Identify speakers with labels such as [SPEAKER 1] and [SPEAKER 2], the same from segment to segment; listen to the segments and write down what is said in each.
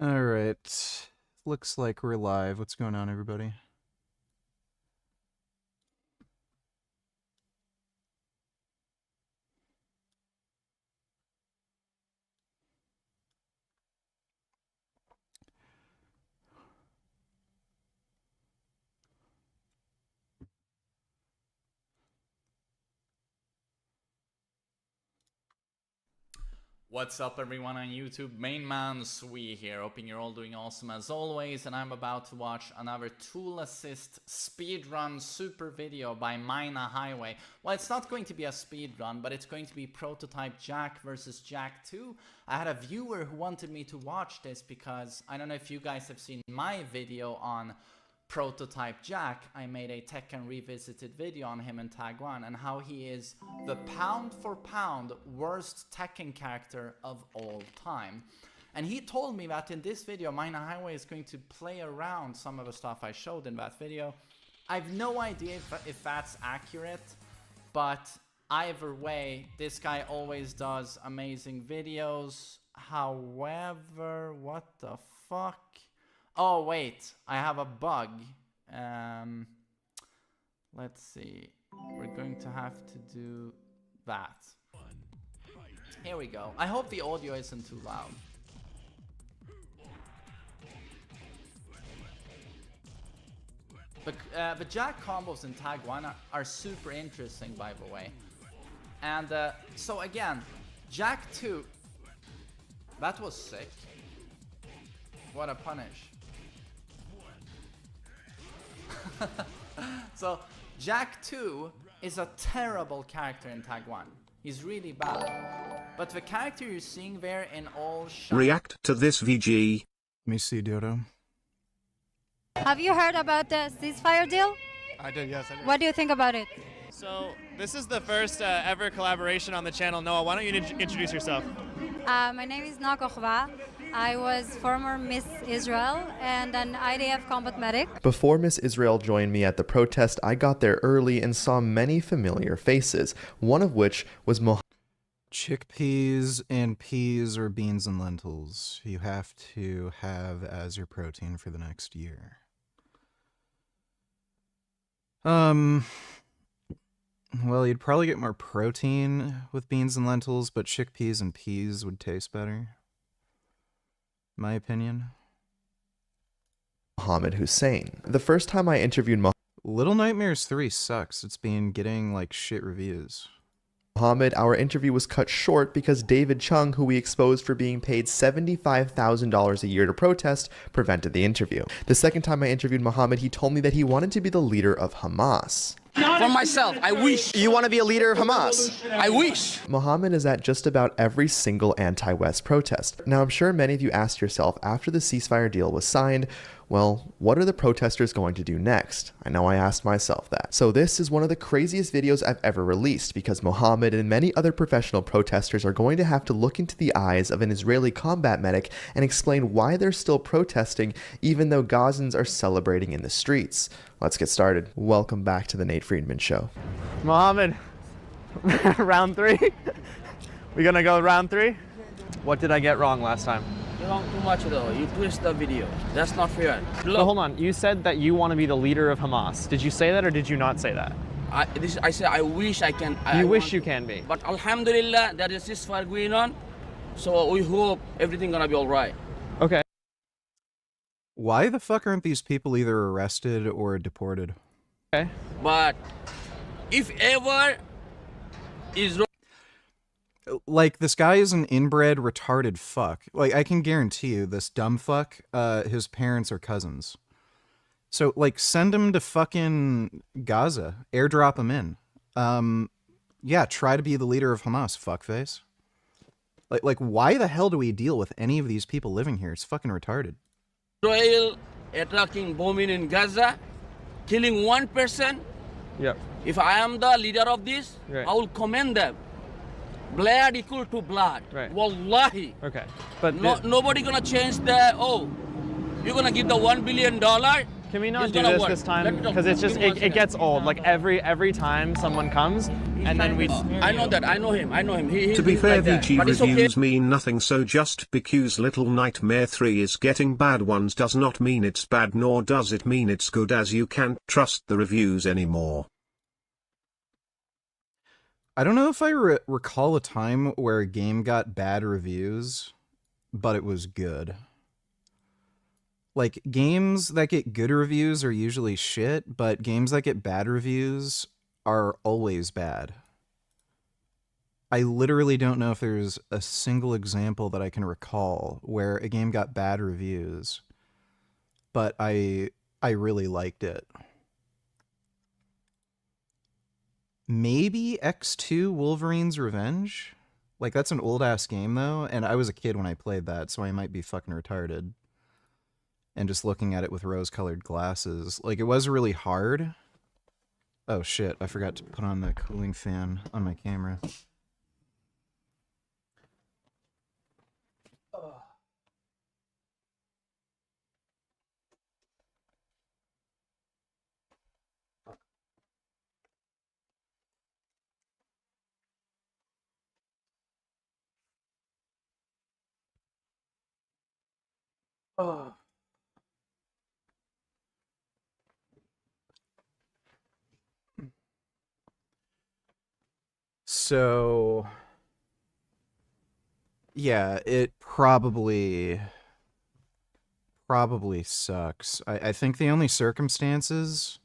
[SPEAKER 1] All right. Looks like we're live. What's going on, everybody?
[SPEAKER 2] What's up everyone on YouTube, Main Man Sui here, hoping you're all doing awesome as always, and I'm about to watch another tool assist speedrun super video by Mina Highway. Well, it's not going to be a speedrun, but it's going to be Prototype Jack versus Jack 2. I had a viewer who wanted me to watch this because, I don't know if you guys have seen my video on Prototype Jack. I made a Tekken Revisited video on him in Tag 1 and how he is the pound for pound worst Tekken character of all time. And he told me that in this video, Mina Highway is going to play around some of the stuff I showed in that video. I have no idea if that's accurate, but either way, this guy always does amazing videos. However, what the fuck? Oh wait, I have a bug. Let's see. We're going to have to do that. Here we go. I hope the audio isn't too loud. The Jack combos in Tag 1 are super interesting, by the way. And so again, Jack 2. That was sick. What a punish. So Jack 2 is a terrible character in Tag 1. He's really bad. But the character you're seeing there in all shots.
[SPEAKER 3] React to this VG.
[SPEAKER 1] Let me see, Dodo.
[SPEAKER 4] Have you heard about the ceasefire deal?
[SPEAKER 5] I did, yes. I did.
[SPEAKER 4] What do you think about it?
[SPEAKER 5] So, this is the first ever collaboration on the channel. Noah, why don't you introduce yourself?
[SPEAKER 4] My name is Nakochva. I was former Miss Israel and an IDF combat medic.
[SPEAKER 6] Before Miss Israel joined me at the protest, I got there early and saw many familiar faces, one of which was
[SPEAKER 1] Chickpeas and peas or beans and lentils you have to have as your protein for the next year. Well, you'd probably get more protein with beans and lentils, but chickpeas and peas would taste better. My opinion.
[SPEAKER 6] Mohammed Hussein. The first time I interviewed
[SPEAKER 1] Little Nightmares 3 sucks. It's been getting like shit reviews.
[SPEAKER 6] Mohammed, our interview was cut short because David Chung, who we exposed for being paid $75,000 a year to protest, prevented the interview. The second time I interviewed Mohammed, he told me that he wanted to be the leader of Hamas.
[SPEAKER 7] For myself, I wish.
[SPEAKER 6] You want to be a leader of Hamas?
[SPEAKER 7] I wish.
[SPEAKER 6] Mohammed is at just about every single anti-West protest. Now, I'm sure many of you asked yourself after the ceasefire deal was signed, well, what are the protesters going to do next? I know I asked myself that. So this is one of the craziest videos I've ever released because Mohammed and many other professional protesters are going to have to look into the eyes of an Israeli combat medic and explain why they're still protesting even though Gazans are celebrating in the streets. Let's get started. Welcome back to the Nate Friedman Show.
[SPEAKER 5] Mohammed, round 3? We gonna go round 3? What did I get wrong last time?
[SPEAKER 7] You wrong too much though. You twist the video. That's not fair.
[SPEAKER 5] But hold on, you said that you want to be the leader of Hamas. Did you say that or did you not say that?
[SPEAKER 7] I say I wish I can.
[SPEAKER 5] You wish you can be.
[SPEAKER 7] But Alhamdulillah, there is ceasefire going on. So we hope everything gonna be alright.
[SPEAKER 5] Okay.
[SPEAKER 1] Why the fuck aren't these people either arrested or deported?
[SPEAKER 5] Okay.
[SPEAKER 7] But if ever Israel.
[SPEAKER 1] Like, this guy is an inbred, retarded fuck. Like, I can guarantee you, this dumb fuck, his parents are cousins. So, like, send him to fucking Gaza. Airdrop him in. Yeah, try to be the leader of Hamas, fuckface. Like, why the hell do we deal with any of these people living here? It's fucking retarded.
[SPEAKER 7] Israel attacking, bombing in Gaza, killing one person.
[SPEAKER 5] Yep.
[SPEAKER 7] If I am the leader of this,
[SPEAKER 5] Right.
[SPEAKER 7] I will commend them. Blood equal to blood.
[SPEAKER 5] Right.
[SPEAKER 7] Wallahi.
[SPEAKER 5] Okay. But
[SPEAKER 7] Nobody gonna change the, oh, you're gonna give the $1 billion,
[SPEAKER 5] Can we not
[SPEAKER 7] It's
[SPEAKER 5] do
[SPEAKER 7] gonna
[SPEAKER 5] this
[SPEAKER 7] work.
[SPEAKER 5] this time?
[SPEAKER 7] Let me talk.
[SPEAKER 5] Because it's just,
[SPEAKER 7] Give me one
[SPEAKER 5] it gets old. Like every time someone comes, and then we.
[SPEAKER 7] I know that. I know him. He's
[SPEAKER 3] To be fair,
[SPEAKER 7] like that.
[SPEAKER 3] VG
[SPEAKER 7] But it's okay.
[SPEAKER 3] reviews mean nothing, so just because Little Nightmare 3 is getting bad ones does not mean it's bad, nor does it mean it's good, as you can't trust the reviews anymore.
[SPEAKER 1] I don't know if I recall a time where a game got bad reviews, but it was good. Like, games that get good reviews are usually shit, but games that get bad reviews are always bad. I literally don't know if there's a single example that I can recall where a game got bad reviews, but I really liked it. Maybe X2 Wolverine's Revenge? Like, that's an old-ass game, though, and I was a kid when I played that, so I might be fucking retarded. And just looking at it with rose-colored glasses. Like, it was really hard. Oh, shit. I forgot to put on the cooling fan on my camera. Oh. So, yeah, it probably sucks. I think the only circumstances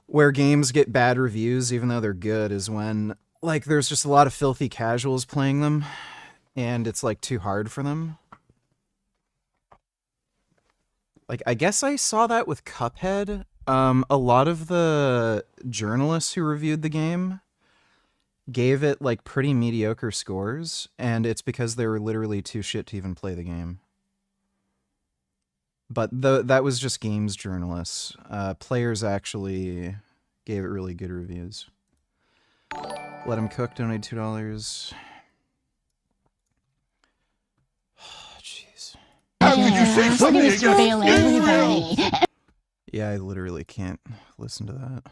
[SPEAKER 1] where games get bad reviews, even though they're good, is when, like, there's just a lot of filthy casuals playing them, and it's, like, too hard for them. Like, I guess I saw that with Cuphead. A lot of the journalists who reviewed the game gave it, like, pretty mediocre scores, and it's because they were literally too shit to even play the game. But that was just games journalists. Players actually gave it really good reviews. Let Him Cook donated $2. Jeez.
[SPEAKER 8] What is your everybody?
[SPEAKER 1] Yeah, I literally can't listen to that.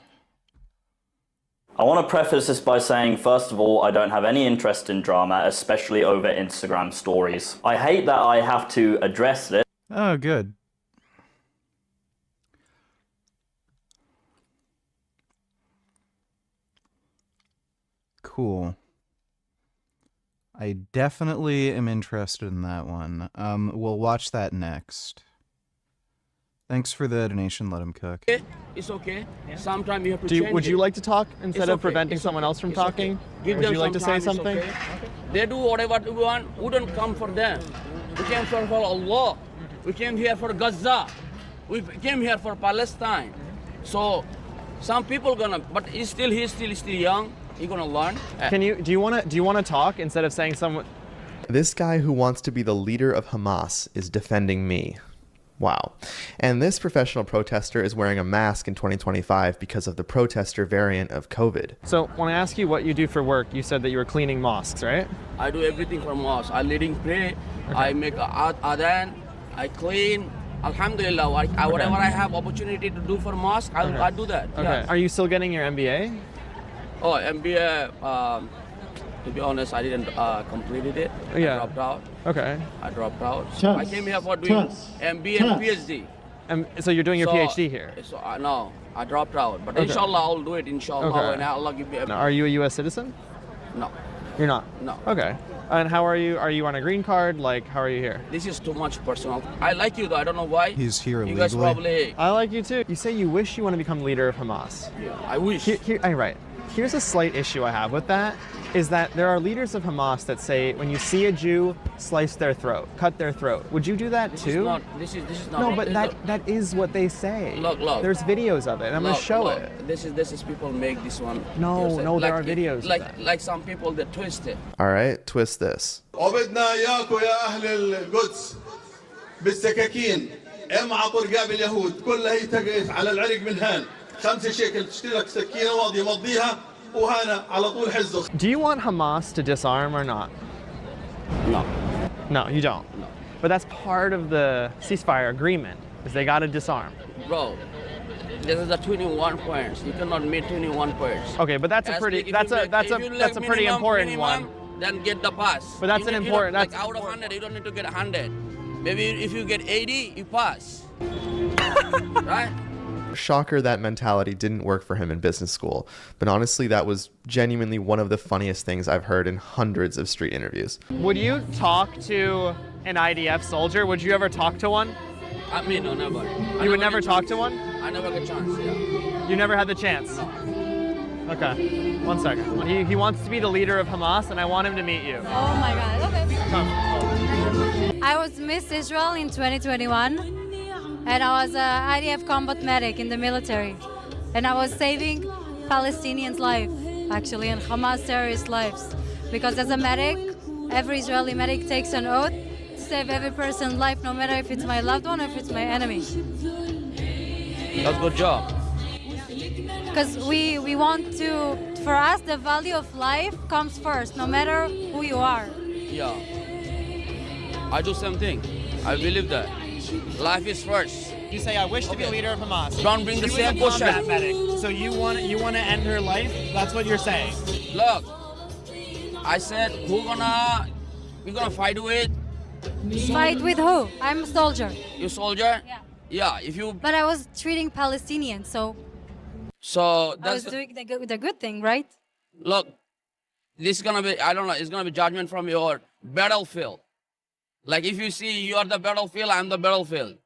[SPEAKER 9] I want to preface this by saying, first of all, I don't have any interest in drama, especially over Instagram stories. I hate that I have to address this.
[SPEAKER 1] Oh, good. Cool. I definitely am interested in that one. We'll watch that next. Thanks for the donation, Let Him Cook.
[SPEAKER 7] It's okay. Sometimes you have to change
[SPEAKER 5] Would you
[SPEAKER 7] it.
[SPEAKER 5] like to talk instead
[SPEAKER 7] It's
[SPEAKER 5] of
[SPEAKER 7] okay.
[SPEAKER 5] preventing
[SPEAKER 7] It's
[SPEAKER 5] someone
[SPEAKER 7] okay.
[SPEAKER 5] else from
[SPEAKER 7] It's okay.
[SPEAKER 5] talking?
[SPEAKER 7] Give
[SPEAKER 5] Would
[SPEAKER 7] them
[SPEAKER 5] you like to
[SPEAKER 7] some
[SPEAKER 5] say
[SPEAKER 7] time, it's
[SPEAKER 5] something?
[SPEAKER 7] okay. They do whatever they want. We don't come for them. We came for Allah. We came here for Gaza. We came here for Palestine. So some people but he's still young. He's gonna learn.
[SPEAKER 5] Do you want to talk instead of saying someone?
[SPEAKER 6] This guy who wants to be the leader of Hamas is defending me. Wow. And this professional protester is wearing a mask in 2025 because of the protester variant of COVID.
[SPEAKER 5] So when I ask you what you do for work, you said that you were cleaning mosques, right?
[SPEAKER 7] I do everything for mosque. I leading pray. Okay. I make adhan. I clean. Alhamdulillah. Whatever I have opportunity to do for mosque, I do that.
[SPEAKER 5] Okay.
[SPEAKER 7] Yeah.
[SPEAKER 5] Are you still getting your MBA?
[SPEAKER 7] Oh, MBA. To be honest, I didn't complete it.
[SPEAKER 5] Yeah.
[SPEAKER 7] I dropped out.
[SPEAKER 5] Okay.
[SPEAKER 7] I dropped out. So I came here for doing MBA and PhD.
[SPEAKER 5] So you're doing your PhD here?
[SPEAKER 7] So no, I dropped out. But inshallah, I'll do it. Inshallah, when Allah give me.
[SPEAKER 5] Are you a U.S. citizen?
[SPEAKER 7] No.
[SPEAKER 5] You're not?
[SPEAKER 7] No.
[SPEAKER 5] Okay. And how are you? Are you on a green card? Like, how are you here?
[SPEAKER 7] This is too much personal. I like you though. I don't know why.
[SPEAKER 1] He's here
[SPEAKER 7] You
[SPEAKER 1] legally.
[SPEAKER 7] guys probably.
[SPEAKER 5] I like you too. You say you wish you want to become leader of Hamas.
[SPEAKER 7] Yeah, I wish.
[SPEAKER 5] Right. Here's a slight issue I have with that, is that there are leaders of Hamas that say when you see a Jew, slice their throat, cut their throat. Would you do that too?
[SPEAKER 7] This is not.
[SPEAKER 5] No, but that is what they say.
[SPEAKER 7] Look.
[SPEAKER 5] There's videos of it. I'm gonna show it.
[SPEAKER 7] This is people make this one.
[SPEAKER 5] No, there are videos.
[SPEAKER 7] Like some people that twist it.
[SPEAKER 6] All right, twist this.
[SPEAKER 10] وبدنا اياكم يا اهل القدس بالسكاكين امعطوا رقاب اليهود كلها هي تقف على العرق من هان 5 شيكل تشتري لك سكينه واضيه مضيها وهنا على طول حزه.
[SPEAKER 5] Do you want Hamas to disarm or not?
[SPEAKER 7] No.
[SPEAKER 5] No, you don't.
[SPEAKER 7] No.
[SPEAKER 5] But that's part of the ceasefire agreement. is they gotta disarm.
[SPEAKER 7] Bro, this is the 21 points. You cannot meet 21 points.
[SPEAKER 5] Okay, but that's a pretty that's a pretty important one.
[SPEAKER 7] Then get the pass.
[SPEAKER 5] But that's an important.
[SPEAKER 7] Like out of 100, you don't need to get 100. Maybe if you get 80, you pass. Right?
[SPEAKER 6] Shocker that mentality didn't work for him in business school, but honestly that was genuinely one of the funniest things I've heard in hundreds of street interviews.
[SPEAKER 5] Would you talk to an IDF soldier? Would you ever talk to one?
[SPEAKER 7] I mean, no, never.
[SPEAKER 5] You would never talk to one?
[SPEAKER 7] I never get a chance, yeah.
[SPEAKER 5] You never had the chance?
[SPEAKER 7] No.
[SPEAKER 5] Okay, 1 second. He wants to be the leader of Hamas and I want him to meet you.
[SPEAKER 4] Oh my God, okay.
[SPEAKER 5] Come.
[SPEAKER 4] I was Miss Israel in 2021. And I was an IDF combat medic in the military. And I was saving Palestinians' life, actually, and Hamas terrorists' lives. Because as a medic, every Israeli medic takes an oath to save every person's life, no matter if it's my loved one or if it's my enemy.
[SPEAKER 7] That's a good job.
[SPEAKER 4] Because we want to, for us, the value of life comes first, no matter who you are.
[SPEAKER 7] Yeah. I do same thing. I believe that. Life is first.
[SPEAKER 5] You say, I wish to be leader of Hamas.
[SPEAKER 7] Don't bring the
[SPEAKER 5] She
[SPEAKER 7] same
[SPEAKER 5] was a combat
[SPEAKER 7] question.
[SPEAKER 5] medic, so you want to end her life? That's what you're saying.
[SPEAKER 7] Look, I said, we're gonna fight with.
[SPEAKER 4] Fight with who? I'm a soldier.
[SPEAKER 7] You soldier?
[SPEAKER 4] Yeah.
[SPEAKER 7] Yeah, if you.
[SPEAKER 4] But I was treating Palestinians, so
[SPEAKER 7] So
[SPEAKER 4] I was
[SPEAKER 7] that's.
[SPEAKER 4] doing the good thing, right?
[SPEAKER 7] Look, this is gonna be, I don't know, it's gonna be judgment from your battlefield. Like if you see you are the battlefield, I'm the battlefield.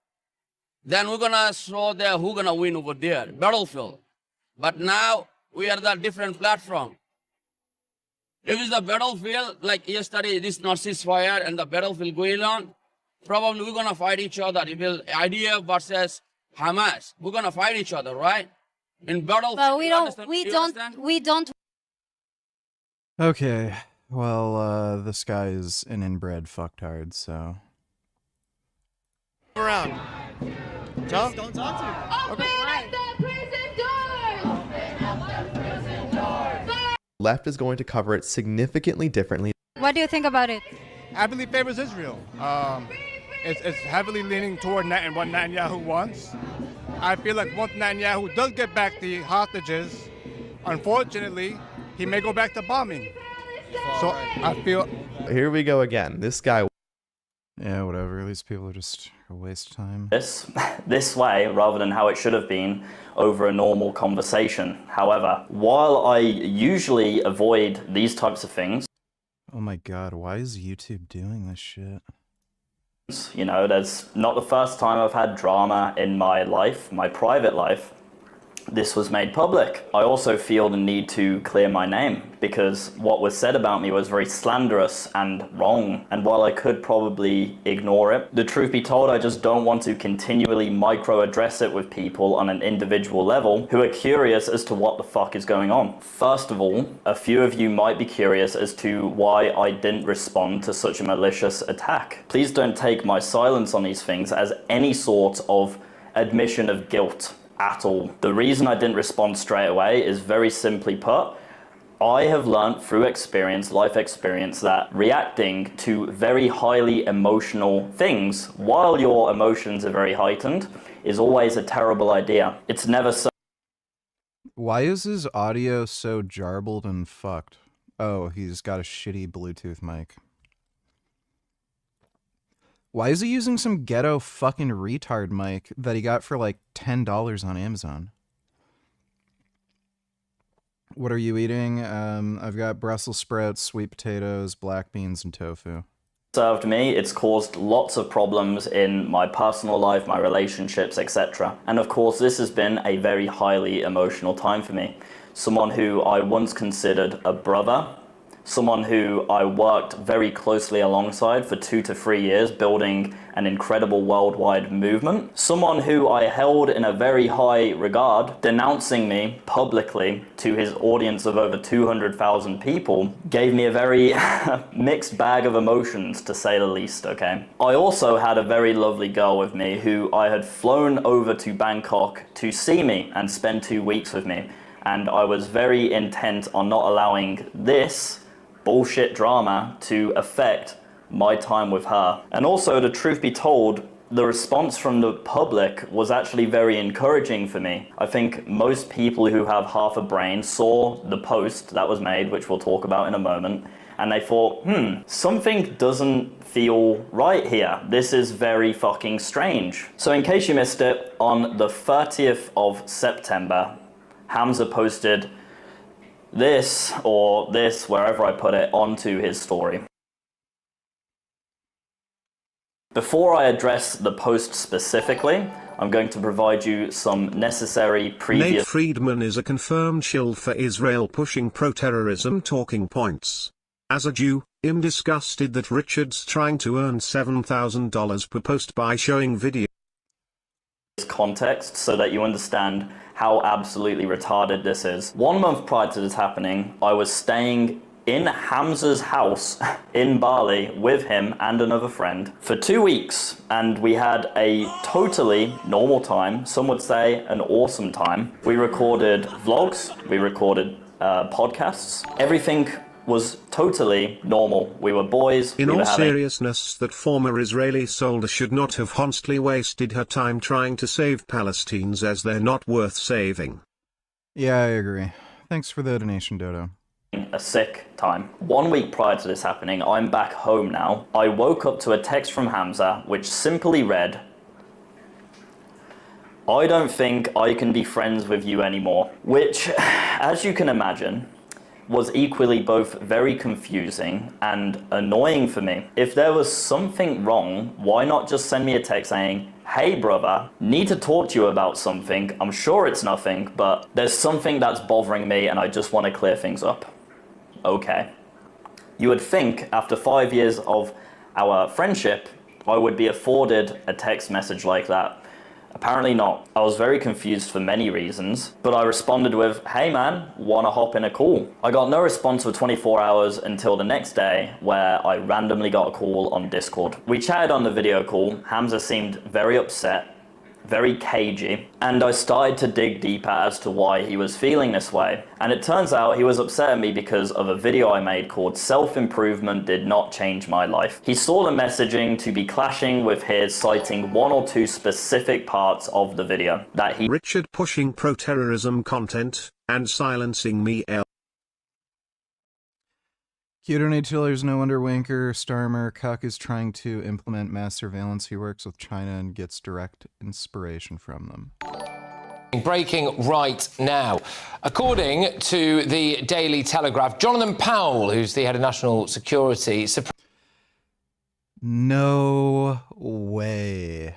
[SPEAKER 7] Then we're gonna show there who gonna win over there, battlefield. But now we are the different platform. If it's the battlefield, like yesterday, this not ceasefire and the battlefield going on, probably we're gonna fight each other. It will IDF versus Hamas. We're gonna fight each other, right? In battlefield.
[SPEAKER 4] But we
[SPEAKER 7] you
[SPEAKER 4] don't,
[SPEAKER 7] understand?
[SPEAKER 4] we
[SPEAKER 7] You
[SPEAKER 4] don't,
[SPEAKER 7] understand?
[SPEAKER 4] we don't.
[SPEAKER 1] Okay, well, this guy is an inbred fucktard, so.
[SPEAKER 5] Around. Don't talk to him.
[SPEAKER 6] Left is going to cover it significantly differently.
[SPEAKER 4] What do you think about it?
[SPEAKER 11] I believe favors Israel. It's heavily leaning toward what Netanyahu wants. I feel like once Netanyahu does get back the hostages, unfortunately, he may go back to bombing. So I feel.
[SPEAKER 6] Here we go again. This guy.
[SPEAKER 1] Yeah, whatever. These people are just a waste of time.
[SPEAKER 9] This way rather than how it should have been over a normal conversation. However, while I usually avoid these types of things,
[SPEAKER 1] Oh my god, why is YouTube doing this shit?
[SPEAKER 9] you know, there's not the first time I've had drama in my life, my private life. This was made public. I also feel the need to clear my name because what was said about me was very slanderous and wrong. And while I could probably ignore it, the truth be told, I just don't want to continually micro-address it with people on an individual level who are curious as to what the fuck is going on. First of all, a few of you might be curious as to why I didn't respond to such a malicious attack. Please don't take my silence on these things as any sort of admission of guilt at all. The reason I didn't respond straight away is very simply put, I have learned through experience, life experience, that reacting to very highly emotional things while your emotions are very heightened is always a terrible idea. It's never so.
[SPEAKER 1] Why is his audio so jarbled and fucked? Oh, he's got a shitty Bluetooth mic. Why is he using some ghetto fucking retard mic that he got for like $10 on Amazon? What are you eating? I've got Brussels sprouts, sweet potatoes, black beans, and tofu.
[SPEAKER 9] Served me, it's caused lots of problems in my personal life, my relationships, etc. And of course, this has been a very highly emotional time for me. Someone who I once considered a brother, someone who I worked very closely alongside for 2 to 3 years, building an incredible worldwide movement. Someone who I held in a very high regard, denouncing me publicly to his audience of over 200,000 people, gave me a very mixed bag of emotions, to say the least, okay? I also had a very lovely girl with me who I had flown over to Bangkok to see me and spend 2 weeks with me. And I was very intent on not allowing this bullshit drama to affect my time with her. And also, the truth be told, the response from the public was actually very encouraging for me. I think most people who have half a brain saw the post that was made, which we'll talk about in a moment, and they thought, something doesn't feel right here. This is very fucking strange. So in case you missed it, on the 30th of September, Hamza posted this, or this, wherever I put it, onto his story. Before I address the post specifically, I'm going to provide you some necessary previous...
[SPEAKER 3] Nate Friedman is a confirmed shill for Israel pushing pro-terrorism talking points. As a Jew, I'm disgusted that Richard's trying to earn $7,000 per post by showing video.
[SPEAKER 9] Context so that you understand how absolutely retarded this is. 1 month prior to this happening, I was staying in Hamza's house in Bali with him and another friend for 2 weeks, and we had a totally normal time, some would say an awesome time. We recorded vlogs, we recorded podcasts, everything was totally normal. We were boys.
[SPEAKER 3] In all seriousness, that former Israeli soldier should not have honestly wasted her time trying to save Palestinians, as they're not worth saving.
[SPEAKER 1] Yeah, I agree. Thanks for the donation, Dodo.
[SPEAKER 9] A sick time. 1 week prior to this happening, I'm back home now. I woke up to a text from Hamza which simply read, "I don't think I can be friends with you anymore," which, as you can imagine, was equally both very confusing and annoying for me. If there was something wrong, why not just send me a text saying, "Hey brother, need to talk to you about something. I'm sure it's nothing, but there's something that's bothering me and I just want to clear things up." Okay. You would think after 5 years of our friendship, I would be afforded a text message like that. Apparently not. I was very confused for many reasons, but I responded with, "Hey man, wanna hop in a call?" I got no response for 24 hours until the next day, where I randomly got a call on Discord. We chatted on the video call. Hamza seemed very upset, very cagey, and I started to dig deeper as to why he was feeling this way. And it turns out he was upset at me because of a video I made called "Self-Improvement Did Not Change My Life." He saw the messaging to be clashing with his, citing 1 or 2 specific parts of the video that he...
[SPEAKER 3] Richard pushing pro-terrorism content, and silencing me
[SPEAKER 1] Q-donate chillers, no wonder Wanker, Starmer, Cuck is trying to implement mass surveillance. He works with China and gets direct inspiration from them.
[SPEAKER 12] Breaking right now. According to the Daily Telegraph, Jonathan Powell, who's the head of national security...
[SPEAKER 1] No way.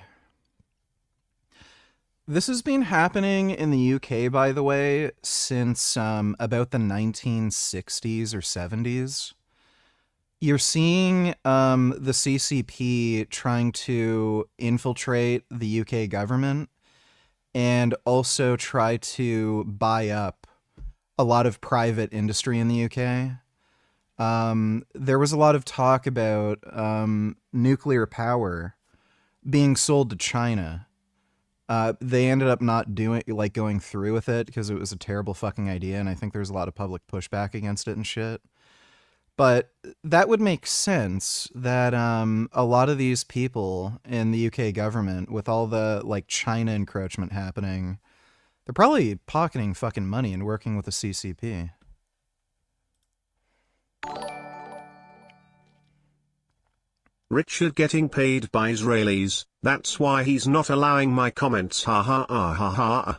[SPEAKER 1] This has been happening in the UK, by the way, since about the 1960s or 70s. You're seeing the CCP trying to infiltrate the UK government and also try to buy up a lot of private industry in the UK. There was a lot of talk about nuclear power being sold to China. They ended up not going through with it because it was a terrible fucking idea, and I think there's a lot of public pushback against it and shit. But that would make sense that a lot of these people in the UK government, with all the China encroachment happening, they're probably pocketing fucking money and working with the CCP.
[SPEAKER 3] Richard getting paid by Israelis, that's why he's not allowing my comments, ha ha ha ha ha.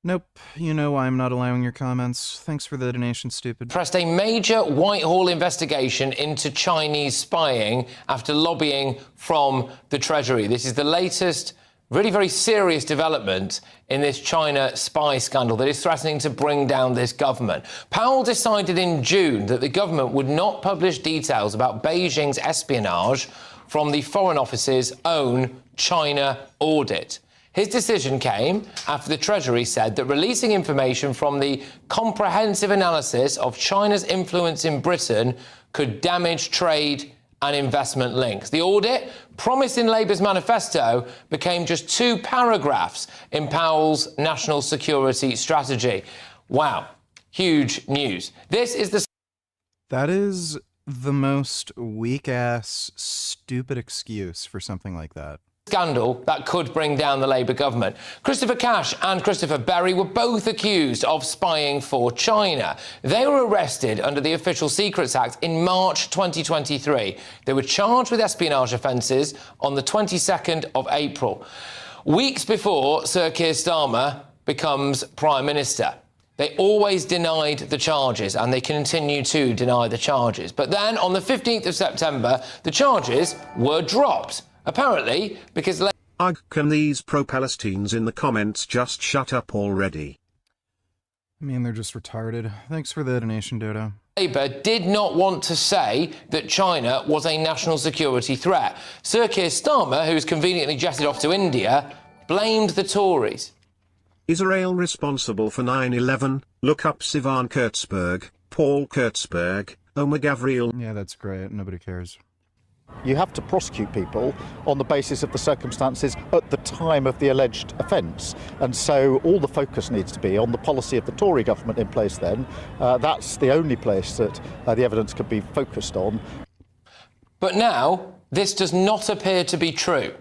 [SPEAKER 1] Nope, you know why I'm not allowing your comments. Thanks for the donation, stupid.
[SPEAKER 12] Pressed a major Whitehall investigation into Chinese spying after lobbying from the Treasury. This is the latest, really very serious development in this China spy scandal that is threatening to bring down this government. Powell decided in June that the government would not publish details about Beijing's espionage from the Foreign Office's own China audit. His decision came after the Treasury said that releasing information from the comprehensive analysis of China's influence in Britain could damage trade and investment links. The audit, promised in Labour's manifesto, became just 2 paragraphs in Powell's national security strategy. Wow, huge news. This is the...
[SPEAKER 1] That is the most weak-ass, stupid excuse for something like that.
[SPEAKER 12] scandal that could bring down the Labour government. Christopher Cash and Christopher Berry were both accused of spying for China. They were arrested under the Official Secrets Act in March 2023. They were charged with espionage offences on the 22nd of April, weeks before Sir Keir Starmer becomes Prime Minister. They always denied the charges, and they continue to deny the charges. But then, on the 15th of September, the charges were dropped, apparently because...
[SPEAKER 3] Ugh, can these pro-Palestines in the comments just shut up already?
[SPEAKER 1] I mean, they're just retarded. Thanks for the donation, Dodo.
[SPEAKER 12] Labour did not want to say that China was a national security threat. Sir Keir Starmer, who's conveniently jetted off to India, blamed the Tories.
[SPEAKER 3] Israel responsible for 9/11? Look up Sivan Kurtzberg, Paul Kurtzberg, Omar Gavriel.
[SPEAKER 1] Yeah, that's great. Nobody cares.
[SPEAKER 13] You have to prosecute people on the basis of the circumstances at the time of the alleged offence. And so all the focus needs to be on the policy of the Tory government in place then. That's the only place that the evidence could be focused on.
[SPEAKER 12] But now, this does not appear to be true.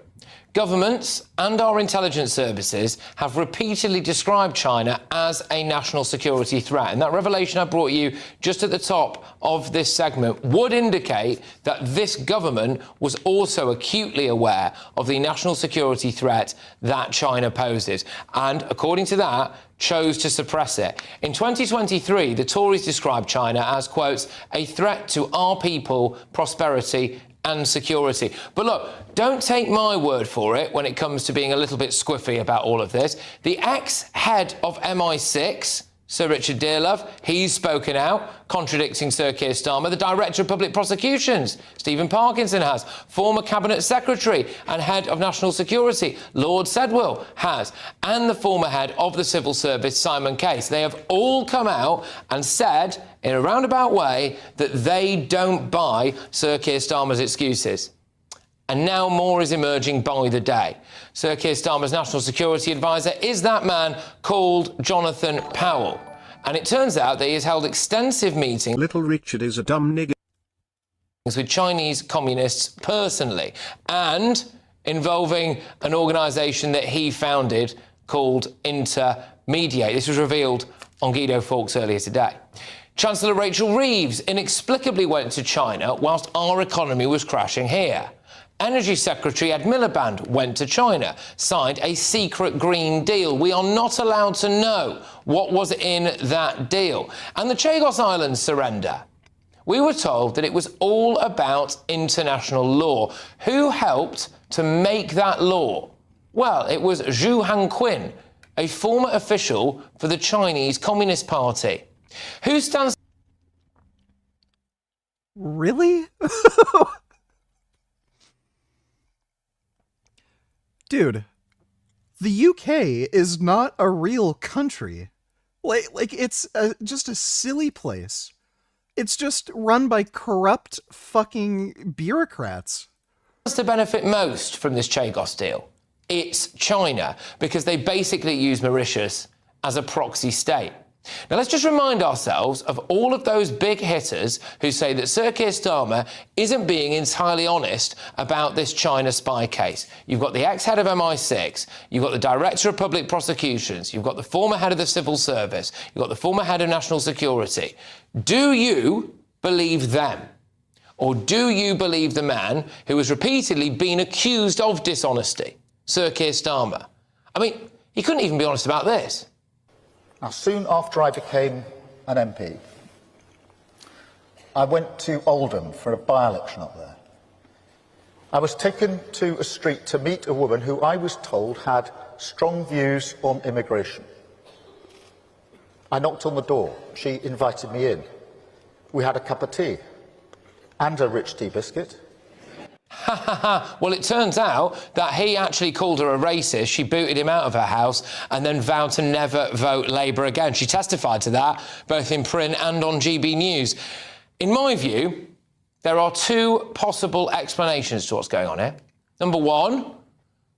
[SPEAKER 12] Governments and our intelligence services have repeatedly described China as a national security threat. And that revelation I brought you just at the top of this segment would indicate that this government was also acutely aware of the national security threat that China poses. And according to that, chose to suppress it. In 2023, the Tories described China as, quote, a threat to our people, prosperity and security. But look, don't take my word for it when it comes to being a little bit squiffy about all of this. The ex-head of MI6, Sir Richard Dearlove, he's spoken out, contradicting Sir Keir Starmer. The Director of Public Prosecutions, Stephen Parkinson, has. Former Cabinet Secretary and Head of National Security, Lord Sedwill, has. And the former Head of the Civil Service, Simon Case. They have all come out and said, in a roundabout way, that they don't buy Sir Keir Starmer's excuses. And now more is emerging by the day. Sir Keir Starmer's national security advisor is that man called Jonathan Powell. And it turns out that he has held extensive meetings...
[SPEAKER 3] Little Richard is a dumb nigger.
[SPEAKER 12] ...with Chinese communists personally, and involving an organisation that he founded called Intermediate. This was revealed on Guido Fawkes earlier today. Chancellor Rachel Reeves inexplicably went to China whilst our economy was crashing here. Energy Secretary Ed Miliband went to China, signed a secret Green Deal. We are not allowed to know what was in that deal. And the Chagos Islands surrender. We were told that it was all about international law. Who helped to make that law? Well, it was Zhu Hanqin, a former official for the Chinese Communist Party. Who stands...
[SPEAKER 1] Really? Dude, the UK is not a real country. Like it's just a silly place. It's just run by corrupt fucking bureaucrats.
[SPEAKER 12] Who stands to benefit most from this Chagos deal? It's China, because they basically use Mauritius as a proxy state. Now, let's just remind ourselves of all of those big hitters who say that Sir Keir Starmer isn't being entirely honest about this China spy case. You've got the ex-head of MI6, you've got the Director of Public Prosecutions, you've got the former head of the Civil Service, you've got the former head of National Security. Do you believe them? Or do you believe the man who has repeatedly been accused of dishonesty, Sir Keir Starmer? I mean, he couldn't even be honest about this.
[SPEAKER 13] Now, soon after I became an MP, I went to Oldham for a by-election up there. I was taken to a street to meet a woman who I was told had strong views on immigration. I knocked on the door. She invited me in. We had a cup of tea and a rich tea biscuit.
[SPEAKER 12] Well, it turns out that he actually called her a racist. She booted him out of her house and then vowed to never vote Labour again. She testified to that, both in print and on GB News. In my view, there are two possible explanations to what's going on here. Number one,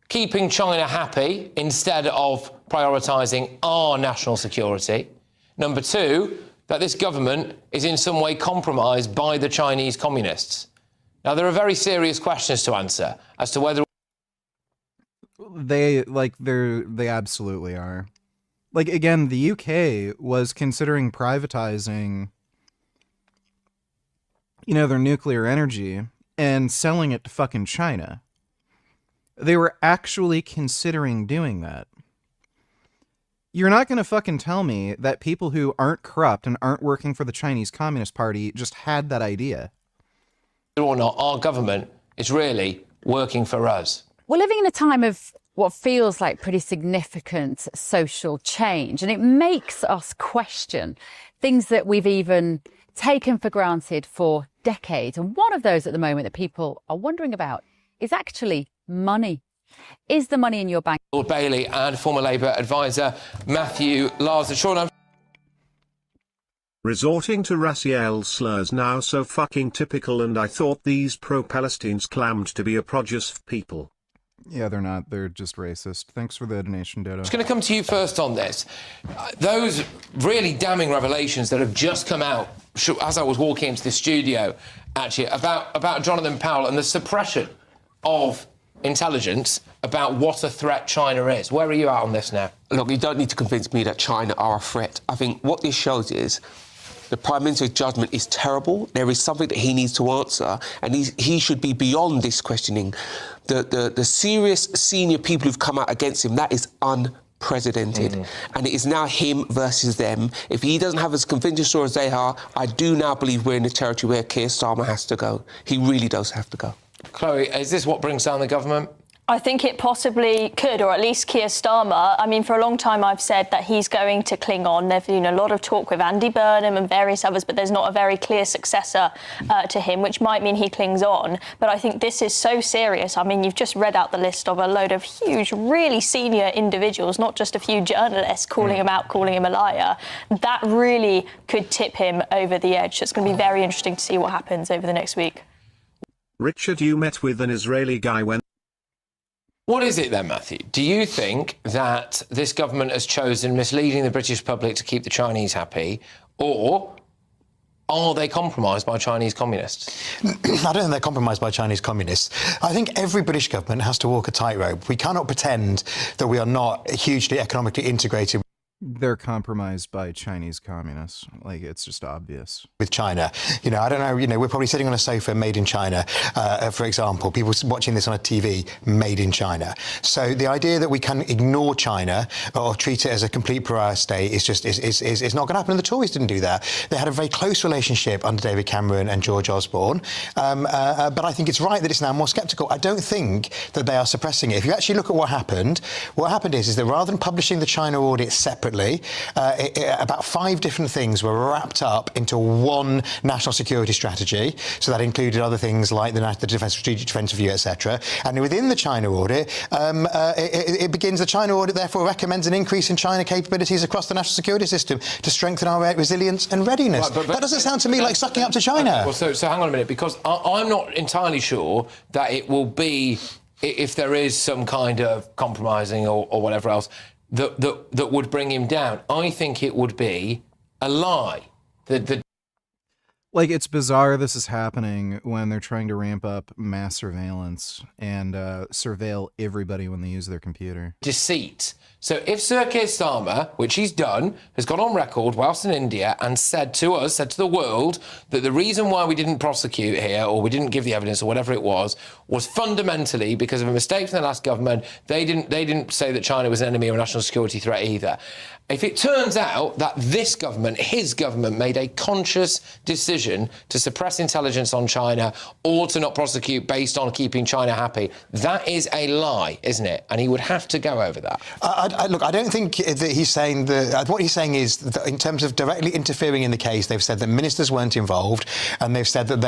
[SPEAKER 12] keeping China happy instead of prioritising our national security. Number two, that this government is in some way compromised by the Chinese communists. Now, there are very serious questions to answer as to whether
[SPEAKER 1] They absolutely are. Like, again, the UK was considering privatizing, their nuclear energy and selling it to fucking China. They were actually considering doing that. You're not going to fucking tell me that people who aren't corrupt and aren't working for the Chinese Communist Party just had that idea.
[SPEAKER 12] Whether or not our government is really working for us.
[SPEAKER 14] We're living in a time of what feels like pretty significant social change, and it makes us question things that we've even taken for granted for decades. And one of those at the moment that people are wondering about is actually money. Is the money in your bank?
[SPEAKER 12] Lord Bailey and former Labour advisor Matthew Lars. Sean,
[SPEAKER 3] Resorting to racial slurs now so fucking typical, and I thought these pro-Palestines claimed to be a progressive people.
[SPEAKER 1] Yeah, they're not. They're just racist. Thanks for the donation, Dodo.
[SPEAKER 12] I'm just going to come to you first on this. Those really damning revelations that have just come out as I was walking into the studio, actually, about Jonathan Powell and the suppression of intelligence about what a threat China is. Where are you at on this now?
[SPEAKER 15] Look, you don't need to convince me that China are a threat. I think what this shows is the Prime Minister's judgment is terrible. There is something that he needs to answer, and he should be beyond this questioning. The serious senior people who've come out against him, that is unprecedented. And it is now him versus them. If he doesn't have as convincing a story as they are, I do now believe we're in the territory where Keir Starmer has to go. He really does have to go.
[SPEAKER 12] Chloe, is this what brings down the government?
[SPEAKER 16] I think it possibly could, or at least Keir Starmer. I mean, for a long time I've said that he's going to cling on. There's been a lot of talk with Andy Burnham and various others, but there's not a very clear successor to him, which might mean he clings on. But I think this is so serious. I mean, you've just read out the list of a load of huge, really senior individuals, not just a few journalists calling him out, calling him a liar. That really could tip him over the edge. So it's going to be very interesting to see what happens over the next week.
[SPEAKER 3] Richard, you met with an Israeli guy when...
[SPEAKER 12] What is it then, Matthew? Do you think that this government has chosen misleading the British public to keep the Chinese happy, or are they compromised by Chinese communists?
[SPEAKER 17] I don't think they're compromised by Chinese communists. I think every British government has to walk a tightrope. We cannot pretend that we are not hugely economically integrated.
[SPEAKER 1] They're compromised by Chinese communists. Like, it's just obvious.
[SPEAKER 17] With China. I don't know, we're probably sitting on a sofa made in China, for example. People watching this on a TV made in China. So the idea that we can ignore China or treat it as a complete pariah state is not going to happen. And the Tories didn't do that. They had a very close relationship under David Cameron and George Osborne. But I think it's right that it's now more sceptical. I don't think that they are suppressing it. If you actually look at what happened is that rather than publishing the China audit separately, about 5 different things were wrapped up into one national security strategy. So that included other things like the Strategic Defence Review, etc. And within the China audit, it begins the China audit therefore recommends an increase in China capabilities across the national security system to strengthen our resilience and readiness. Right, but that doesn't sound to me like sucking up to China.
[SPEAKER 12] Well, so hang on a minute, because I'm not entirely sure that it will be, if there is some kind of compromising or whatever else, that would bring him down. I think it would be a lie.
[SPEAKER 1] Like, it's bizarre this is happening when they're trying to ramp up mass surveillance and surveil everybody when they use their computer.
[SPEAKER 12] Deceit. So if Sir Keir Starmer, which he's done, has gone on record whilst in India and said to the world, that the reason why we didn't prosecute here, or we didn't give the evidence, or whatever it was fundamentally because of a mistake from the last government. They didn't say that China was an enemy or a national security threat either. If it turns out that this government, his government, made a conscious decision to suppress intelligence on China or to not prosecute based on keeping China happy, that is a lie, isn't it? And he would have to go over that.
[SPEAKER 17] Look, I don't think that he's saying that. What he's saying is that in terms of directly interfering in the case, they've said that ministers weren't involved, and they've said that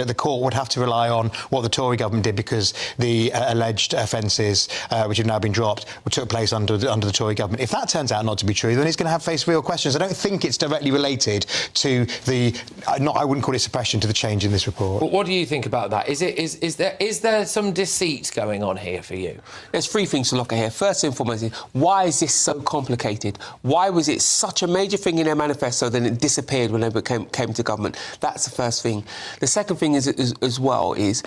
[SPEAKER 17] the court would have to rely on what the Tory government did because the alleged offences, which have now been dropped, took place under the Tory government. If that turns out not not to be true, then he's going to have to face real questions. I don't think it's directly related to the, I wouldn't call it suppression, to the change in this report.
[SPEAKER 12] But what do you think about that? Is there some deceit going on here for you?
[SPEAKER 15] There's three things to look at here. First and foremost, why is this so complicated? Why was it such a major thing in their manifesto, then it disappeared when they came to government? That's the first thing. The second thing is as well is,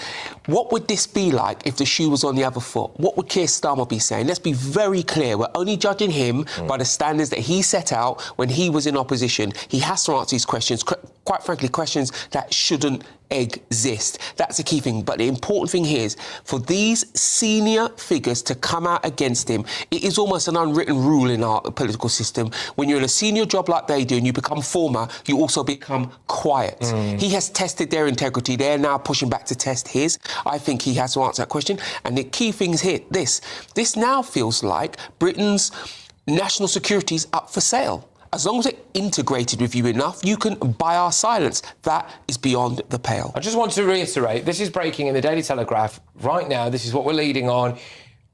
[SPEAKER 15] what would this be like if the shoe was on the other foot? What would Keir Starmer be saying? Let's be very clear. We're only judging him by the standards that he set out when he was in opposition. He has to answer these questions, quite frankly, questions that shouldn't exist. That's the key thing. But the important thing here is for these senior figures to come out against him. It is almost an unwritten rule in our political system. When you're in a senior job like they do and you become former, you also become quiet. He has tested their integrity. They're now pushing back to test his. I think he has to answer that question. And the key thing is here, this now feels like Britain's national security is up for sale. As long as it's integrated with you enough, you can buy our silence. That is beyond the pale.
[SPEAKER 12] I just want to reiterate, this is breaking in the Daily Telegraph right now. This is what we're leading on,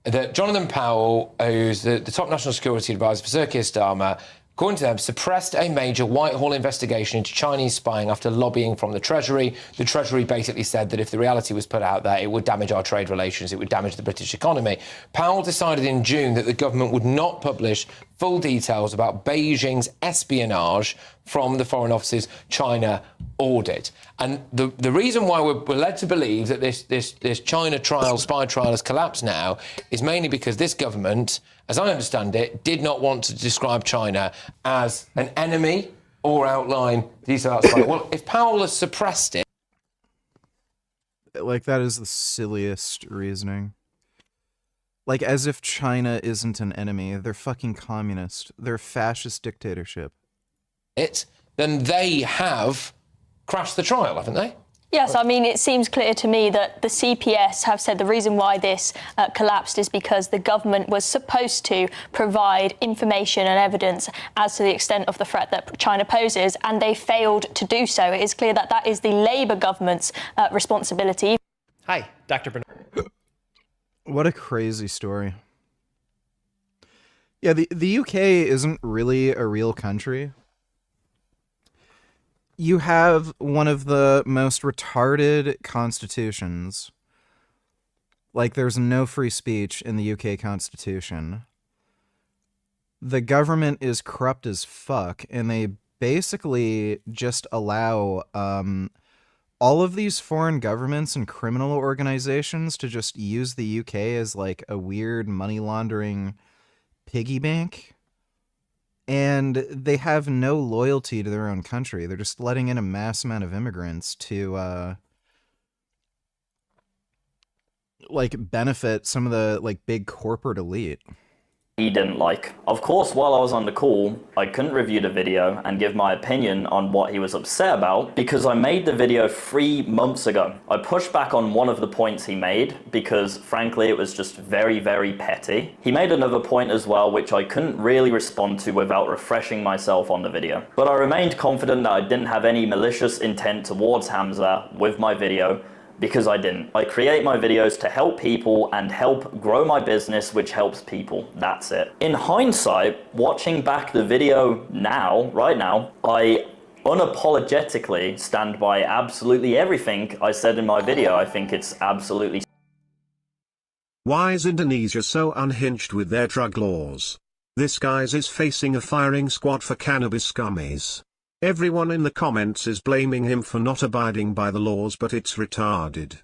[SPEAKER 12] that Jonathan Powell, who's the top national security advisor for Sir Keir Starmer, according to them, suppressed a major Whitehall investigation into Chinese spying after lobbying from the Treasury. The Treasury basically said that if the reality was put out there, it would damage our trade relations, it would damage the British economy. Powell decided in June that the government would not publish full details about Beijing's espionage from the Foreign Office's China audit. And the reason why we're led to believe that this China trial, spy trial, has collapsed now is mainly because this government, as I understand it, did not want to describe China as an enemy or outline details. Well, if Powell has suppressed it...
[SPEAKER 1] Like, that is the silliest reasoning. Like, as if China isn't an enemy. They're fucking communist. They're a fascist dictatorship.
[SPEAKER 12] Then they have crashed the trial, haven't they?
[SPEAKER 16] Yes, I mean, it seems clear to me that the CPS have said the reason why this collapsed is because the government was supposed to provide information and evidence as to the extent of the threat that China poses, and they failed to do so. It is clear that that is the Labour government's responsibility.
[SPEAKER 18] Hi, Dr. Bernard.
[SPEAKER 1] What a crazy story. Yeah, the UK isn't really a real country. You have one of the most retarded constitutions. Like, there's no free speech in the UK Constitution. The government is corrupt as fuck, and they basically just allow all of these foreign governments and criminal organizations to just use the UK as, like, a weird money laundering piggy bank. And they have no loyalty to their own country. They're just letting in a mass amount of immigrants to, like, benefit some of the, like, big corporate elite.
[SPEAKER 9] He didn't like. Of course, while I was on the call, I couldn't review the video and give my opinion on what he was upset about because I made the video 3 months ago. I pushed back on one of the points he made because, frankly, it was just very, very petty. He made another point as well, which I couldn't really respond to without refreshing myself on the video. But I remained confident that I didn't have any malicious intent towards Hamza with my video, because I didn't. I create my videos to help people and help grow my business, which helps people. That's it. In hindsight, watching back the video now, right now, I unapologetically stand by absolutely everything I said in my video. I think it's absolutely...
[SPEAKER 3] Why is Indonesia so unhinged with their drug laws? This guy's is facing a firing squad for cannabis gummies. Everyone in the comments is blaming him for not abiding by the laws, but it's retarded.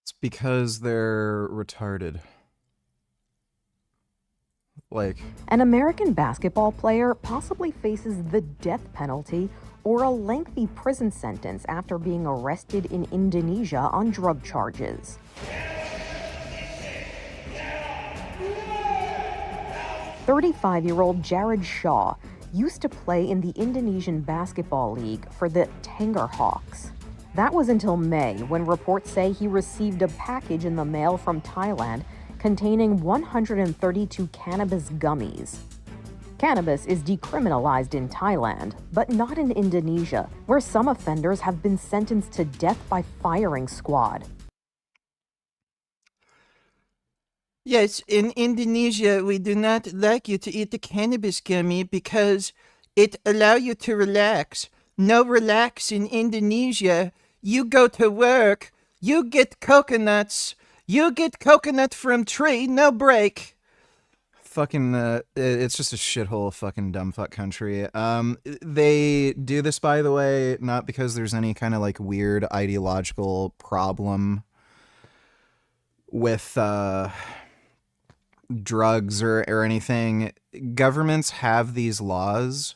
[SPEAKER 1] It's because they're retarded. Like...
[SPEAKER 19] An American basketball player possibly faces the death penalty or a lengthy prison sentence after being arrested in Indonesia on drug charges. 35-year-old Jared Shaw used to play in the Indonesian Basketball League for the Tanger Hawks. That was until May, when reports say he received a package in the mail from Thailand containing 132 cannabis gummies. Cannabis is decriminalized in Thailand, but not in Indonesia, where some offenders have been sentenced to death by firing squad.
[SPEAKER 1] Yes, in Indonesia, we do not like you to eat the cannabis gummy because it allow you to relax. No relax in Indonesia. You go to work, you get coconuts, you get coconut from tree, no break. Fucking, it's just a shithole fucking dumb fuck country. They do this, by the way, not because there's any kind of like weird ideological problem with, drugs or anything. Governments have these laws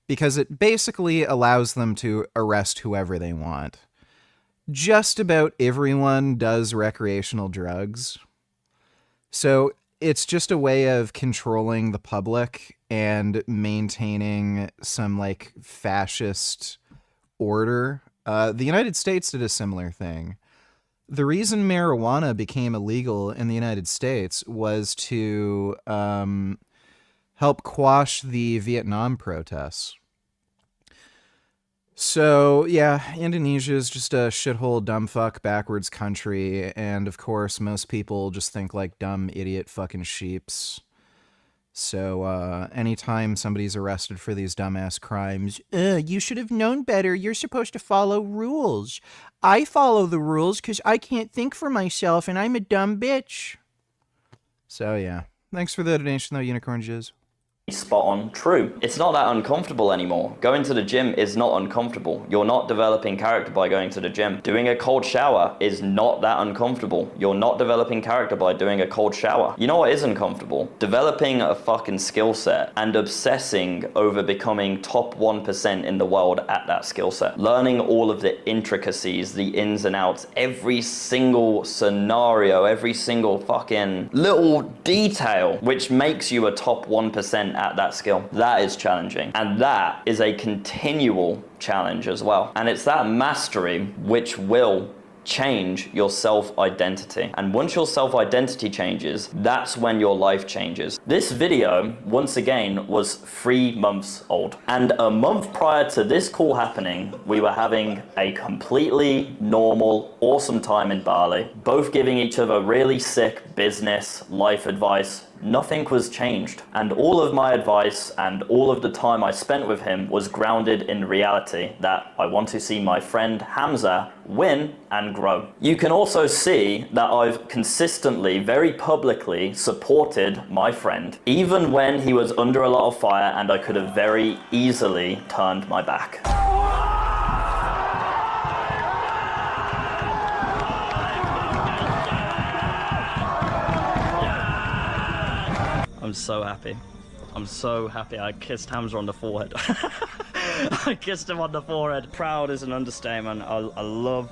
[SPEAKER 1] because it basically allows them to arrest whoever they want. Just about everyone does recreational drugs. So it's just a way of controlling the public and maintaining some like fascist order. The United States did a similar thing. The reason marijuana became illegal in the United States was to help quash the Vietnam protests. So, yeah, Indonesia is just a shithole, dumb fuck, backwards country, and of course, most people just think like dumb, idiot fucking sheeps. So, anytime somebody's arrested for these dumbass crimes, you should have known better. You're supposed to follow rules. I follow the rules because I can't think for myself and I'm a dumb bitch. So, yeah. Thanks for the donation, though, Unicorn Jizz.
[SPEAKER 9] Spot on true. It's not that uncomfortable anymore. Going to the gym is not uncomfortable. You're not developing character by going to the gym. Doing a cold shower is not that uncomfortable. You're not developing character by doing a cold shower. You know what is uncomfortable? Developing a fucking skill set and obsessing over becoming top 1% in the world at that skill set. Learning all of the intricacies, the ins and outs, every single scenario, every single fucking little detail which makes you a top 1% at that skill. That is challenging, and that is a continual challenge as well. And it's that mastery which will change your self-identity. And once your self-identity changes, that's when your life changes. This video, once again, was 3 months old. And a month prior to this call happening, we were having a completely normal, awesome time in Bali, both giving each other really sick business, life advice. Nothing was changed, and all of my advice and all of the time I spent with him was grounded in reality, that I want to see my friend Hamza win and grow. You can also see that I've consistently, very publicly supported my friend, even when he was under a lot of fire and I could have very easily turned my back. I'm so happy. I'm so happy. I kissed Hamza on the forehead. I kissed him on the forehead. Proud is an understatement. I love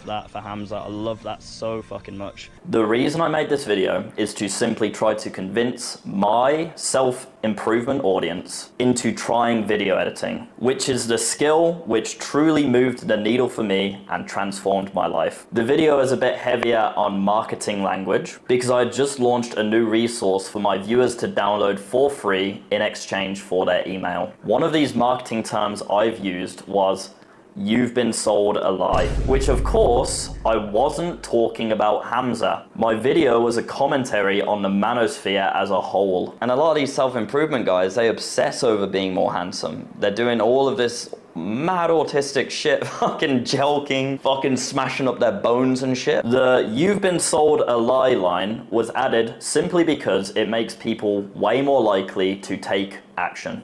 [SPEAKER 9] that for Hamza. I love that so fucking much. The reason I made this video is to simply try to convince my self-improvement audience into trying video editing, which is the skill which truly moved the needle for me and transformed my life. The video is a bit heavier on marketing language because I had just launched a new resource for my viewers to download for free in exchange for their email. One of these marketing terms I've used was "you've been sold a lie," which of course I wasn't talking about Hamza. My video was a commentary on the manosphere as a whole. And a lot of these self-improvement guys, they obsess over being more handsome. They're doing all of this mad autistic shit, fucking jelking, fucking smashing up their bones and shit. The "you've been sold a lie" line was added simply because it makes people way more likely to take action.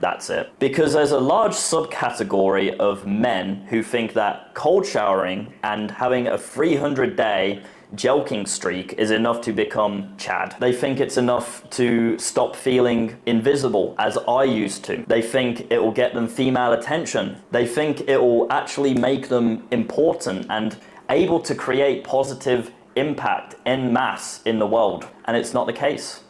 [SPEAKER 9] That's it. Because there's a large subcategory of men who think that cold showering and having a 300-day jelking streak is enough to become Chad. They think it's enough to stop feeling invisible, as I used to. They think it will get them female attention. They think it will actually make them important and able to create positive impact en masse in the world. And it's not the case.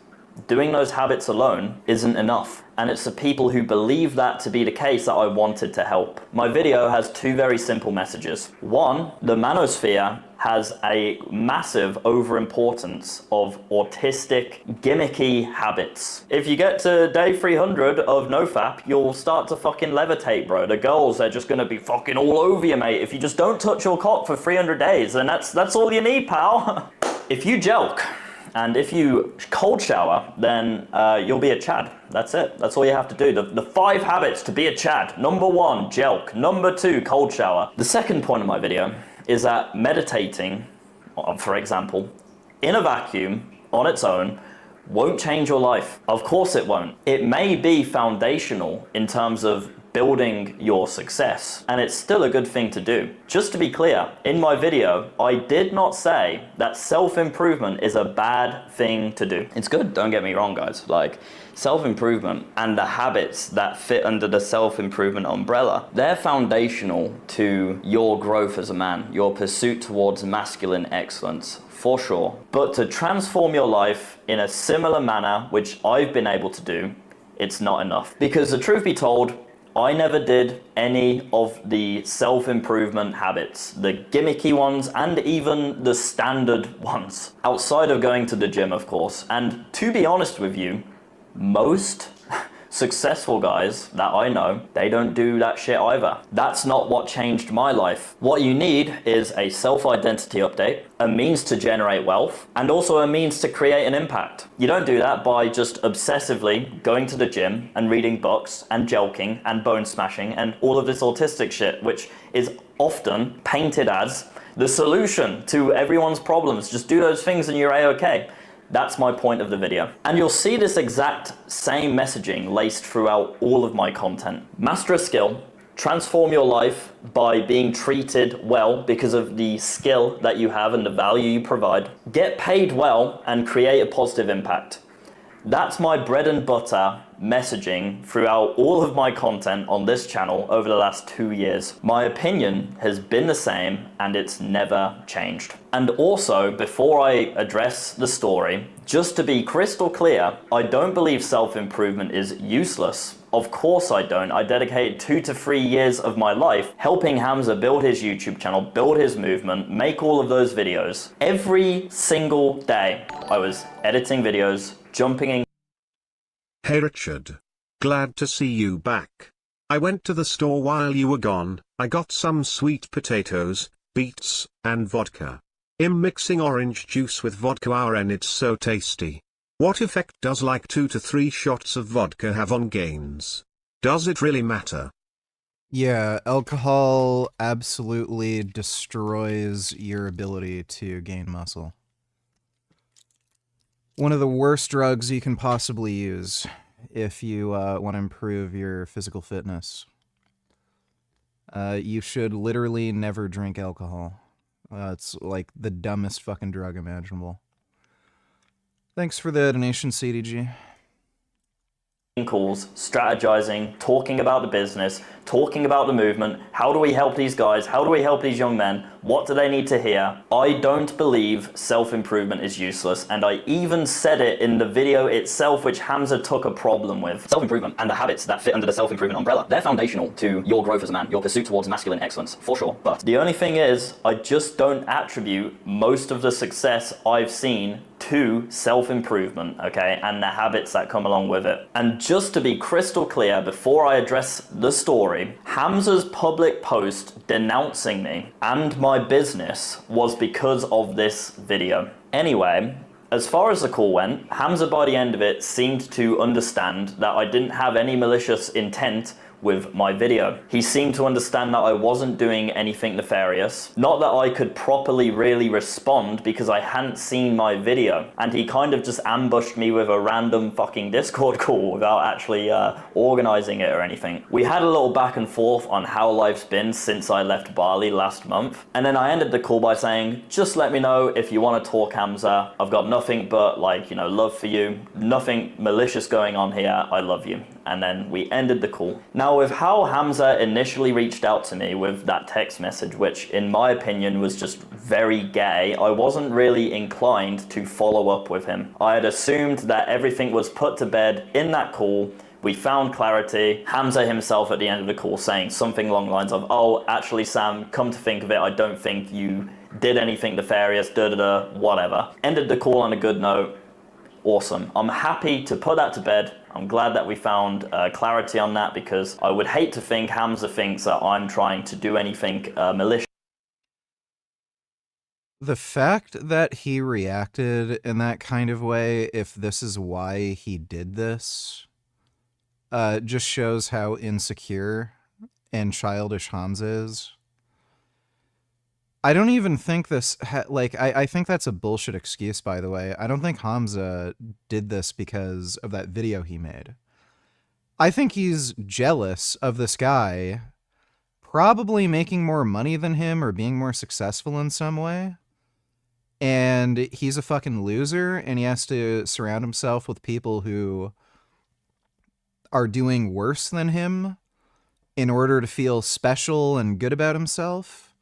[SPEAKER 9] Doing those habits alone isn't enough. And it's the people who believe that to be the case that I wanted to help. My video has 2 very simple messages. One, the manosphere has a massive overimportance of autistic, gimmicky habits. If you get to day 300 of nofap, you'll start to fucking levitate, bro. The girls are just gonna be fucking all over you, mate. If you just don't touch your cock for 300 days, then that's all you need, pal. If you jelk And if you cold shower, then you'll be a Chad. That's it. That's all you have to do. The 5 habits to be a Chad. Number 1, jelk. Number 2, cold shower. The second point of my video is that meditating, for example, in a vacuum on its own won't change your life. Of course it won't. It may be foundational in terms of building your success, and it's still a good thing to do. Just to be clear, in my video, I did not say that self-improvement is a bad thing to do. It's good, don't get me wrong, guys. Like, self-improvement and the habits that fit under the self-improvement umbrella, they're foundational to your growth as a man, your pursuit towards masculine excellence, for sure. But to transform your life in a similar manner, which I've been able to do, it's not enough. Because the truth be told, I never did any of the self-improvement habits, the gimmicky ones and even the standard ones, outside of going to the gym, of course. And to be honest with you, most successful guys that I know, they don't do that shit either. That's not what changed my life. What you need is a self-identity update, a means to generate wealth, and also a means to create an impact. You don't do that by just obsessively going to the gym and reading books and jelking and bone smashing and all of this autistic shit, which is often painted as the solution to everyone's problems. Just do those things and you're A-okay. That's my point of the video. And you'll see this exact same messaging laced throughout all of my content. Master a skill, transform your life by being treated well because of the skill that you have and the value you provide. Get paid well and create a positive impact. That's my bread and butter messaging throughout all of my content on this channel over the last 2 years. My opinion has been the same and it's never changed. And also, before I address the story, just to be crystal clear, I don't believe self-improvement is useless. Of course I don't. I dedicated 2 to 3 years of my life helping Hamza build his YouTube channel, build his movement, make all of those videos. Every single day I was editing videos, jumping in.
[SPEAKER 3] Hey Richard. Glad to see you back. I went to the store while you were gone. I got some sweet potatoes, beets, and vodka. I'm mixing orange juice with vodka and it's so tasty. What effect does like 2 to 3 shots of vodka have on gains? Does it really matter?
[SPEAKER 1] Yeah, alcohol absolutely destroys your ability to gain muscle. One of the worst drugs you can possibly use if you want to improve your physical fitness. You should literally never drink alcohol. It's like the dumbest fucking drug imaginable. Thanks for the donation, CDG.
[SPEAKER 9] Calls, strategizing, talking about the business, talking about the movement. How do we help these guys? How do we help these young men? What do they need to hear? I don't believe self-improvement is useless, and I even said it in the video itself, which Hamza took a problem with. Self-improvement and the habits that fit under the self-improvement umbrella, they're foundational to your growth as a man, your pursuit towards masculine excellence, for sure. But the only thing is, I just don't attribute most of the success I've seen to self-improvement, okay, and the habits that come along with it. And just to be crystal clear, before I address the story, Hamza's public post denouncing me and my business was because of this video. Anyway, as far as the call went, Hamza by the end of it seemed to understand that I didn't have any malicious intent with my video. He seemed to understand that I wasn't doing anything nefarious. Not that I could properly really respond because I hadn't seen my video. And he kind of just ambushed me with a random fucking Discord call without actually organizing it or anything. We had a little back and forth on how life's been since I left Bali last month. And then I ended the call by saying, just let me know if you want to talk, Hamza. I've got nothing but, like, you know, love for you. Nothing malicious going on here. I love you. And then we ended the call. Now, with how Hamza initially reached out to me with that text message, which in my opinion was just very gay, I wasn't really inclined to follow up with him. I had assumed that everything was put to bed in that call. We found clarity. Hamza himself at the end of the call saying something along the lines of, oh, actually, Sam, come to think of it, I don't think you did anything nefarious, whatever. Ended the call on a good note. Awesome. I'm happy to put that to bed. I'm glad that we found clarity on that, because I would hate to think Hamza thinks that I'm trying to do anything malicious.
[SPEAKER 1] The fact that he reacted in that kind of way, if this is why he did this, just shows how insecure and childish Hamza is. I don't even think this, I think that's a bullshit excuse, by the way. I don't think Hamza did this because of that video he made. I think he's jealous of this guy probably making more money than him or being more successful in some way. And he's a fucking loser, and he has to surround himself with people who are doing worse than him in order to feel special and good about himself.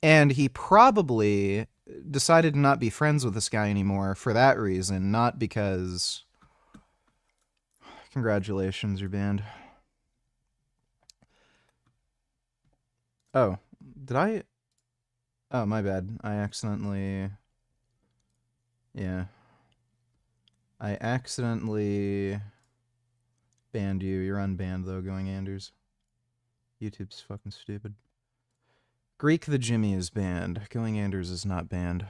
[SPEAKER 1] And he probably decided to not be friends with this guy anymore for that reason, not because... Congratulations, you're banned. Oh, did I... Oh, my bad. I accidentally... Yeah. I accidentally banned you. You're unbanned, though, Going Anders. YouTube's fucking stupid. Greek the Jimmy is banned. Going Anders is not banned.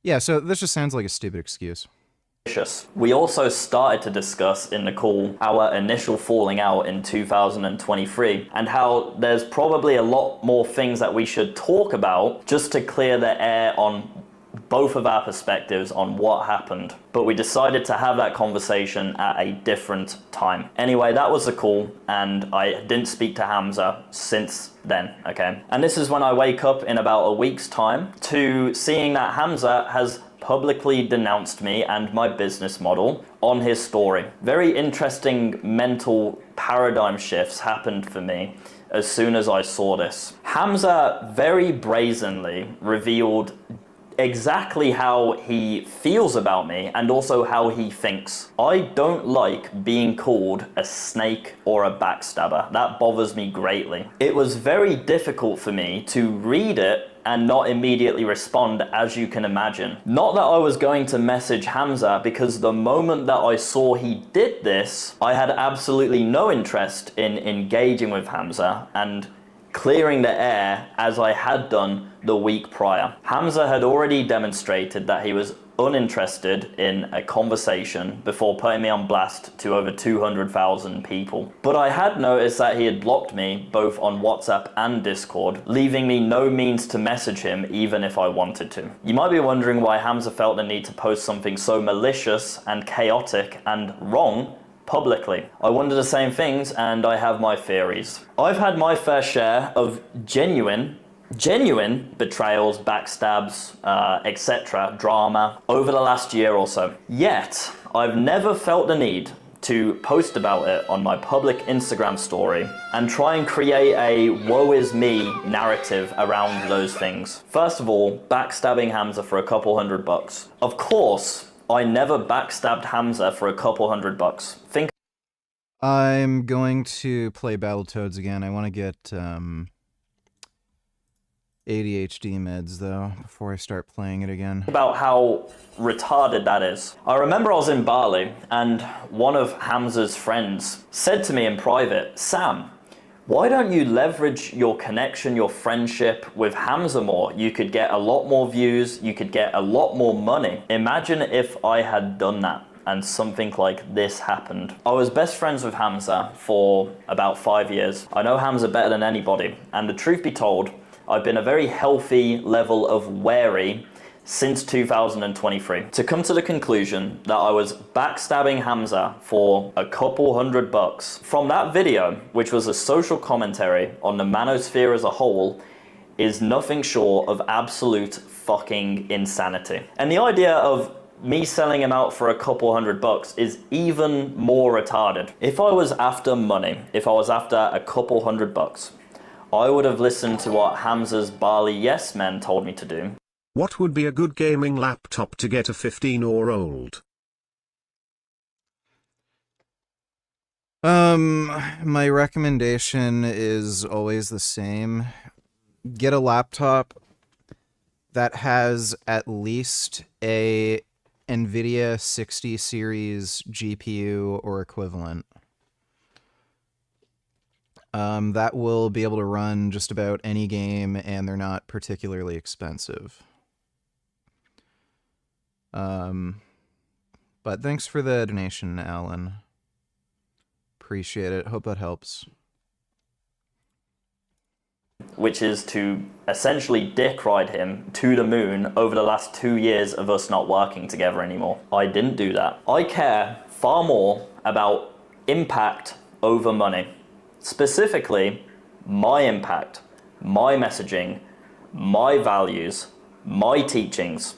[SPEAKER 1] Yeah, so this just sounds like a stupid excuse.
[SPEAKER 9] We also started to discuss in the call our initial falling out in 2023 and how there's probably a lot more things that we should talk about just to clear the air on both of our perspectives on what happened. But we decided to have that conversation at a different time. Anyway, that was the call, and I didn't speak to Hamza since then, okay? And this is when I wake up in about a week's time to seeing that Hamza has publicly denounced me and my business model on his story. Very interesting mental paradigm shifts happened for me as soon as I saw this. Hamza very brazenly revealed exactly how he feels about me and also how he thinks. I don't like being called a snake or a backstabber. That bothers me greatly. It was very difficult for me to read it and not immediately respond, as you can imagine. Not that I was going to message Hamza, because the moment that I saw he did this, I had absolutely no interest in engaging with Hamza and clearing the air as I had done the week prior. Hamza had already demonstrated that he was uninterested in a conversation before putting me on blast to over 200,000 people. But I had noticed that he had blocked me both on WhatsApp and Discord, leaving me no means to message him even if I wanted to. You might be wondering why Hamza felt the need to post something so malicious and chaotic and wrong publicly. I wonder the same things, and I have my theories. I've had my fair share of genuine betrayals, backstabs, etc., drama over the last year or so. Yet, I've never felt the need to post about it on my public Instagram story and try and create a woe is me narrative around those things. First of all, backstabbing Hamza for a couple $100. Of course, I never backstabbed Hamza for a couple $100. Think.
[SPEAKER 1] I'm going to play Battletoads again. I want to get ADHD meds, though, before I start playing it again.
[SPEAKER 9] About how retarded that is. I remember I was in Bali, and one of Hamza's friends said to me in private, "Sam, why don't you leverage your connection, your friendship with Hamza more? You could get a lot more views, you could get a lot more money." Imagine if I had done that and something like this happened. I was best friends with Hamza for about 5 years. I know Hamza better than anybody, and the truth be told, I've been a very healthy level of wary since 2023 to come to the conclusion that I was backstabbing Hamza for a couple $100. From that video, which was a social commentary on the manosphere as a whole, is nothing short of absolute fucking insanity. And the idea of me selling him out for a couple $100 is even more retarded. If I was after money, if I was after a couple $100, I would have listened to what Hamza's Bali yes men told me to do.
[SPEAKER 3] What would be a good gaming laptop to get a 15-year-old?
[SPEAKER 1] My recommendation is always the same. Get a laptop that has at least a NVIDIA 60 series GPU or equivalent. That will be able to run just about any game, and they're not particularly expensive. But thanks for the donation, Alan. Appreciate it. Hope that helps.
[SPEAKER 9] Which is to essentially dick ride him to the moon over the last 2 years of us not working together anymore. I didn't do that. I care far more about impact over money. Specifically, my impact, my messaging, my values, my teachings.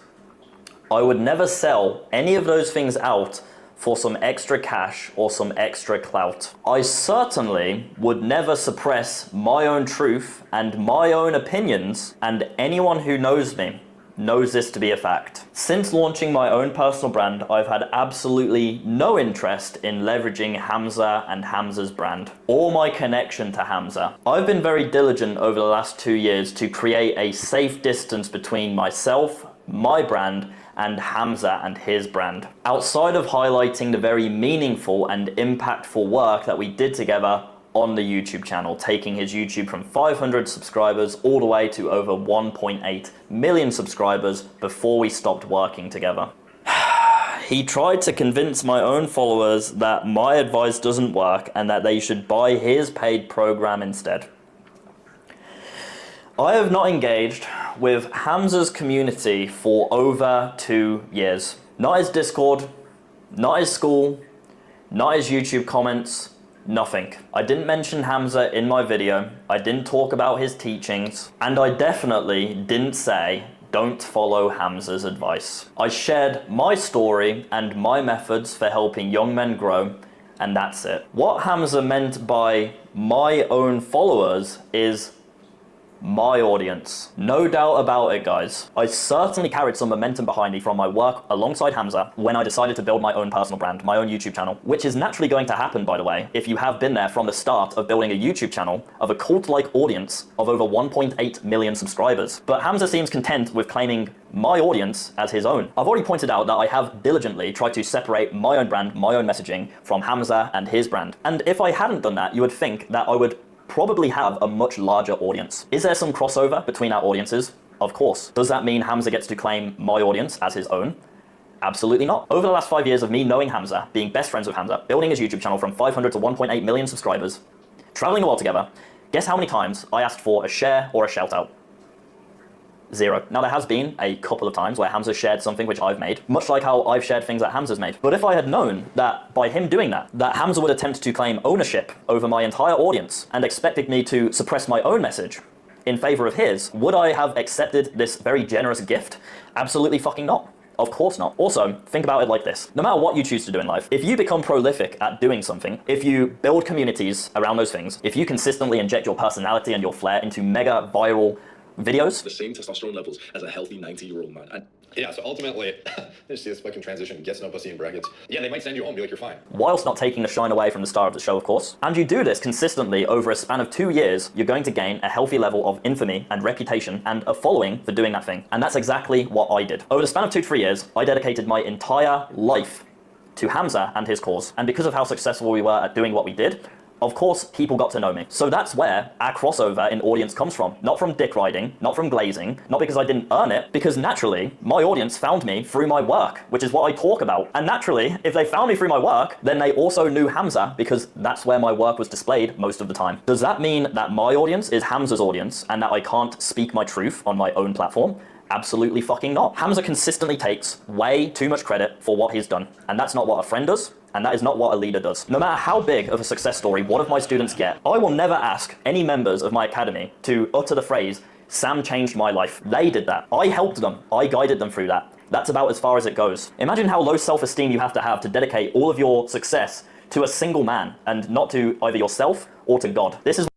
[SPEAKER 9] I would never sell any of those things out for some extra cash or some extra clout. I certainly would never suppress my own truth and my own opinions, and anyone who knows me knows this to be a fact. Since launching my own personal brand, I've had absolutely no interest in leveraging Hamza and Hamza's brand, or my connection to Hamza. I've been very diligent over the last 2 years to create a safe distance between myself, my brand, and Hamza and his brand. Outside of highlighting the very meaningful and impactful work that we did together on the YouTube channel, taking his YouTube from 500 subscribers all the way to over 1.8 million subscribers before we stopped working together. He tried to convince my own followers that my advice doesn't work and that they should buy his paid program instead. I have not engaged with Hamza's community for over 2 years. Not his Discord, not his school, not his YouTube comments, nothing. I didn't mention Hamza in my video, I didn't talk about his teachings, and I definitely didn't say don't follow Hamza's advice. I shared my story and my methods for helping young men grow, and that's it. What Hamza meant by my own followers is my audience. No doubt about it, guys. I certainly carried some momentum behind me from my work alongside Hamza when I decided to build my own personal brand, my own YouTube channel, which is naturally going to happen, by the way, if you have been there from the start of building a YouTube channel of a cult-like audience of over 1.8 million subscribers. But Hamza seems content with claiming my audience as his own. I've already pointed out that I have diligently tried to separate my own brand, my own messaging from Hamza and his brand. And if I hadn't done that, you would think that I would probably have a much larger audience. Is there some crossover between our audiences? Of course. Does that mean Hamza gets to claim my audience as his own? Absolutely not. Over the last 5 years of me knowing Hamza, being best friends with Hamza, building his YouTube channel from 500 to 1.8 million subscribers, traveling the world together, guess how many times I asked for a share or a shout out? 0. Now there has been a couple of times where Hamza shared something which I've made, much like how I've shared things that Hamza's made. But if I had known that by him doing that Hamza would attempt to claim ownership over my entire audience and expected me to suppress my own message in favor of his, would I have accepted this very generous gift? Absolutely fucking not. Of course not. Also, think about it like this. No matter what you choose to do in life, if you become prolific at doing something, if you build communities around those things, if you consistently inject your personality and your flair into mega viral videos,
[SPEAKER 20] the same testosterone levels as a healthy 90-year-old man. And yeah, so ultimately, this is fucking transition, gets no pussy in brackets. Yeah, they might send you home, be like, you're fine.
[SPEAKER 9] Whilst not taking the shine away from the star of the show, of course. And you do this consistently over a span of 2 years, you're going to gain a healthy level of infamy and reputation and a following for doing that thing. And that's exactly what I did. Over the span of 2 to 3 years, I dedicated my entire life to Hamza and his cause. And because of how successful we were at doing what we did, of course, people got to know me. So that's where our crossover in audience comes from. Not from dick riding, not from glazing, not because I didn't earn it, because naturally, my audience found me through my work, which is what I talk about. And naturally, if they found me through my work, then they also knew Hamza, because that's where my work was displayed most of the time. Does that mean that my audience is Hamza's audience, and that I can't speak my truth on my own platform? Absolutely fucking not. Hamza consistently takes way too much credit for what he's done, and that's not what a friend does, and that is not what a leader does. No matter how big of a success story one of my students get, I will never ask any members of my academy to utter the phrase, "Sam changed my life." They did that. I helped them. I guided them through that. That's about as far as it goes. Imagine how low self-esteem you have to dedicate all of your success to a single man, and not to either yourself or to God. This is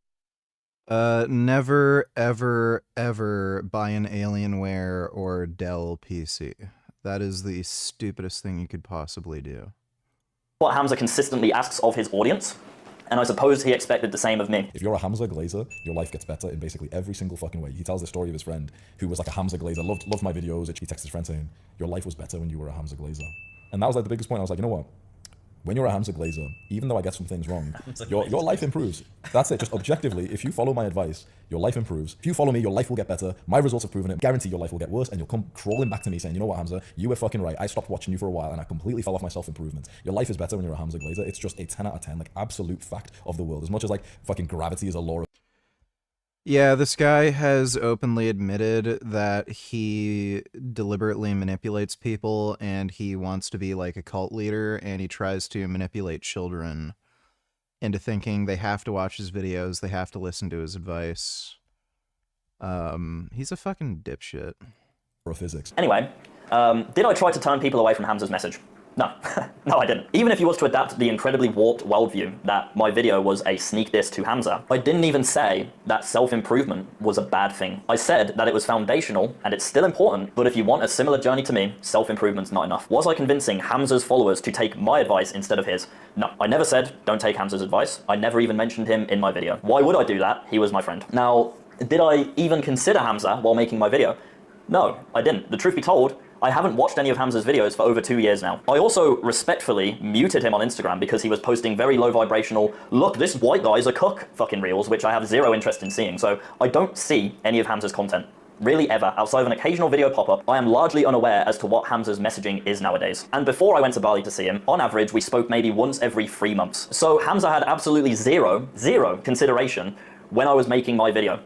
[SPEAKER 1] never, ever, ever buy an Alienware or Dell PC. That is the stupidest thing you could possibly do.
[SPEAKER 9] what Hamza consistently asks of his audience, and I suppose he expected the same of me.
[SPEAKER 21] If you're a Hamza Glazer, your life gets better in basically every single fucking way. He tells the story of his friend who was like a Hamza Glazer, loved my videos. He texted his friend saying, your life was better when you were a Hamza Glazer. And that was like the biggest point. I was like, you know what? when you're a Hamza Glazer, even though I get some things wrong, your life improves. That's it. Just objectively, if you follow my advice, your life improves. If you follow me, your life will get better. My results have proven it. Guarantee your life will get worse, and you'll come crawling back to me saying, you know what, Hamza, you were fucking right. I stopped watching you for a while, and I completely fell off my self-improvement. Your life is better when you're a Hamza Glazer. It's just a 10 out of 10, like absolute fact of the world. As much as like fucking gravity is a law of...
[SPEAKER 1] Yeah, this guy has openly admitted that he deliberately manipulates people and he wants to be like a cult leader, and he tries to manipulate children into thinking they have to watch his videos, they have to listen to his advice. He's a fucking dipshit.
[SPEAKER 21] Or physics.
[SPEAKER 9] Anyway, did I try to turn people away from Hamza's message? No. No, I didn't. Even if he was to adapt the incredibly warped worldview that my video was a sneak diss to Hamza, I didn't even say that self-improvement was a bad thing. I said that it was foundational and it's still important, but if you want a similar journey to me, self-improvement's not enough. Was I convincing Hamza's followers to take my advice instead of his? No. I never said, don't take Hamza's advice. I never even mentioned him in my video. Why would I do that? He was my friend. Now, did I even consider Hamza while making my video? No, I didn't. The truth be told, I haven't watched any of Hamza's videos for over 2 years now. I also respectfully muted him on Instagram because he was posting very low vibrational, look, this white guy's a cook fucking reels, which I have zero interest in seeing. So I don't see any of Hamza's content. Really ever, outside of an occasional video pop-up, I am largely unaware as to what Hamza's messaging is nowadays. And before I went to Bali to see him, on average, we spoke maybe once every 3 months. So Hamza had absolutely zero consideration when I was making my video.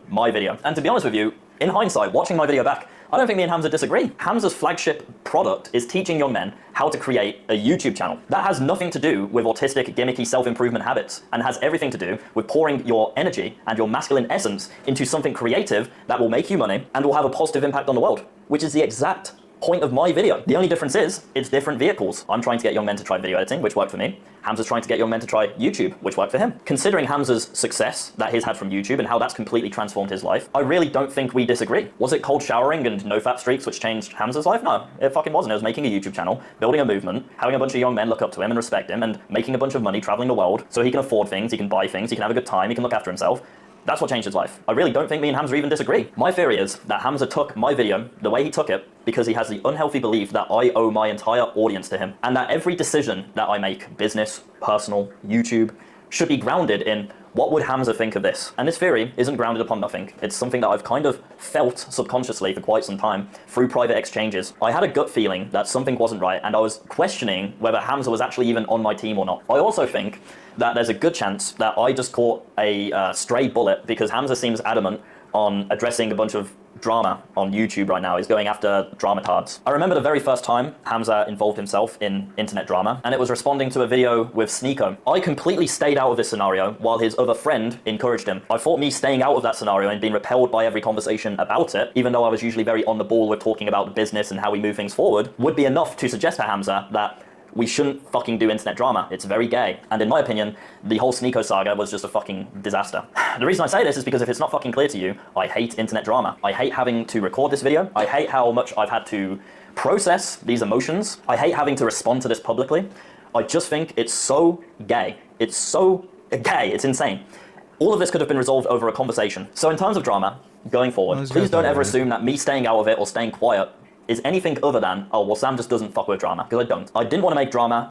[SPEAKER 9] And to be honest with you, in hindsight, watching my video back, I don't think me and Hamza disagree. Hamza's flagship product is teaching young men how to create a YouTube channel. That has nothing to do with autistic, gimmicky self-improvement habits, and has everything to do with pouring your energy and your masculine essence into something creative that will make you money and will have a positive impact on the world, which is the exact point of my video. The only difference is, it's different vehicles. I'm trying to get young men to try video editing, which worked for me. Hamza's trying to get young men to try YouTube, which worked for him. Considering Hamza's success that he's had from YouTube and how that's completely transformed his life, I really don't think we disagree. Was it cold showering and no fat streaks which changed Hamza's life? No, it fucking wasn't. It was making a YouTube channel, building a movement, having a bunch of young men look up to him and respect him, and making a bunch of money traveling the world so he can afford things, he can buy things, he can have a good time, he can look after himself. That's what changed his life. I really don't think me and Hamza even disagree. My theory is that Hamza took my video the way he took it because he has the unhealthy belief that I owe my entire audience to him, and that every decision that I make, business, personal, YouTube, should be grounded in what would Hamza think of this? And this theory isn't grounded upon nothing. It's something that I've kind of felt subconsciously for quite some time through private exchanges. I had a gut feeling that something wasn't right, and I was questioning whether Hamza was actually even on my team or not. I also think that there's a good chance that I just caught a stray bullet because Hamza seems adamant on addressing a bunch of drama on YouTube right now. He's going after dramatards. I remember the very first time Hamza involved himself in internet drama, and it was responding to a video with Sneeko. I completely stayed out of this scenario while his other friend encouraged him. I thought me staying out of that scenario and being repelled by every conversation about it, even though I was usually very on the ball with talking about the business and how we move things forward, would be enough to suggest to Hamza that we shouldn't fucking do internet drama. It's very gay. And in my opinion, the whole Sneeko saga was just a fucking disaster. The reason I say this is because if it's not fucking clear to you, I hate internet drama. I hate having to record this video. I hate how much I've had to process these emotions. I hate having to respond to this publicly. I just think it's so gay. It's so gay. It's insane. All of this could have been resolved over a conversation. So in terms of drama, going forward, please don't ever assume that me staying out of it or staying quiet is anything other than, oh, well, Sam just doesn't fuck with drama, because I don't. I didn't want to make drama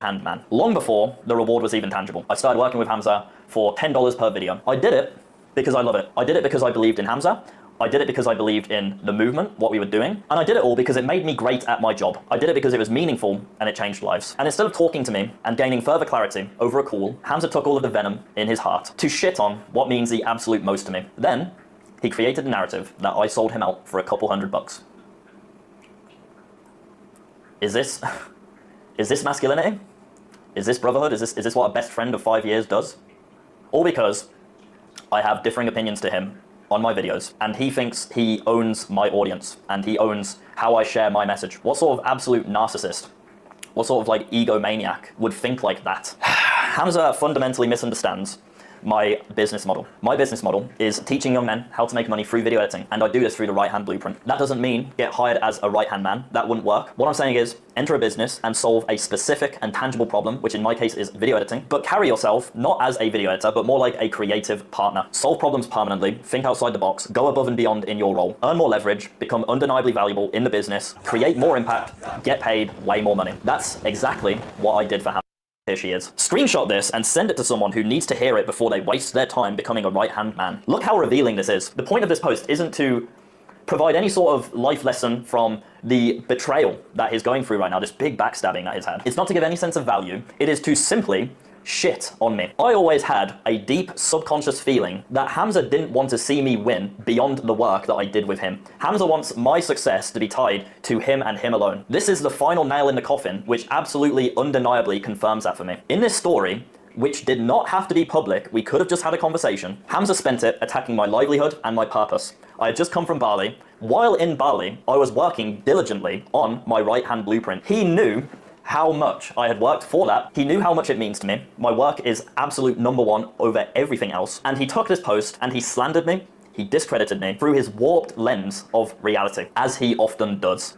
[SPEAKER 9] man. Long before the reward was even tangible. I started working with Hamza for $10 per video. I did it because I love it. I did it because I believed in Hamza. I did it because I believed in the movement, what we were doing. And I did it all because it made me great at my job. I did it because it was meaningful and it changed lives. And instead of talking to me and gaining further clarity over a call, Hamza took all of the venom in his heart to shit on what means the absolute most to me. Then he created a narrative that I sold him out for a couple $100. Is this masculinity? Is this brotherhood? Is this what a best friend of 5 years does? All because I have differing opinions to him on my videos, and he thinks he owns my audience, and he owns how I share my message. What sort of absolute narcissist, what sort of like egomaniac would think like that? Hamza fundamentally misunderstands my business model. My business model is teaching young men how to make money through video editing, and I do this through the right-hand blueprint. That doesn't mean get hired as a right-hand man. That wouldn't work. What I'm saying is enter a business and solve a specific and tangible problem, which in my case is video editing, but carry yourself not as a video editor, but more like a creative partner. Solve problems permanently, think outside the box, go above and beyond in your role, earn more leverage, become undeniably valuable in the business, create more impact, get paid way more money. That's exactly what I did for Hamza. Here she is. Screenshot this and send it to someone who needs to hear it before they waste their time becoming a right-hand man. Look how revealing this is. The point of this post isn't to provide any sort of life lesson from the betrayal that he's going through right now, this big backstabbing that he's had. It's not to give any sense of value. It is to simply shit on me. I always had a deep subconscious feeling that Hamza didn't want to see me win beyond the work that I did with him. Hamza wants my success to be tied to him and him alone. This is the final nail in the coffin, which absolutely undeniably confirms that for me. In this story, which did not have to be public, we could have just had a conversation, Hamza spent it attacking my livelihood and my purpose. I had just come from Bali. While in Bali, I was working diligently on my right-hand blueprint. He knew how much I had worked for that. He knew how much it means to me. My work is absolute #1 over everything else. And he took this post and he slandered me. He discredited me through his warped lens of reality, as he often does.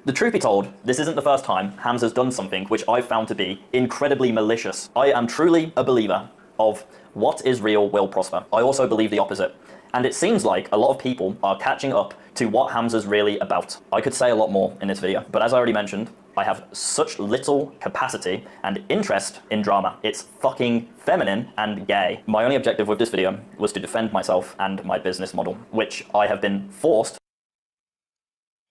[SPEAKER 9] The truth be told, this isn't the first time Hamza's done something which I've found to be incredibly malicious. I am truly a believer of what is real will prosper. I also believe the opposite. And it seems like a lot of people are catching up to what Hamza's really about. I could say a lot more in this video, but as I already mentioned, I have such little capacity and interest in drama. It's fucking feminine and gay. My only objective with this video was to defend myself and my business model, which I have been forced.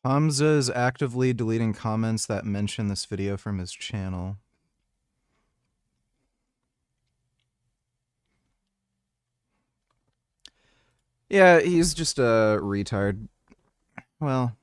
[SPEAKER 1] Hamza is actively deleting comments that mention this video from his channel. Yeah, he's just a retard. Well,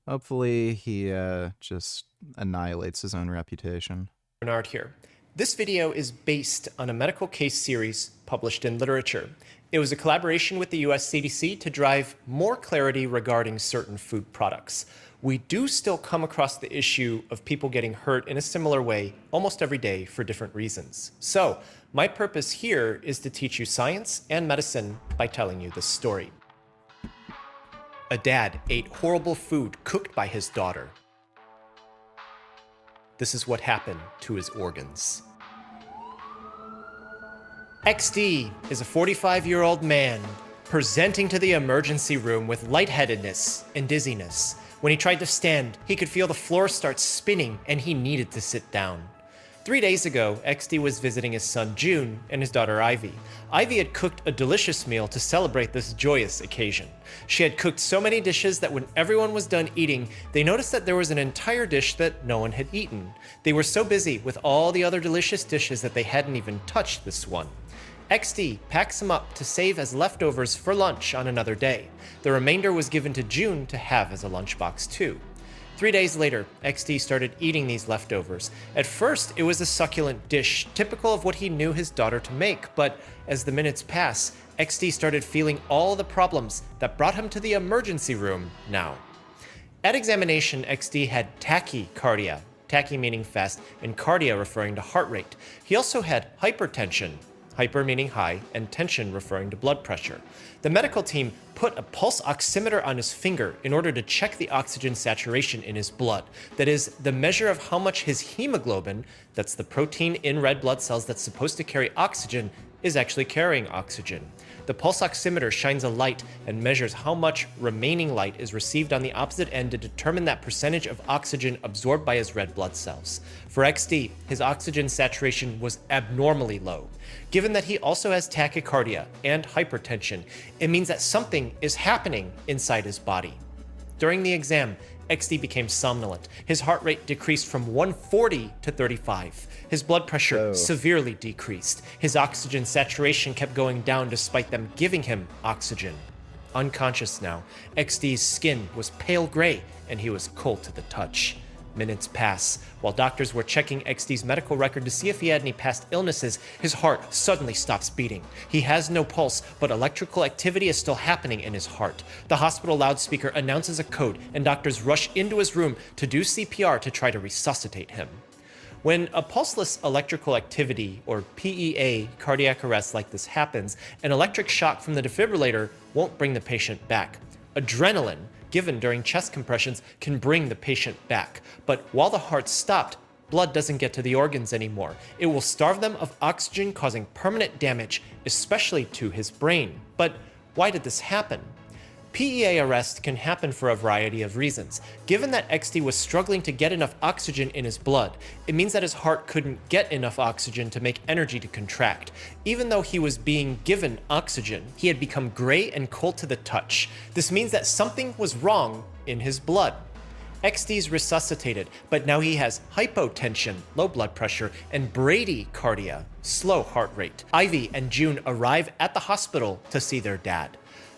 [SPEAKER 1] hopefully he just annihilates his own reputation.
[SPEAKER 2] Bernard here. This video is based on a medical case series published in Literature. It was a collaboration with the US CDC to drive more clarity regarding certain food products. We do still come across the issue of people getting hurt in a similar way almost every day for different reasons. So, my purpose here is to teach you science and medicine by telling you this story. A dad ate horrible food cooked by his daughter. This is what happened to his organs. XD is a 45-year-old man presenting to the emergency room with lightheadedness and dizziness. When he tried to stand, he could feel the floor start spinning and he needed to sit down. 3 days ago, XD was visiting his son June and his daughter Ivy. Ivy had cooked a delicious meal to celebrate this joyous occasion. She had cooked so many dishes that when everyone was done eating, they noticed that there was an entire dish that no one had eaten. They were so busy with all the other delicious dishes that they hadn't even touched this one. XD packs them up to save as leftovers for lunch on another day. The remainder was given to June to have as a lunchbox too. 3 days later, XD started eating these leftovers. At first, it was a succulent dish, typical of what he knew his daughter to make, but as the minutes pass, XD started feeling all the problems that brought him to the emergency room now. At examination, XD had tachycardia, tachy meaning fast, and cardia referring to heart rate. He also had hypertension, hyper meaning high, and tension referring to blood pressure. The medical team put a pulse oximeter on his finger in order to check the oxygen saturation in his blood. That is, the measure of how much his hemoglobin, that's the protein in red blood cells that's supposed to carry oxygen, is actually carrying oxygen. The pulse oximeter shines a light and measures how much remaining light is received on the opposite end to determine that percentage of oxygen absorbed by his red blood cells. For XD, his oxygen saturation was abnormally low. Given that he also has tachycardia and hypertension, it means that something is happening inside his body. During the exam, XD became somnolent. His heart rate decreased from 140 to 35. His blood pressure severely decreased. His oxygen saturation kept going down despite them giving him oxygen. Unconscious now, XD's skin was pale gray and he was cold to the touch. Minutes pass. While doctors were checking XD's medical record to see if he had any past illnesses, his heart suddenly stops beating. He has no pulse, but electrical activity is still happening in his heart. The hospital loudspeaker announces a code, and doctors rush into his room to do CPR to try to resuscitate him. When a pulseless electrical activity, or PEA, cardiac arrest like this happens, an electric shock from the defibrillator won't bring the patient back. Adrenaline, given during chest compressions, can bring the patient back. But while the heart stopped, blood doesn't get to the organs anymore. It will starve them of oxygen, causing permanent damage, especially to his brain. But why did this happen? PEA arrest can happen for a variety of reasons. Given that XD was struggling to get enough oxygen in his blood, it means that his heart couldn't get enough oxygen to make energy to contract. Even though he was being given oxygen, he had become gray and cold to the touch. This means that something was wrong in his blood. XD's resuscitated, but now he has hypotension, low blood pressure, and bradycardia, slow heart rate. Ivy and June arrive at the hospital to see their dad.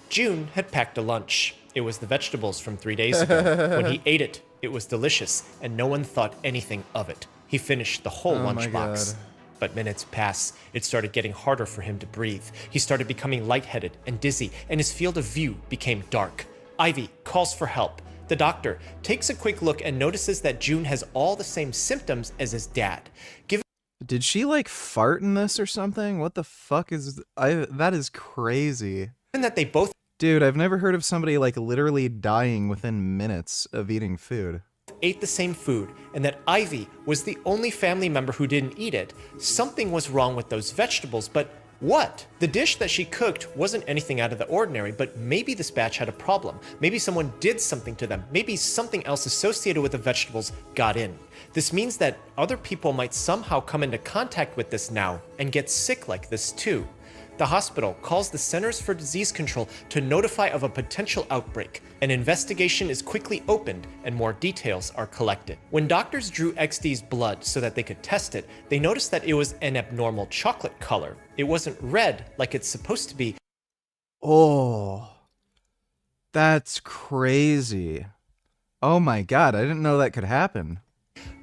[SPEAKER 2] June had packed a lunch. It was the vegetables from 3 days ago. When he ate it, it was delicious, and no one thought anything of it. He finished the whole lunchbox. But minutes pass. It started getting harder for him to breathe. He started becoming lightheaded and dizzy, and his field of view became dark. Ivy calls for help. The doctor takes a quick look and notices that June has all the same symptoms as his dad.
[SPEAKER 1] Did she like fart in this or something? What the fuck is that is crazy.
[SPEAKER 2] Given that they both
[SPEAKER 1] Dude, I've never heard of somebody like literally dying within minutes of eating food.
[SPEAKER 2] ate the same food, and that Ivy was the only family member who didn't eat it, something was wrong with those vegetables, but what? The dish that she cooked wasn't anything out of the ordinary, but maybe this batch had a problem. Maybe someone did something to them. Maybe something else associated with the vegetables got in. This means that other people might somehow come into contact with this now and get sick like this too. The hospital calls the Centers for Disease Control to notify of a potential outbreak. An investigation is quickly opened and more details are collected. When doctors drew XD's blood so that they could test it, they noticed that it was an abnormal chocolate color. It wasn't red like it's supposed to be.
[SPEAKER 1] Oh, that's crazy. Oh my god, I didn't know that could happen.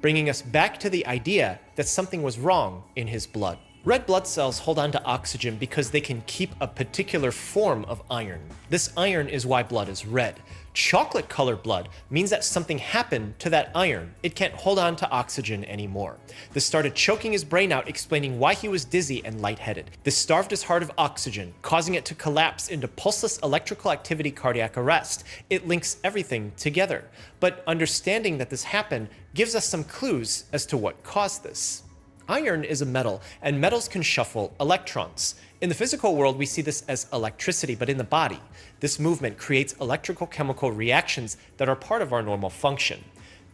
[SPEAKER 2] Bringing us back to the idea that something was wrong in his blood. Red blood cells hold on to oxygen because they can keep a particular form of iron. This iron is why blood is red. Chocolate-colored blood means that something happened to that iron. It can't hold on to oxygen anymore. This started choking his brain out, explaining why he was dizzy and lightheaded. This starved his heart of oxygen, causing it to collapse into pulseless electrical activity cardiac arrest. It links everything together. But understanding that this happened gives us some clues as to what caused this. Iron is a metal, and metals can shuffle electrons. In the physical world, we see this as electricity, but in the body, this movement creates electrical chemical reactions that are part of our normal function.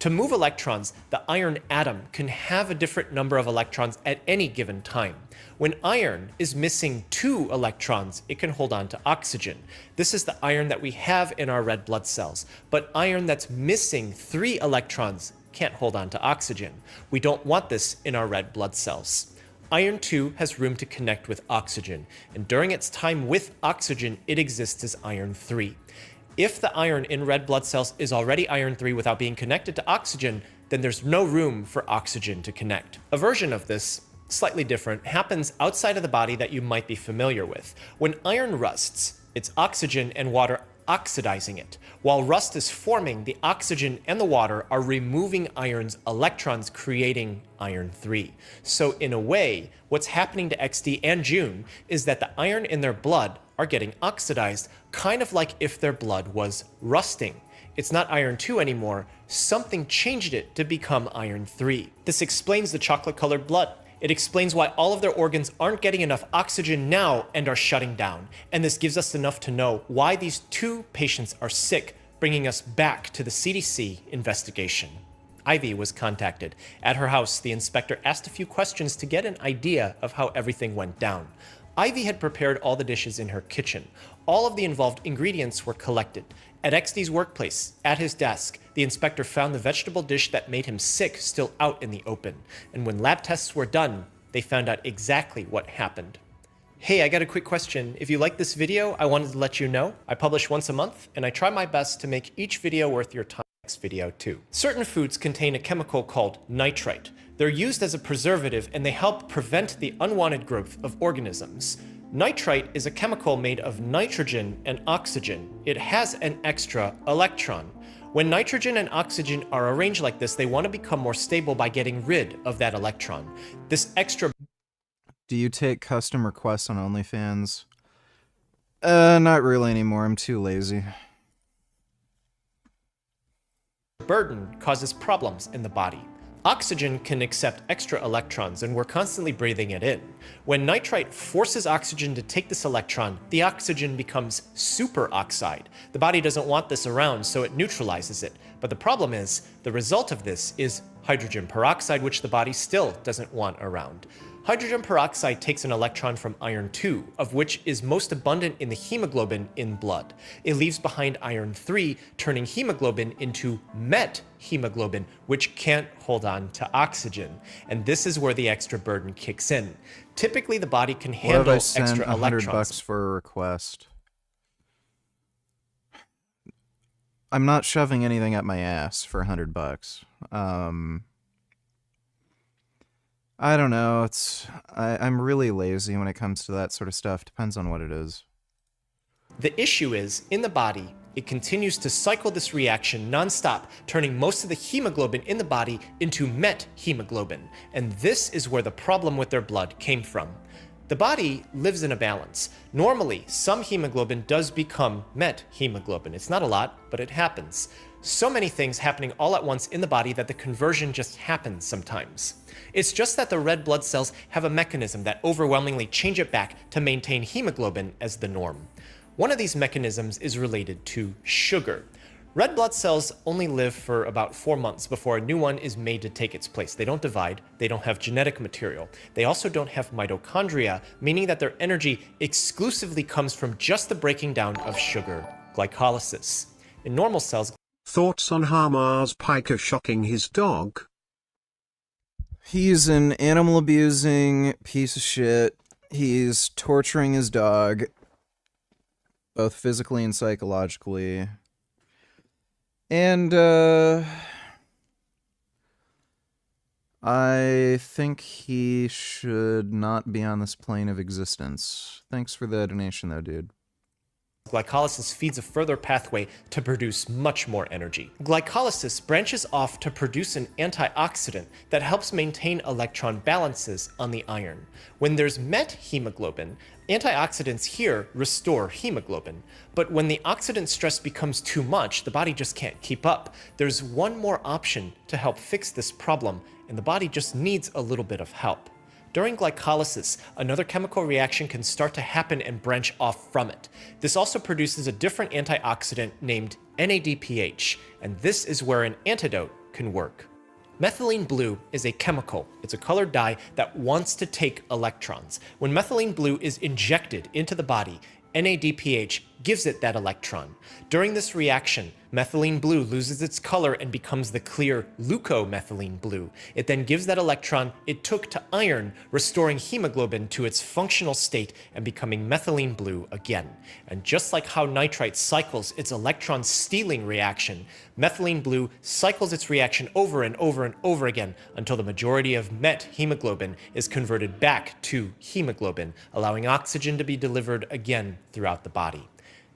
[SPEAKER 2] To move electrons, the iron atom can have a different number of electrons at any given time. When iron is missing 2 electrons, it can hold on to oxygen. This is the iron that we have in our red blood cells, but iron that's missing 3 electrons can't hold on to oxygen. We don't want this in our red blood cells. Iron 2 has room to connect with oxygen, and during its time with oxygen, it exists as iron 3. If the iron in red blood cells is already iron 3 without being connected to oxygen, then there's no room for oxygen to connect. A version of this, slightly different, happens outside of the body that you might be familiar with. When iron rusts, it's oxygen and water oxidizing it. While rust is forming, the oxygen and the water are removing iron's electrons, creating iron 3. So in a way, what's happening to XD and June is that the iron in their blood are getting oxidized, kind of like if their blood was rusting. It's not iron 2 anymore, something changed it to become iron 3. This explains the chocolate-colored blood. It explains why all of their organs aren't getting enough oxygen now and are shutting down. And this gives us enough to know why these 2 patients are sick, bringing us back to the CDC investigation. Ivy was contacted. At her house, the inspector asked a few questions to get an idea of how everything went down. Ivy had prepared all the dishes in her kitchen. All of the involved ingredients were collected. At XD's workplace, at his desk, the inspector found the vegetable dish that made him sick still out in the open. And when lab tests were done, they found out exactly what happened. Hey, I got a quick question. If you like this video, I wanted to let you know. I publish once a month, and I try my best to make each video worth your time. Next video too. Certain foods contain a chemical called nitrite. They're used as a preservative, and they help prevent the unwanted growth of organisms. Nitrite is a chemical made of nitrogen and oxygen. It has an extra electron. When nitrogen and oxygen are arranged like this, they want to become more stable by getting rid of that electron. This extra...
[SPEAKER 1] Do you take custom requests on OnlyFans? Not really anymore. I'm too lazy.
[SPEAKER 2] burden causes problems in the body. Oxygen can accept extra electrons, and we're constantly breathing it in. When nitrite forces oxygen to take this electron, the oxygen becomes superoxide. The body doesn't want this around, so it neutralizes it. But the problem is, the result of this is hydrogen peroxide, which the body still doesn't want around. Hydrogen peroxide takes an electron from iron 2, of which is most abundant in the hemoglobin in blood. It leaves behind iron 3, turning hemoglobin into methemoglobin, which can't hold on to oxygen. And this is where the extra burden kicks in. Typically, the body can
[SPEAKER 1] What if
[SPEAKER 2] handle
[SPEAKER 1] I send
[SPEAKER 2] extra electrons.
[SPEAKER 1] $100 for a request? I'm not shoving anything up my ass for $100. I don't know. I'm really lazy when it comes to that sort of stuff. Depends on what it is.
[SPEAKER 2] The issue is, in the body, it continues to cycle this reaction nonstop, turning most of the hemoglobin in the body into methemoglobin. And this is where the problem with their blood came from. The body lives in a balance. Normally, some hemoglobin does become methemoglobin. It's not a lot, but it happens. So many things happening all at once in the body that the conversion just happens sometimes. It's just that the red blood cells have a mechanism that overwhelmingly change it back to maintain hemoglobin as the norm. One of these mechanisms is related to sugar. Red blood cells only live for about 4 months before a new one is made to take its place. They don't divide, they don't have genetic material. They also don't have mitochondria, meaning that their energy exclusively comes from just the breaking down of sugar, glycolysis. In normal cells,
[SPEAKER 3] Thoughts on Hamas Piker shocking his dog?
[SPEAKER 1] He's an animal abusing piece of shit. He's torturing his dog, both physically and psychologically. And, I think he should not be on this plane of existence. Thanks for the donation, though, dude.
[SPEAKER 2] glycolysis feeds a further pathway to produce much more energy. Glycolysis branches off to produce an antioxidant that helps maintain electron balances on the iron. When there's methemoglobin, antioxidants here restore hemoglobin. But when the oxidant stress becomes too much, the body just can't keep up. There's one more option to help fix this problem, and the body just needs a little bit of help. During glycolysis, another chemical reaction can start to happen and branch off from it. This also produces a different antioxidant named NADPH, and this is where an antidote can work. Methylene blue is a chemical. It's a colored dye that wants to take electrons. When methylene blue is injected into the body, NADPH gives it that electron. During this reaction, methylene blue loses its color and becomes the clear leucomethylene blue. It then gives that electron it took to iron, restoring hemoglobin to its functional state and becoming methylene blue again. And just like how nitrite cycles its electron stealing reaction, methylene blue cycles its reaction over and over and over again until the majority of methemoglobin is converted back to hemoglobin, allowing oxygen to be delivered again throughout the body.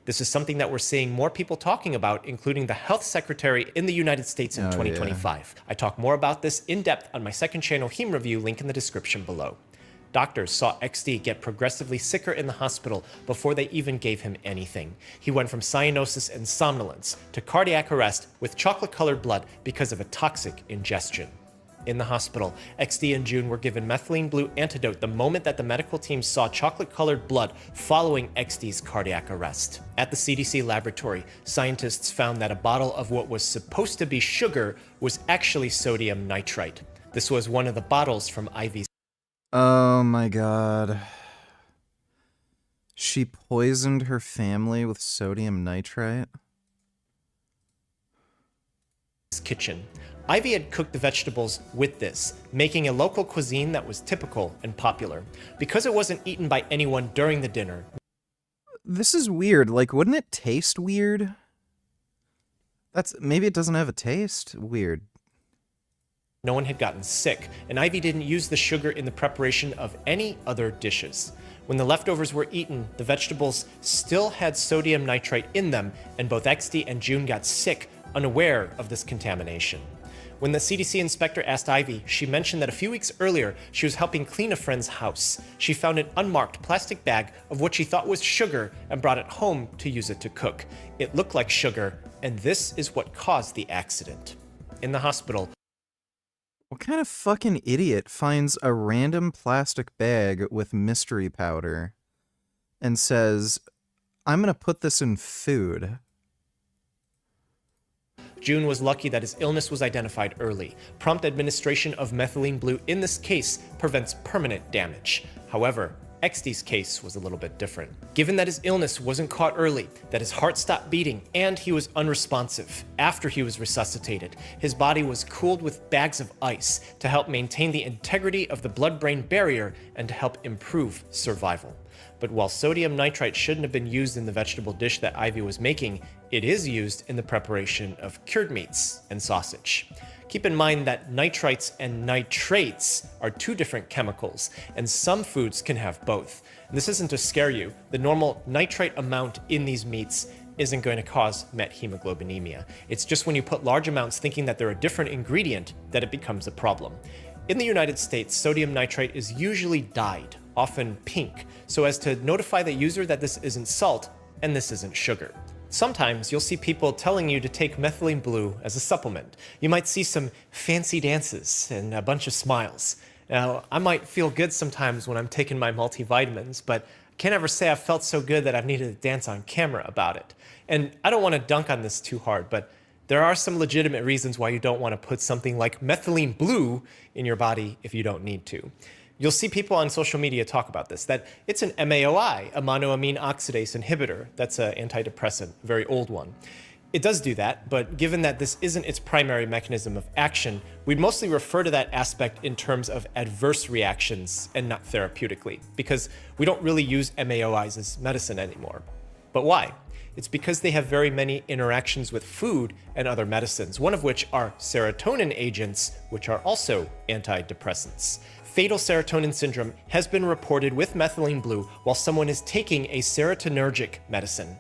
[SPEAKER 2] This is something that we're seeing more people talking about, including the health secretary in the United States in 2025. I talk more about this in depth on my second channel, Heme Review, link in the description below. Doctors saw XD get progressively sicker in the hospital before they even gave him anything. He went from cyanosis and somnolence to cardiac arrest with chocolate-colored blood because of a toxic ingestion. In the hospital, XD and June were given methylene blue antidote the moment that the medical team saw chocolate-colored blood following XD's cardiac arrest. At the CDC laboratory, scientists found that a bottle of what was supposed to be sugar was actually sodium nitrite. This was one of the bottles from Ivy's.
[SPEAKER 1] Oh my god. She poisoned her family with sodium nitrite?
[SPEAKER 2] Kitchen. Ivy had cooked the vegetables with this, making a local cuisine that was typical and popular. Because it wasn't eaten by anyone during the dinner.
[SPEAKER 1] This is weird. Like, wouldn't it taste weird? Maybe it doesn't have a taste? Weird.
[SPEAKER 2] No one had gotten sick, and Ivy didn't use the sugar in the preparation of any other dishes. When the leftovers were eaten, the vegetables still had sodium nitrite in them, and both XD and June got sick, unaware of this contamination. When the CDC inspector asked Ivy, she mentioned that a few weeks earlier, she was helping clean a friend's house. She found an unmarked plastic bag of what she thought was sugar and brought it home to use it to cook. It looked like sugar, and this is what caused the accident. In the hospital,
[SPEAKER 1] What kind of fucking idiot finds a random plastic bag with mystery powder and says, I'm gonna put this in food?
[SPEAKER 2] June was lucky that his illness was identified early. Prompt administration of methylene blue in this case prevents permanent damage. However, XD's case was a little bit different. Given that his illness wasn't caught early, that his heart stopped beating, and he was unresponsive after he was resuscitated, his body was cooled with bags of ice to help maintain the integrity of the blood-brain barrier and to help improve survival. But while sodium nitrite shouldn't have been used in the vegetable dish that Ivy was making, it is used in the preparation of cured meats and sausage. Keep in mind that nitrites and nitrates are two different chemicals, and some foods can have both. And this isn't to scare you. The normal nitrite amount in these meats isn't going to cause methemoglobinemia. It's just when you put large amounts thinking that they're a different ingredient that it becomes a problem. In the United States, sodium nitrite is usually dyed, often pink, so as to notify the user that this isn't salt and this isn't sugar. Sometimes you'll see people telling you to take methylene blue as a supplement. You might see some fancy dances and a bunch of smiles. Now, I might feel good sometimes when I'm taking my multivitamins, but I can't ever say I've felt so good that I've needed to dance on camera about it. And I don't want to dunk on this too hard, but there are some legitimate reasons why you don't want to put something like methylene blue in your body if you don't need to. You'll see people on social media talk about this, that it's an MAOI, a monoamine oxidase inhibitor. That's an antidepressant, a very old one. It does do that, but given that this isn't its primary mechanism of action, we'd mostly refer to that aspect in terms of adverse reactions and not therapeutically, because we don't really use MAOIs as medicine anymore. But why? It's because they have very many interactions with food and other medicines, one of which are serotonin agents, which are also antidepressants. Fatal serotonin syndrome has been reported with methylene blue while someone is taking a serotonergic medicine.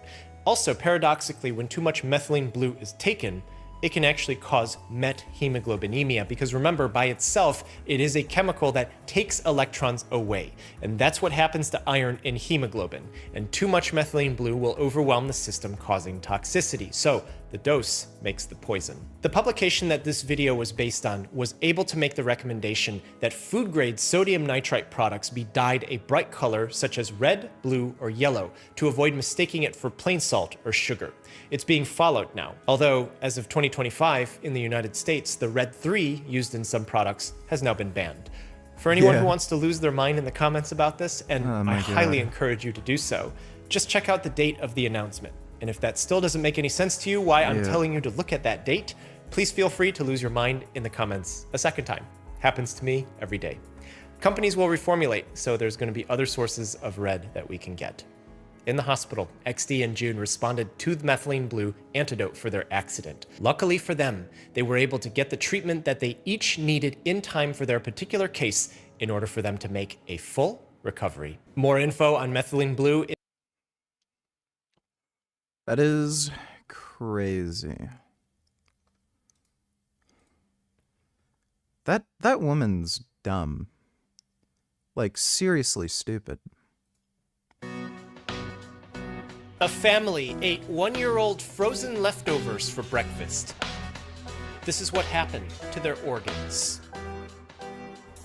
[SPEAKER 2] Also, paradoxically, when too much methylene blue is taken, it can actually cause methemoglobinemia, because remember, by itself, it is a chemical that takes electrons away. And that's what happens to iron in hemoglobin. And too much methylene blue will overwhelm the system, causing toxicity. So the dose makes the poison. The publication that this video was based on was able to make the recommendation that food-grade sodium nitrite products be dyed a bright color such as red, blue, or yellow to avoid mistaking it for plain salt or sugar. It's being followed now, although as of 2025 in the United States, the red 3 used in some products has now been banned. For anyone who wants to lose their mind in the comments about this, and I highly encourage you to do so, just check out the date of the announcement. And if that still doesn't make any sense to you why I'm telling you to look at that date, please feel free to lose your mind in the comments a second time. Happens to me every day. Companies will reformulate, so there's going to be other sources of red that we can get. In the hospital, XD and June responded to the methylene blue antidote for their accident. Luckily for them, they were able to get the treatment that they each needed in time for their particular case in order for them to make a full recovery. More info on methylene blue.
[SPEAKER 1] That is crazy. That woman's dumb. Like, seriously stupid.
[SPEAKER 2] A family ate 1-year-old frozen leftovers for breakfast. This is what happened to their organs.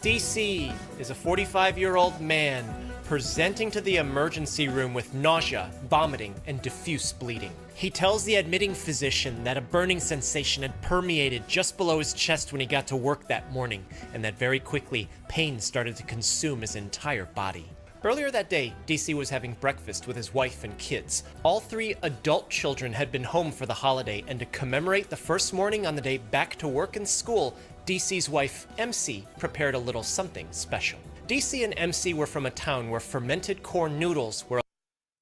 [SPEAKER 2] DC is a 45-year-old man presenting to the emergency room with nausea, vomiting, and diffuse bleeding. He tells the admitting physician that a burning sensation had permeated just below his chest when he got to work that morning, and that very quickly, pain started to consume his entire body. Earlier that day, DC was having breakfast with his wife and kids. All 3 adult children had been home for the holiday, and to commemorate the first morning on the day back to work and school, DC's wife, MC, prepared a little something special. DC and MC were from a town where fermented corn noodles were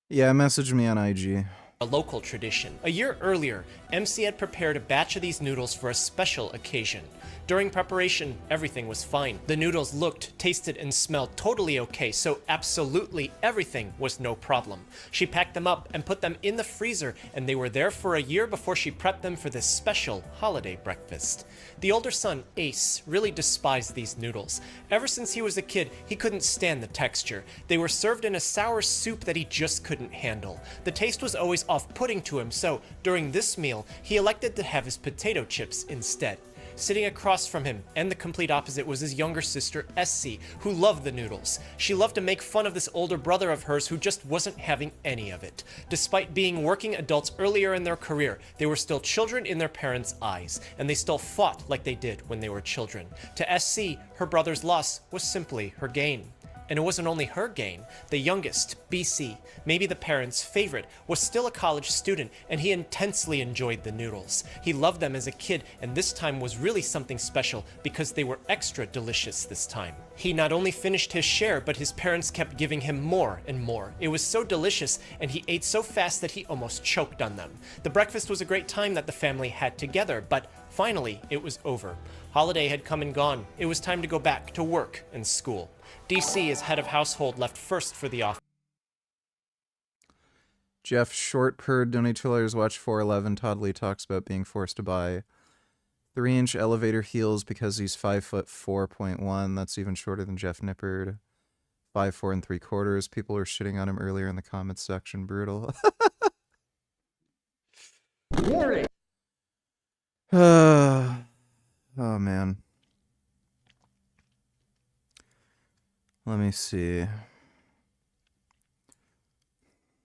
[SPEAKER 1] message me on IG.
[SPEAKER 2] a local tradition. A year earlier, MC had prepared a batch of these noodles for a special occasion. During preparation, everything was fine. The noodles looked, tasted, and smelled totally okay, so absolutely everything was no problem. She packed them up and put them in the freezer, and they were there for a year before she prepped them for this special holiday breakfast. The older son, Ace, really despised these noodles. Ever since he was a kid, he couldn't stand the texture. They were served in a sour soup that he just couldn't handle. The taste was always off-putting to him, so during this meal, he elected to have his potato chips instead. Sitting across from him, and the complete opposite, was his younger sister, SC, who loved the noodles. She loved to make fun of this older brother of hers who just wasn't having any of it. Despite being working adults earlier in their career, they were still children in their parents' eyes, and they still fought like they did when they were children. To SC, her brother's loss was simply her gain. And it wasn't only her gain. The youngest, BC, maybe the parents' favorite, was still a college student, and he intensely enjoyed the noodles. He loved them as a kid, and this time was really something special because they were extra delicious this time. He not only finished his share, but his parents kept giving him more and more. It was so delicious, and he ate so fast that he almost choked on them. The breakfast was a great time that the family had together, but finally it was over. Holiday had come and gone. It was time to go back to work and school. DC, as head of household, left first for the office.
[SPEAKER 1] Jeff Shortpurd, donate $2, watch 411. Todd Lee talks about being forced to buy 3-inch elevator heels because he's 5'4.1". That's even shorter than Jeff Nippard. 5'4 3/4. People were shitting on him earlier in the comments section. Brutal. Oh man. Let me see.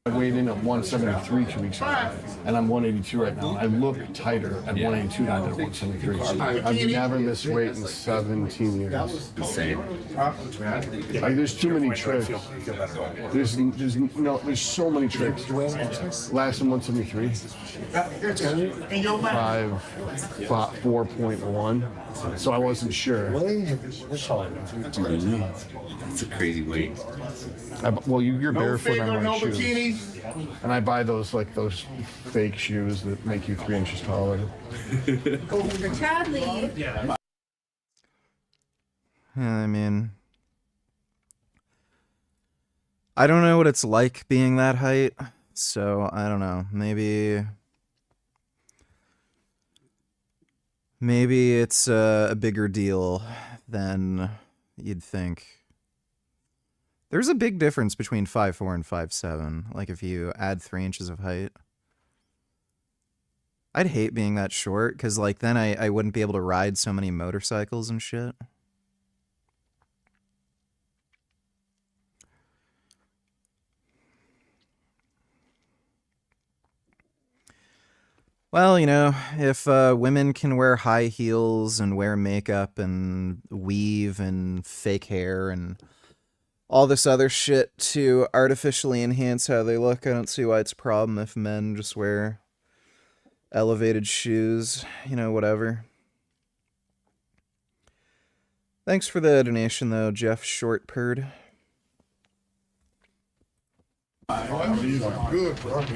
[SPEAKER 8] I weighed in at 173 2 weeks ago, and I'm 182 right now. I look tighter at 182 than I did at 173. I've never missed weight in 17 years. Insane. Like, there's too many tricks. There's so many tricks. Last in 173. 4.1. So I wasn't sure.
[SPEAKER 22] That's a crazy weight.
[SPEAKER 8] Well, you're barefoot on my shoes. And I buy those fake shoes that make you 3 inches taller.
[SPEAKER 1] Yeah, I mean, I don't know what it's like being that height, so I don't know. Maybe it's a bigger deal than you'd think. There's a big difference between 5'4" and 5'7". Like, if you add 3 inches of height. I'd hate being that short, because, like, then I wouldn't be able to ride so many motorcycles and shit. Well, you know, if women can wear high heels and wear makeup and weave and fake hair and all this other shit to artificially enhance how they look, I don't see why it's a problem if men just wear elevated shoes, you know, whatever. Thanks for the donation, though, Jeff Shortpurd.
[SPEAKER 8] Good, bro. I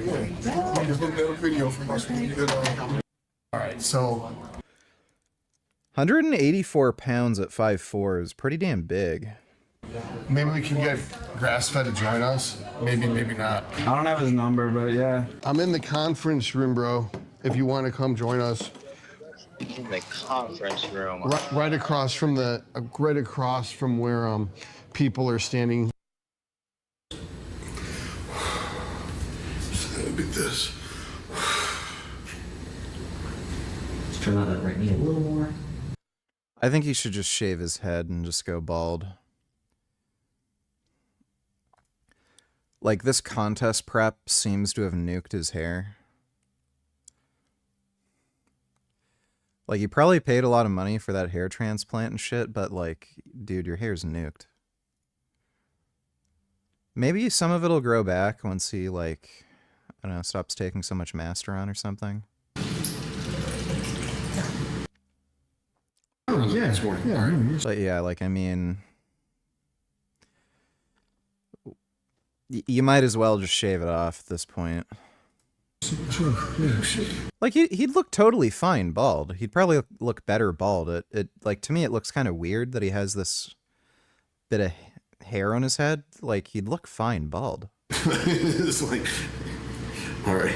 [SPEAKER 8] just looked at a video from us. Alright, so
[SPEAKER 1] 184 pounds at 5'4" is pretty damn big.
[SPEAKER 8] maybe we can get Grass-Fed to join us. Maybe not.
[SPEAKER 23] I don't have his number, but yeah.
[SPEAKER 8] I'm in the conference room, bro. If you want to come join us.
[SPEAKER 24] In the conference room.
[SPEAKER 8] Right across from where people are standing. Look at this.
[SPEAKER 25] Let's turn on that right knee a little more.
[SPEAKER 1] I think he should just shave his head and just go bald. Like, this contest prep seems to have nuked his hair. Like, you probably paid a lot of money for that hair transplant and shit, but, like, dude, your hair's nuked. Maybe some of it'll grow back once he, like, I don't know, stops taking so much Masteron or something. But yeah, like, I mean, you might as well just shave it off at this point. Like, he'd look totally fine bald. He'd probably look better bald. It like, to me, it looks kind of weird that he has this bit of hair on his head. Like, he'd look fine bald.
[SPEAKER 22] It's like, all right.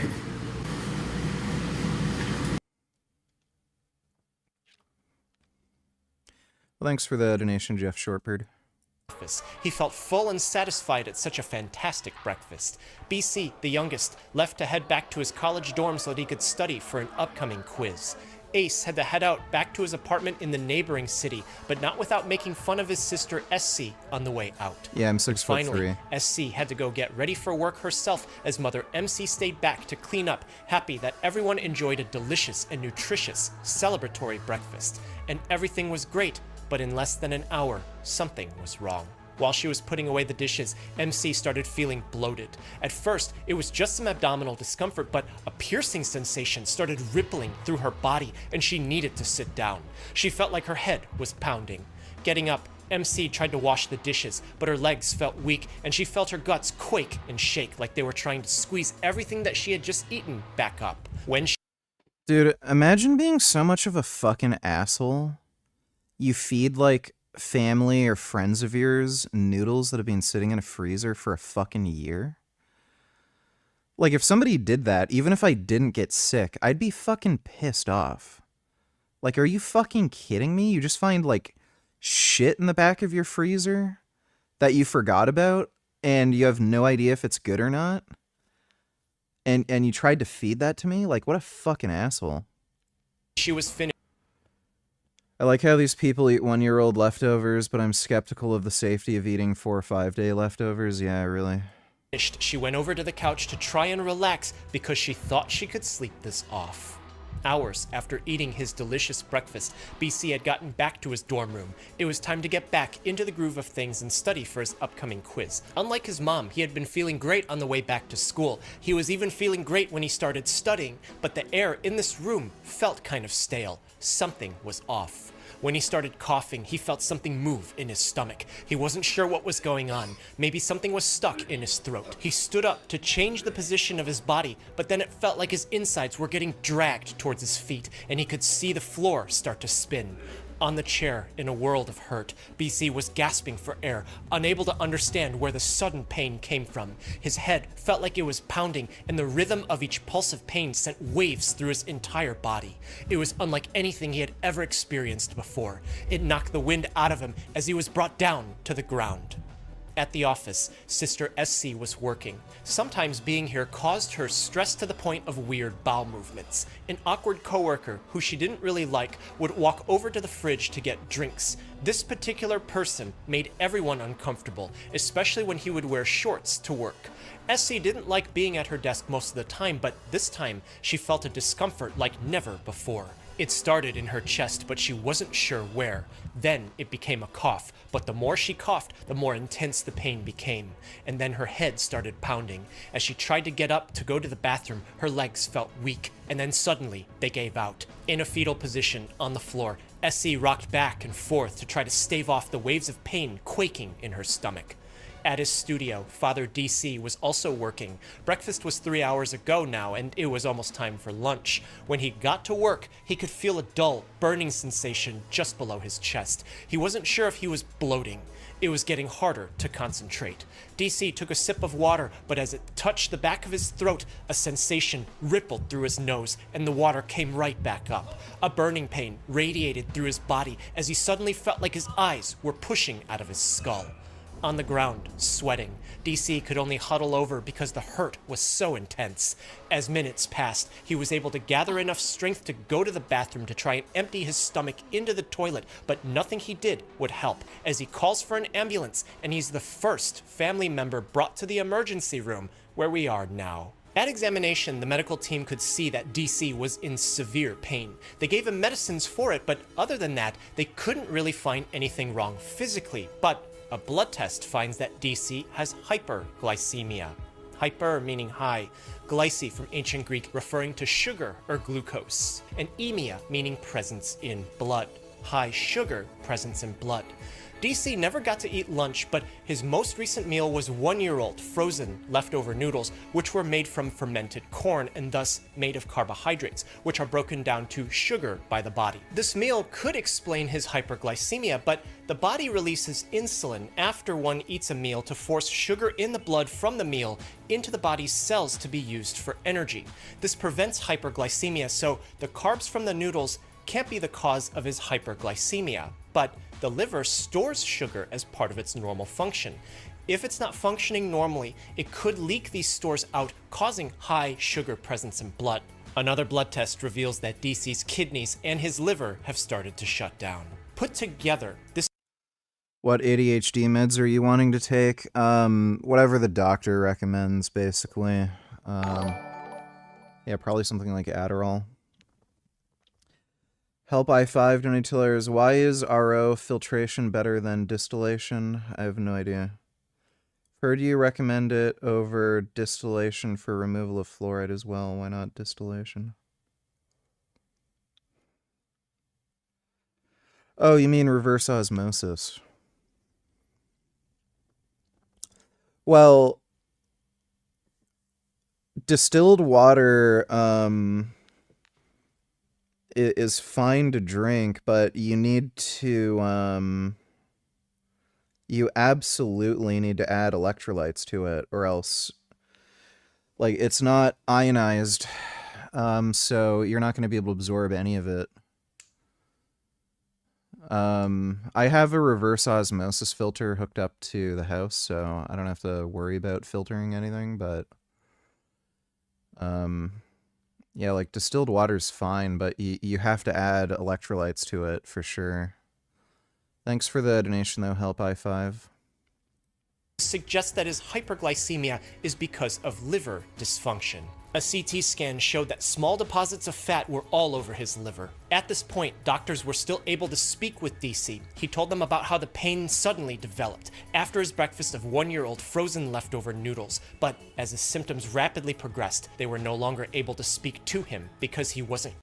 [SPEAKER 1] Well, thanks for the donation, Jeff Shortbird.
[SPEAKER 2] He felt full and satisfied at such a fantastic breakfast. BC, the youngest, left to head back to his college dorm so that he could study for an upcoming quiz. Ace had to head out back to his apartment in the neighboring city, but not without making fun of his sister SC on the way out.
[SPEAKER 1] Yeah, I'm 6'3".
[SPEAKER 2] Finally, SC had to go get ready for work herself as Mother MC stayed back to clean up, happy that everyone enjoyed a delicious and nutritious celebratory breakfast. And everything was great, but in less than an hour, something was wrong. While she was putting away the dishes, MC started feeling bloated. At first, it was just some abdominal discomfort, but a piercing sensation started rippling through her body, and she needed to sit down. She felt like her head was pounding. Getting up, MC tried to wash the dishes, but her legs felt weak, and she felt her guts quake and shake like they were trying to squeeze everything that she had just eaten back up.
[SPEAKER 1] Dude, imagine being so much of a fucking asshole. You feed, like, family or friends of yours noodles that have been sitting in a freezer for a fucking year. Like, if somebody did that, even if I didn't get sick, I'd be fucking pissed off. Like, are you fucking kidding me? You just find, like, shit in the back of your freezer that you forgot about, and you have no idea if it's good or not? And you tried to feed that to me? Like, what a fucking asshole.
[SPEAKER 2] She was finished.
[SPEAKER 1] I like how these people eat 1-year-old leftovers, but I'm skeptical of the safety of eating 4 or 5 day leftovers. Yeah, really.
[SPEAKER 2] She went over to the couch to try and relax because she thought she could sleep this off. Hours after eating his delicious breakfast, BC had gotten back to his dorm room. It was time to get back into the groove of things and study for his upcoming quiz. Unlike his mom, he had been feeling great on the way back to school. He was even feeling great when he started studying, but the air in this room felt kind of stale. Something was off. When he started coughing, he felt something move in his stomach. He wasn't sure what was going on. Maybe something was stuck in his throat. He stood up to change the position of his body, but then it felt like his insides were getting dragged towards his feet, and he could see the floor start to spin. On the chair, in a world of hurt, BC was gasping for air, unable to understand where the sudden pain came from. His head felt like it was pounding, and the rhythm of each pulse of pain sent waves through his entire body. It was unlike anything he had ever experienced before. It knocked the wind out of him as he was brought down to the ground. At the office, Sister SC was working. Sometimes being here caused her stress to the point of weird bowel movements. An awkward coworker, who she didn't really like, would walk over to the fridge to get drinks. This particular person made everyone uncomfortable, especially when he would wear shorts to work. SC didn't like being at her desk most of the time, but this time she felt a discomfort like never before. It started in her chest, but she wasn't sure where. Then it became a cough, but the more she coughed, the more intense the pain became. And then her head started pounding. As she tried to get up to go to the bathroom, her legs felt weak, and then suddenly they gave out. In a fetal position on the floor, SC rocked back and forth to try to stave off the waves of pain quaking in her stomach. At his studio, Father DC was also working. Breakfast was 3 hours ago now, and it was almost time for lunch. When he got to work, he could feel a dull, burning sensation just below his chest. He wasn't sure if he was bloating. It was getting harder to concentrate. DC took a sip of water, but as it touched the back of his throat, a sensation rippled through his nose, and the water came right back up. A burning pain radiated through his body as he suddenly felt like his eyes were pushing out of his skull. On the ground, sweating, DC could only huddle over because the hurt was so intense. As minutes passed, he was able to gather enough strength to go to the bathroom to try and empty his stomach into the toilet, but nothing he did would help, as he calls for an ambulance, and he's the first family member brought to the emergency room, where we are now. At examination, the medical team could see that DC was in severe pain. They gave him medicines for it, but other than that, they couldn't really find anything wrong physically. But a blood test finds that DC has hyperglycemia. Hyper meaning high, glyce from ancient Greek referring to sugar or glucose, and emia meaning presence in blood. High sugar presence in blood. DC never got to eat lunch, but his most recent meal was 1-year-old frozen leftover noodles, which were made from fermented corn and thus made of carbohydrates, which are broken down to sugar by the body. This meal could explain his hyperglycemia, but the body releases insulin after one eats a meal to force sugar in the blood from the meal into the body's cells to be used for energy. This prevents hyperglycemia, so the carbs from the noodles can't be the cause of his hyperglycemia, but the liver stores sugar as part of its normal function. If it's not functioning normally, it could leak these stores out, causing high sugar presence in blood. Another blood test reveals that DC's kidneys and his liver have started to shut down. Put together, this
[SPEAKER 1] What ADHD meds are you wanting to take? Whatever the doctor recommends, basically. Yeah, probably something like Adderall. Help I5 donatilers. Why is RO filtration better than distillation? I have no idea. Heard you recommend it over distillation for removal of fluoride as well. Why not distillation? Oh, you mean reverse osmosis. Well, distilled water is fine to drink, but you need to you absolutely need to add electrolytes to it, or else, like, it's not ionized, so you're not going to be able to absorb any of it. I have a reverse osmosis filter hooked up to the house, so I don't have to worry about filtering anything, but yeah, like, distilled water's fine, but you have to add electrolytes to it for sure. Thanks for the donation, though, Help I5.
[SPEAKER 2] suggests that his hyperglycemia is because of liver dysfunction. A CT scan showed that small deposits of fat were all over his liver. At this point, doctors were still able to speak with DC. He told them about how the pain suddenly developed after his breakfast of 1-year-old frozen leftover noodles. But as his symptoms rapidly progressed, they were no longer able to speak to him because he wasn't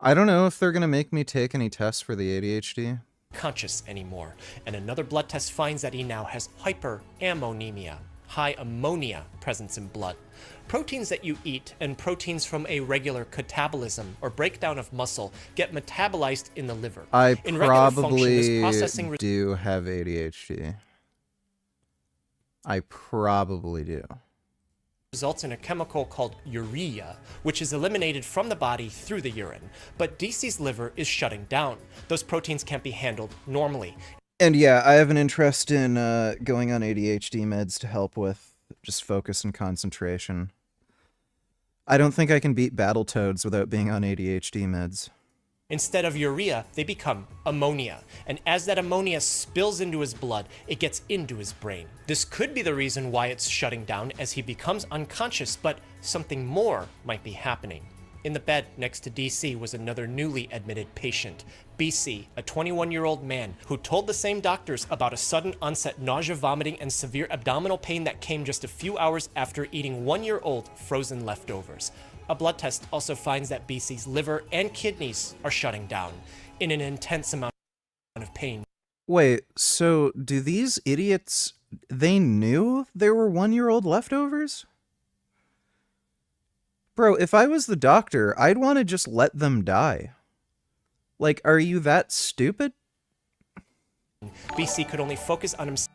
[SPEAKER 1] I don't know if they're going to make me take any tests for the ADHD.
[SPEAKER 2] conscious anymore. And another blood test finds that he now has hyperammonemia, high ammonia presence in blood. Proteins that you eat and proteins from a regular catabolism or breakdown of muscle get metabolized in the liver.
[SPEAKER 1] I
[SPEAKER 2] In regular function, this
[SPEAKER 1] probably
[SPEAKER 2] processing
[SPEAKER 1] do have ADHD. I probably do.
[SPEAKER 2] results in a chemical called urea, which is eliminated from the body through the urine. But DC's liver is shutting down. Those proteins can't be handled normally.
[SPEAKER 1] And yeah, I have an interest in going on ADHD meds to help with just focus and concentration. I don't think I can beat Battletoads without being on ADHD meds.
[SPEAKER 2] Instead of urea, they become ammonia. And as that ammonia spills into his blood, it gets into his brain. This could be the reason why it's shutting down as he becomes unconscious, but something more might be happening. In the bed next to DC was another newly admitted patient, BC, a 21-year-old man who told the same doctors about a sudden onset nausea, vomiting, and severe abdominal pain that came just a few hours after eating 1-year-old frozen leftovers. A blood test also finds that BC's liver and kidneys are shutting down in an intense amount of pain.
[SPEAKER 1] Wait, so do these idiots, they knew there were 1-year-old leftovers? Bro, if I was the doctor, I'd want to just let them die. Like, are you that stupid?
[SPEAKER 2] BC could only focus on himself.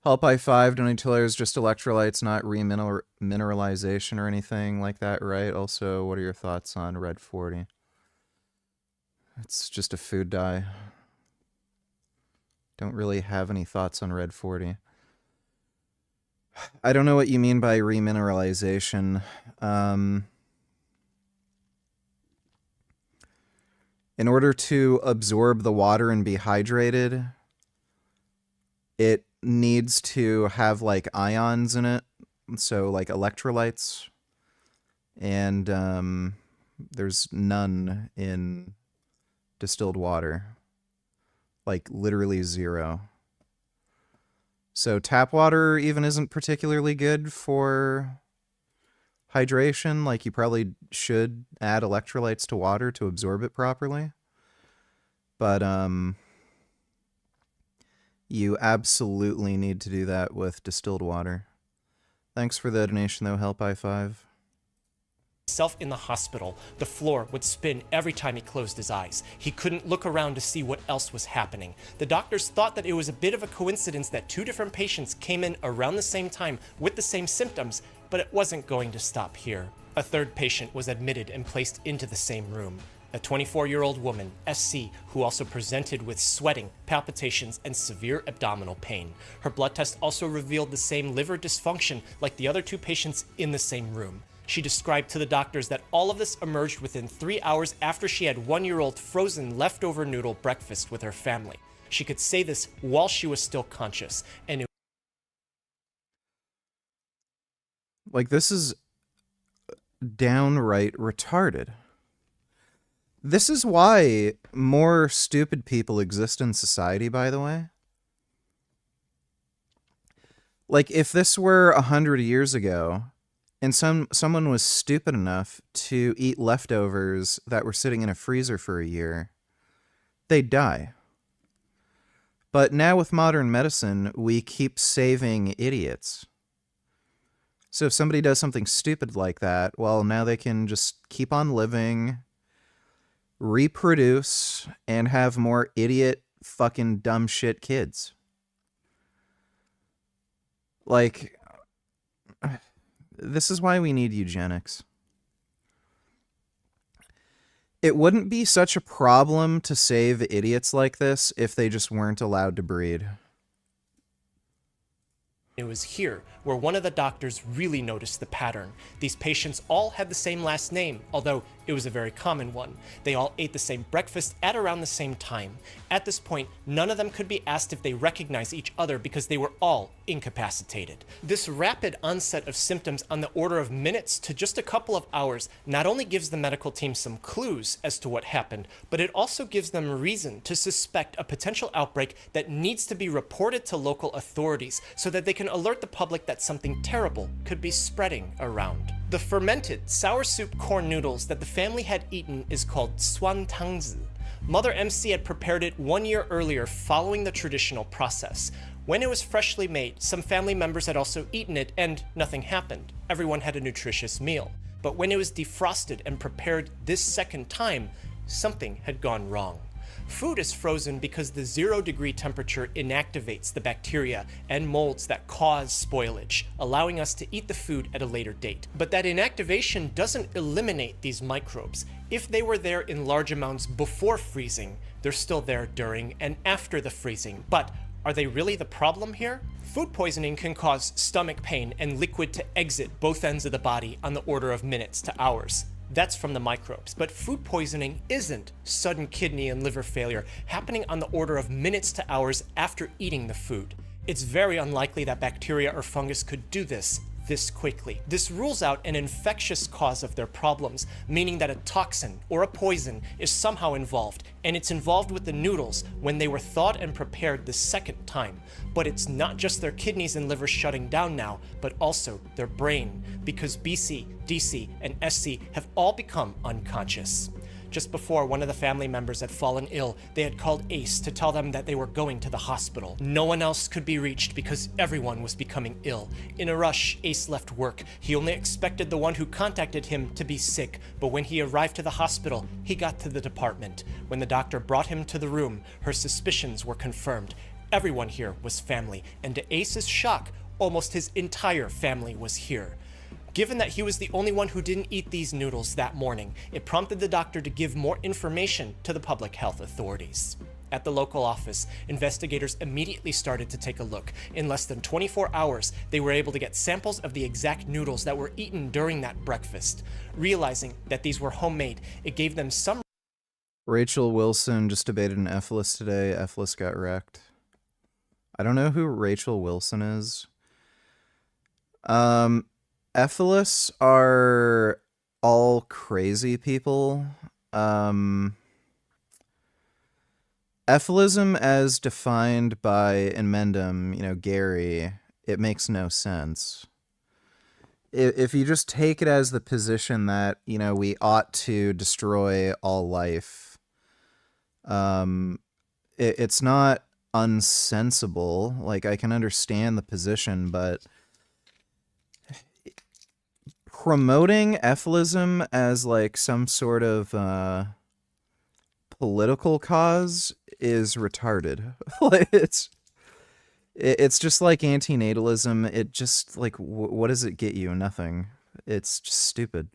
[SPEAKER 1] Help I5, donatilers, just electrolytes, not remineralization or anything like that, right? Also, what are your thoughts on Red 40? It's just a food dye. Don't really have any thoughts on Red 40. I don't know what you mean by remineralization. In order to absorb the water and be hydrated, it needs to have like ions in it, so like electrolytes, and there's none in distilled water, like literally zero. So tap water even isn't particularly good for hydration. Like, you probably should add electrolytes to water to absorb it properly, but you absolutely need to do that with distilled water. Thanks for the donation, though, Help I5.
[SPEAKER 2] In the hospital, the floor would spin every time he closed his eyes. He couldn't look around to see what else was happening. The doctors thought that it was a bit of a coincidence that 2 different patients came in around the same time with the same symptoms, but it wasn't going to stop here. A third patient was admitted and placed into the same room. A 24-year-old woman, SC, who also presented with sweating, palpitations, and severe abdominal pain. Her blood test also revealed the same liver dysfunction like the other 2 patients in the same room. She described to the doctors that all of this emerged within 3 hours after she had 1-year-old frozen leftover noodle breakfast with her family. She could say this while she was still conscious, and
[SPEAKER 1] Like, this is downright retarded. This is why more stupid people exist in society, by the way. Like, if this were 100 years ago, and someone was stupid enough to eat leftovers that were sitting in a freezer for a year, they'd die. But now with modern medicine, we keep saving idiots. So if somebody does something stupid like that, well, now they can just keep on living, reproduce, and have more idiot, fucking dumb shit kids. Like, this is why we need eugenics. It wouldn't be such a problem to save idiots like this if they just weren't allowed to breed.
[SPEAKER 2] it was here where one of the doctors really noticed the pattern. These patients all had the same last name, although it was a very common one. They all ate the same breakfast at around the same time. At this point, none of them could be asked if they recognize each other because they were all incapacitated. This rapid onset of symptoms on the order of minutes to just a couple of hours not only gives the medical team some clues as to what happened, but it also gives them reason to suspect a potential outbreak that needs to be reported to local authorities so that they can alert the public that something terrible could be spreading around. The fermented sour soup corn noodles that the family had eaten is called swantangzi. Mother MC had prepared it 1 year earlier following the traditional process. When it was freshly made, some family members had also eaten it and nothing happened. Everyone had a nutritious meal. But when it was defrosted and prepared this second time, something had gone wrong. Food is frozen because the 0-degree temperature inactivates the bacteria and molds that cause spoilage, allowing us to eat the food at a later date. But that inactivation doesn't eliminate these microbes. If they were there in large amounts before freezing, they're still there during and after the freezing. But are they really the problem here? Food poisoning can cause stomach pain and liquid to exit both ends of the body on the order of minutes to hours. That's from the microbes. But food poisoning isn't sudden kidney and liver failure happening on the order of minutes to hours after eating the food. It's very unlikely that bacteria or fungus could do this quickly. This rules out an infectious cause of their problems, meaning that a toxin or a poison is somehow involved, and it's involved with the noodles when they were thawed and prepared the second time. But it's not just their kidneys and liver shutting down now, but also their brain, because BC, DC, and SC have all become unconscious. Just before one of the family members had fallen ill, they had called Ace to tell them that they were going to the hospital. No one else could be reached because everyone was becoming ill. In a rush, Ace left work. He only expected the one who contacted him to be sick, but when he arrived to the hospital, he got to the department. When the doctor brought him to the room, her suspicions were confirmed. Everyone here was family, and to Ace's shock, almost his entire family was here. Given that he was the only one who didn't eat these noodles that morning, it prompted the doctor to give more information to the public health authorities. At the local office, investigators immediately started to take a look. In less than 24 hours, they were able to get samples of the exact noodles that were eaten during that breakfast. Realizing that these were homemade, it gave them some...
[SPEAKER 1] Rachel Wilson just debated an F-list today. F-list got wrecked. I don't know who Rachel Wilson is. F-lists are all crazy people. F-lism as defined by Enmendum, Gary, it makes no sense. If you just take it as the position that, we ought to destroy all life, it's not unsensible. Like, I can understand the position, but promoting F-lism as like some sort of political cause is retarded. It's just like antinatalism. It just like what does it get you? Nothing. It's just stupid.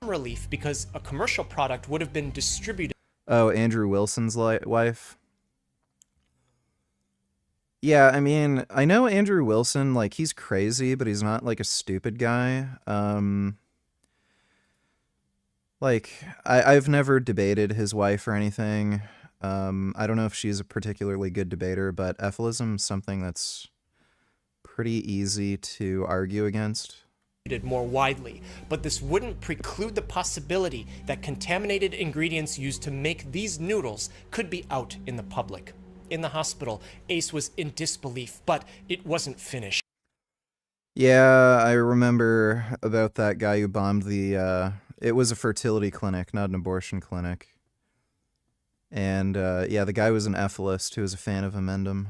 [SPEAKER 2] relief because a commercial product would have been distributed.
[SPEAKER 1] Oh, Andrew Wilson's wife. Yeah, I mean, I know Andrew Wilson, like, he's crazy, but he's not, like, a stupid guy. Like, I've never debated his wife or anything. I don't know if she's a particularly good debater, but effalism's something that's pretty easy to argue against.
[SPEAKER 2] More widely, but this wouldn't preclude the possibility that contaminated ingredients used to make these noodles could be out in the public. In the hospital, Ace was in disbelief, but it wasn't finished.
[SPEAKER 1] Yeah, I remember about that guy who bombed the, it was a fertility clinic, not an abortion clinic. And, yeah, the guy was an ephalist who was a fan of Amendum.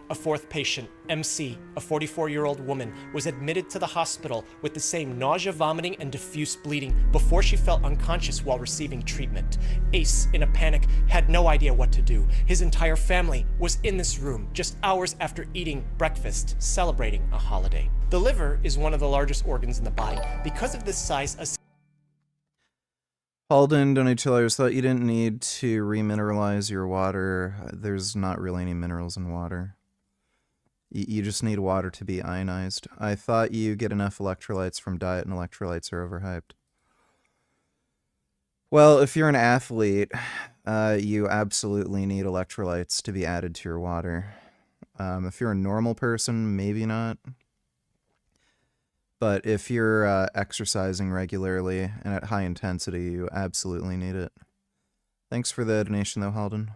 [SPEAKER 2] A fourth patient, MC, a 44-year-old woman, was admitted to the hospital with the same nausea, vomiting, and diffuse bleeding before she fell unconscious while receiving treatment. Ace, in a panic, had no idea what to do. His entire family was in this room just hours after eating breakfast, celebrating a holiday. The liver is one of the largest organs in the body. Because of this size,
[SPEAKER 1] Halden, Donatellos, thought you didn't need to remineralize your water. There's not really any minerals in water. You just need water to be ionized. I thought you get enough electrolytes from diet, and electrolytes are overhyped. Well, if you're an athlete, you absolutely need electrolytes to be added to your water. If you're a normal person, maybe not. But if you're exercising regularly and at high intensity, you absolutely need it. Thanks for the donation, though, Halden.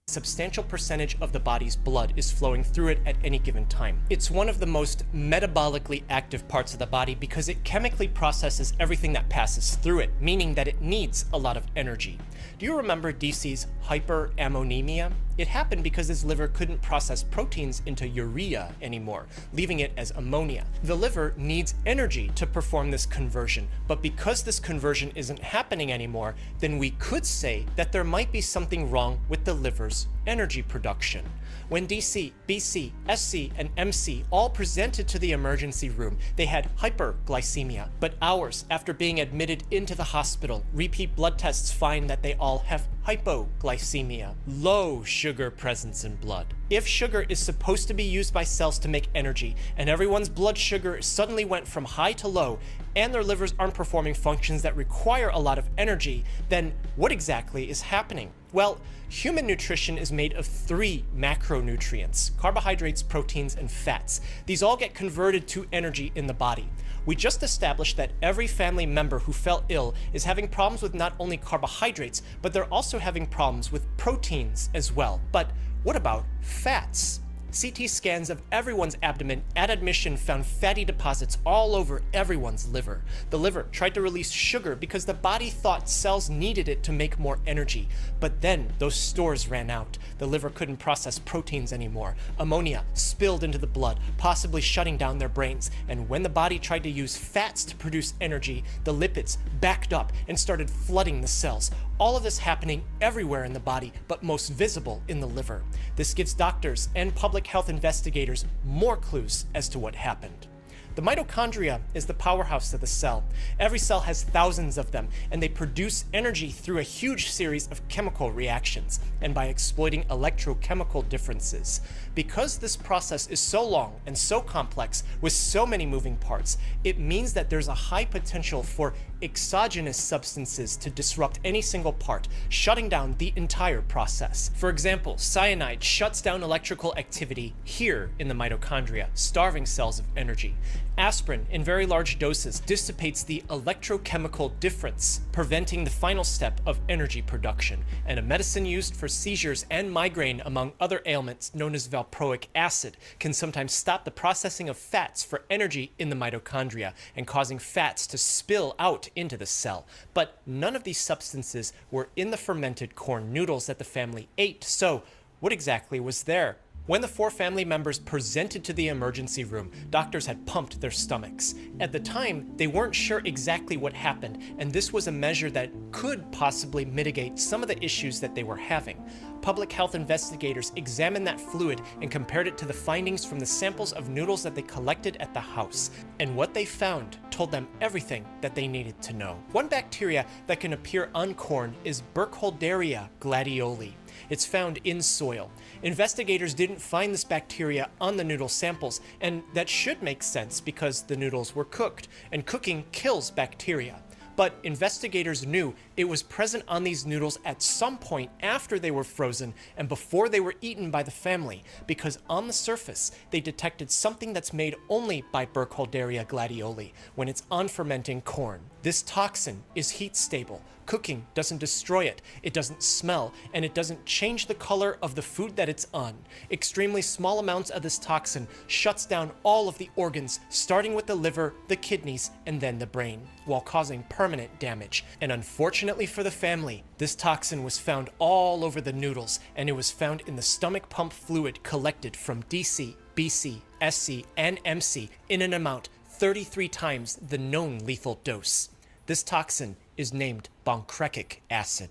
[SPEAKER 2] Substantial percentage of the body's blood is flowing through it at any given time. It's one of the most metabolically active parts of the body because it chemically processes everything that passes through it, meaning that it needs a lot of energy. Do you remember DC's hyperammonemia? It happened because his liver couldn't process proteins into urea anymore, leaving it as ammonia. The liver needs energy to perform this conversion, but because this conversion isn't happening anymore, then we could say that there might be something wrong with the liver's energy production. When DC, BC, SC, and MC all presented to the emergency room, they had hyperglycemia. But hours after being admitted into the hospital, repeat blood tests find that they all have hypoglycemia, low sugar presence in blood. If sugar is supposed to be used by cells to make energy, and everyone's blood sugar suddenly went from high to low, and their livers aren't performing functions that require a lot of energy, then what exactly is happening? Well, human nutrition is made of 3 macronutrients: carbohydrates, proteins, and fats. These all get converted to energy in the body. We just established that every family member who fell ill is having problems with not only carbohydrates, but they're also having problems with proteins as well. But what about fats? CT scans of everyone's abdomen at admission found fatty deposits all over everyone's liver. The liver tried to release sugar because the body thought cells needed it to make more energy. But then those stores ran out. The liver couldn't process proteins anymore. Ammonia spilled into the blood, possibly shutting down their brains. And when the body tried to use fats to produce energy, the lipids backed up and started flooding the cells. All of this happening everywhere in the body, but most visible in the liver. This gives doctors and public health investigators more clues as to what happened. The mitochondria is the powerhouse of the cell. Every cell has thousands of them, and they produce energy through a huge series of chemical reactions, and by exploiting electrochemical differences. Because this process is so long and so complex, with so many moving parts, it means that there's a high potential for exogenous substances to disrupt any single part, shutting down the entire process. For example, cyanide shuts down electrical activity here in the mitochondria, starving cells of energy. Aspirin, in very large doses, dissipates the electrochemical difference, preventing the final step of energy production. And a medicine used for seizures and migraine, among other ailments, known as valproic acid, can sometimes stop the processing of fats for energy in the mitochondria and causing fats to spill out into the cell. But none of these substances were in the fermented corn noodles that the family ate. So what exactly was there? When the 4 family members presented to the emergency room, doctors had pumped their stomachs. At the time, they weren't sure exactly what happened, and this was a measure that could possibly mitigate some of the issues that they were having. Public health investigators examined that fluid and compared it to the findings from the samples of noodles that they collected at the house. And what they found told them everything that they needed to know. One bacteria that can appear on corn is Burkholderia gladioli. It's found in soil. Investigators didn't find this bacteria on the noodle samples, and that should make sense because the noodles were cooked, and cooking kills bacteria. But investigators knew it was present on these noodles at some point after they were frozen and before they were eaten by the family, because on the surface they detected something that's made only by Burkholderia gladioli when it's on fermenting corn. This toxin is heat stable. Cooking doesn't destroy it, it doesn't smell, and it doesn't change the color of the food that it's on. Extremely small amounts of this toxin shuts down all of the organs, starting with the liver, the kidneys, and then the brain, while causing permanent damage. And unfortunately for the family, this toxin was found all over the noodles, and it was found in the stomach pump fluid collected from DC, BC, SC, and MC in an amount 33 times the known lethal dose. This toxin is named boncrecic acid.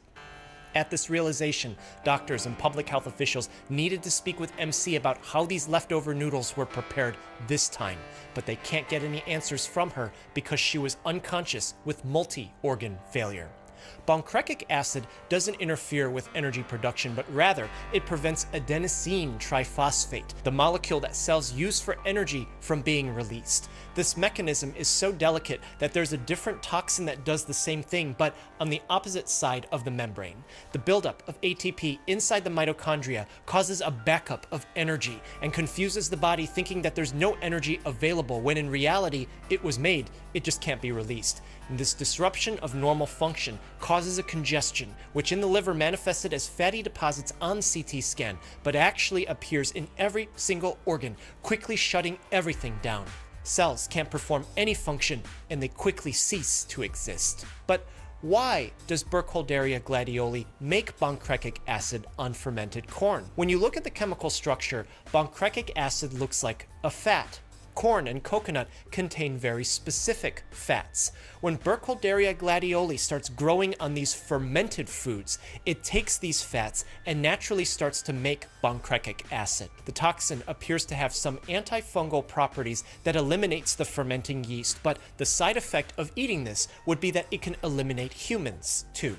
[SPEAKER 2] At this realization, doctors and public health officials needed to speak with MC about how these leftover noodles were prepared this time, but they can't get any answers from her because she was unconscious with multi-organ failure. Boncrecic acid doesn't interfere with energy production, but rather it prevents adenosine triphosphate, the molecule that cells use for energy, from being released. This mechanism is so delicate that there's a different toxin that does the same thing, but on the opposite side of the membrane. The buildup of ATP inside the mitochondria causes a backup of energy and confuses the body, thinking that there's no energy available when in reality it was made, it just can't be released. And this disruption of normal function causes a congestion, which in the liver manifested as fatty deposits on CT scan, but actually appears in every single organ, quickly shutting everything down. Cells can't perform any function, and they quickly cease to exist. But why does Burkholderia gladioli make boncrecic acid on fermented corn? When you look at the chemical structure, boncrecic acid looks like a fat. Corn and coconut contain very specific fats. When Burkholderia gladioli starts growing on these fermented foods, it takes these fats and naturally starts to make boncrecic acid. The toxin appears to have some antifungal properties that eliminates the fermenting yeast, but the side effect of eating this would be that it can eliminate humans too.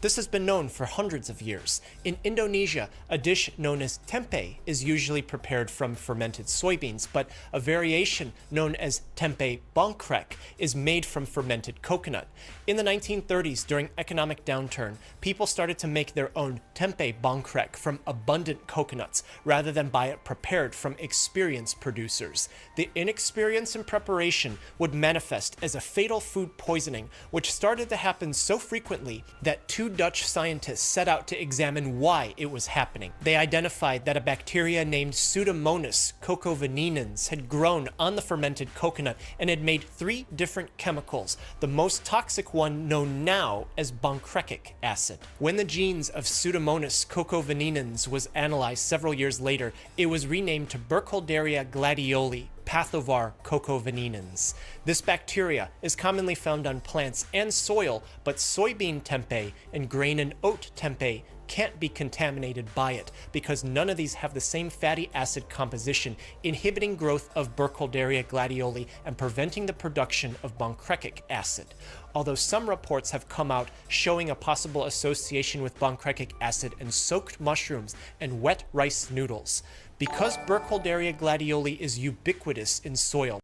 [SPEAKER 2] This has been known for hundreds of years. In Indonesia, a dish known as tempeh is usually prepared from fermented soybeans, but a variation known as tempeh bongkrek is made from fermented coconut. In the 1930s, during economic downturn, people started to make their own tempeh bongkrek from abundant coconuts rather than buy it prepared from experienced producers. The inexperience in preparation would manifest as a fatal food poisoning, which started to happen so frequently that two Dutch scientists set out to examine why it was happening. They identified that a bacteria named Pseudomonas cocovenenans had grown on the fermented coconut and had made 3 different chemicals, the most toxic one known now as boncrecic acid. When the genes of Pseudomonas cocovenenans was analyzed several years later, it was renamed to Burkholderia gladioli, Pathovar cocovenenans. This bacteria is commonly found on plants and soil, but soybean tempeh and grain and oat tempeh can't be contaminated by it because none of these have the same fatty acid composition, inhibiting growth of Burkholderia gladioli and preventing the production of boncrecic acid. Although some reports have come out showing a possible association with boncrecic acid in soaked mushrooms and wet rice noodles. Because Burkholderia gladioli is ubiquitous in soil.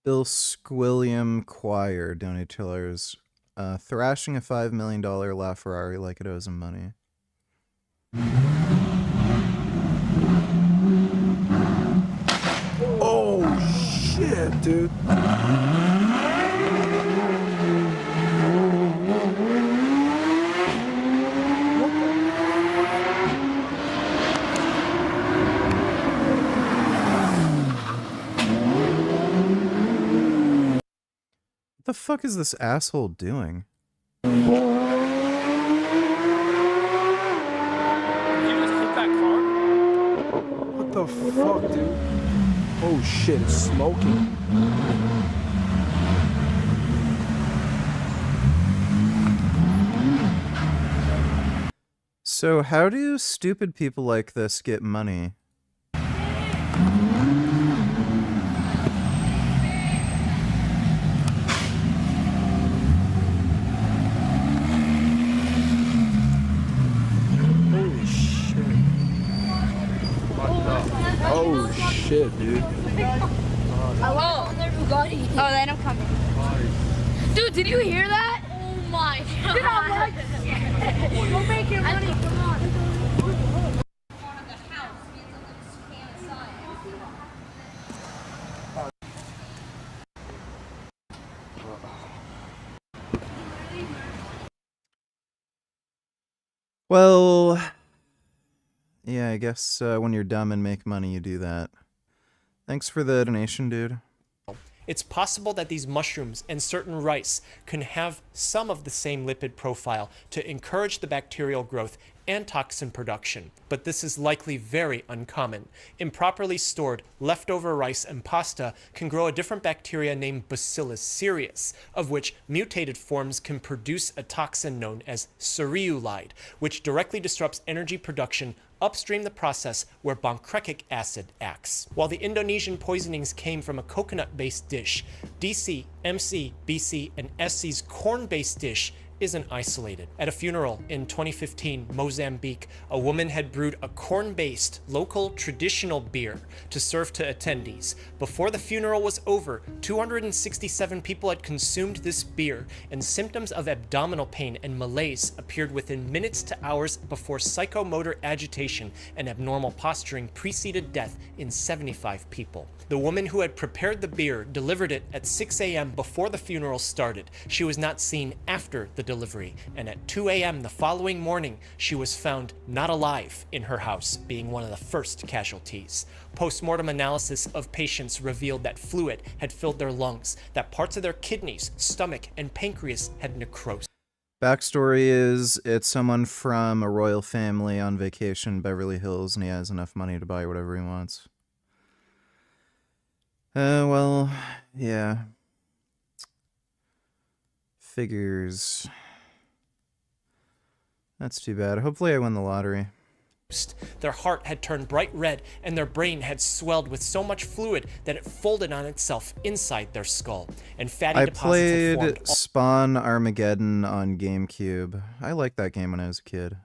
[SPEAKER 1] Bill Squilliam Choir, donate $2. Thrashing a $5 million LaFerrari like it owes him money.
[SPEAKER 4] Oh shit, dude.
[SPEAKER 1] What the fuck is this asshole doing?
[SPEAKER 4] You just hit that car? What the fuck, dude? Oh shit, it's smoking.
[SPEAKER 1] So how do stupid people like this get money?
[SPEAKER 4] shit, dude.
[SPEAKER 5] I want on their Bugatti. Oh, then I'm coming. Dude, did you hear that? Oh my god. Dude, I'm like, we'll make it money, come on.
[SPEAKER 1] Well, yeah, I guess when you're dumb and make money, you do that. Thanks for the donation, dude.
[SPEAKER 2] It's possible that these mushrooms and certain rice can have some of the same lipid profile to encourage the bacterial growth and toxin production, but this is likely very uncommon. Improperly stored leftover rice and pasta can grow a different bacteria named Bacillus cereus, of which mutated forms can produce a toxin known as cereulide, which directly disrupts energy production upstream the process where pancreatic acid acts. While the Indonesian poisonings came from a coconut-based dish, DC, MC, BC, and SC's corn-based dish isn't isolated. At a funeral in 2015, Mozambique, a woman had brewed a corn-based, local, traditional beer to serve to attendees. Before the funeral was over, 267 people had consumed this beer, and symptoms of abdominal pain and malaise appeared within minutes to hours before psychomotor agitation and abnormal posturing preceded death in 75 people. The woman who had prepared the beer delivered it at 6 a.m. before the funeral started. She was not seen after the delivery, and at 2 a.m. the following morning, she was found not alive in her house, being one of the first casualties. Post-mortem analysis of patients revealed that fluid had filled their lungs, that parts of their kidneys, stomach, and pancreas had necrosis.
[SPEAKER 1] Backstory is it's someone from a royal family on vacation in Beverly Hills, and he has enough money to buy whatever he wants. Well, yeah. Figures. That's too bad. Hopefully I win the lottery.
[SPEAKER 2] Their heart had turned bright red, and their brain had swelled with so much fluid that it folded on itself inside their skull, and fatty
[SPEAKER 1] I
[SPEAKER 2] deposits had formed
[SPEAKER 1] played Spawn Armageddon on GameCube. I liked that game when I was a kid.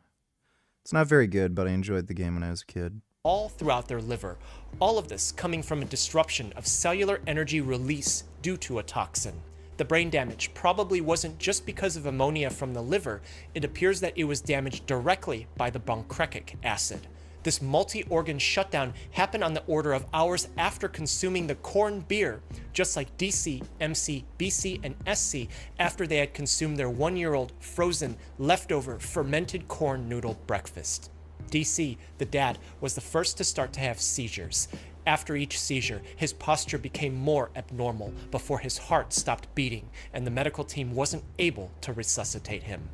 [SPEAKER 1] It's not very good, but I enjoyed the game when I was a kid.
[SPEAKER 2] all throughout their liver. All of this coming from a disruption of cellular energy release due to a toxin. The brain damage probably wasn't just because of ammonia from the liver. It appears that it was damaged directly by the pancreatic acid. This multi-organ shutdown happened on the order of hours after consuming the corn beer, just like DC, MC, BC, and SC after they had consumed their 1-year-old frozen, leftover, fermented corn noodle breakfast. DC, the dad, was the first to start to have seizures. After each seizure, his posture became more abnormal before his heart stopped beating and the medical team wasn't able to resuscitate him.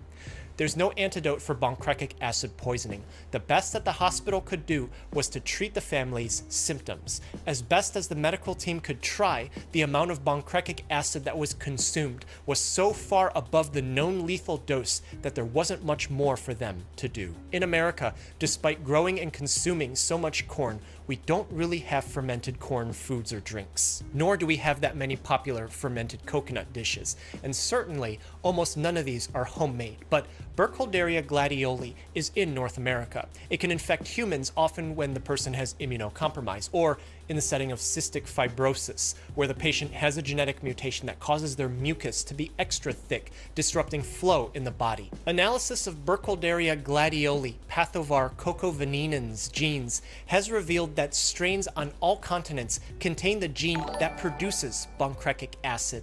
[SPEAKER 2] There's no antidote for pancreatic acid poisoning. The best that the hospital could do was to treat the family's symptoms. As best as the medical team could try, the amount of pancreatic acid that was consumed was so far above the known lethal dose that there wasn't much more for them to do. In America, despite growing and consuming so much corn, we don't really have fermented corn foods or drinks. Nor do we have that many popular fermented coconut dishes. And certainly, almost none of these are homemade. But Burkholderia gladioli is in North America. It can infect humans often when the person has immunocompromise, or in the setting of cystic fibrosis, where the patient has a genetic mutation that causes their mucus to be extra thick, disrupting flow in the body. Analysis of Burkholderia gladioli pathovar coccoveninans genes has revealed that strains on all continents contain the gene that produces pancreatic acid.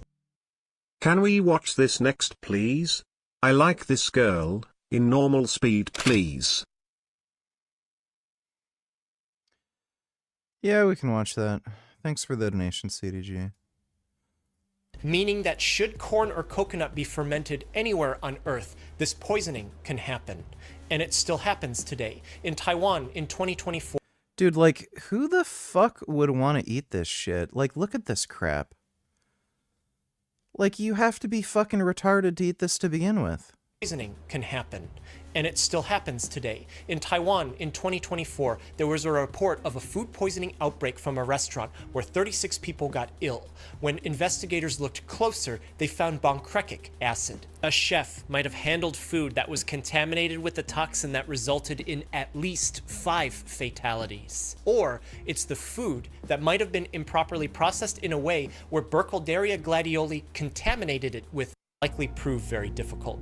[SPEAKER 3] Can we watch this next, please? I like this girl, in normal speed, please.
[SPEAKER 1] Yeah, we can watch that. Thanks for the donation, CDG.
[SPEAKER 2] Meaning that should corn or coconut be fermented anywhere on Earth, this poisoning can happen. And it still happens today. In Taiwan, in 2024...
[SPEAKER 1] Dude, like, who the fuck would want to eat this shit? Like, look at this crap. Like, you have to be fucking retarded to eat this to begin with.
[SPEAKER 2] Poisoning can happen. And it still happens today. In Taiwan, in 2024, there was a report of a food poisoning outbreak from a restaurant where 36 people got ill. When investigators looked closer, they found pancreatic acid. A chef might have handled food that was contaminated with the toxin that resulted in at least 5 fatalities. Or it's the food that might have been improperly processed in a way where Burkholderia gladioli contaminated it with likely prove very difficult.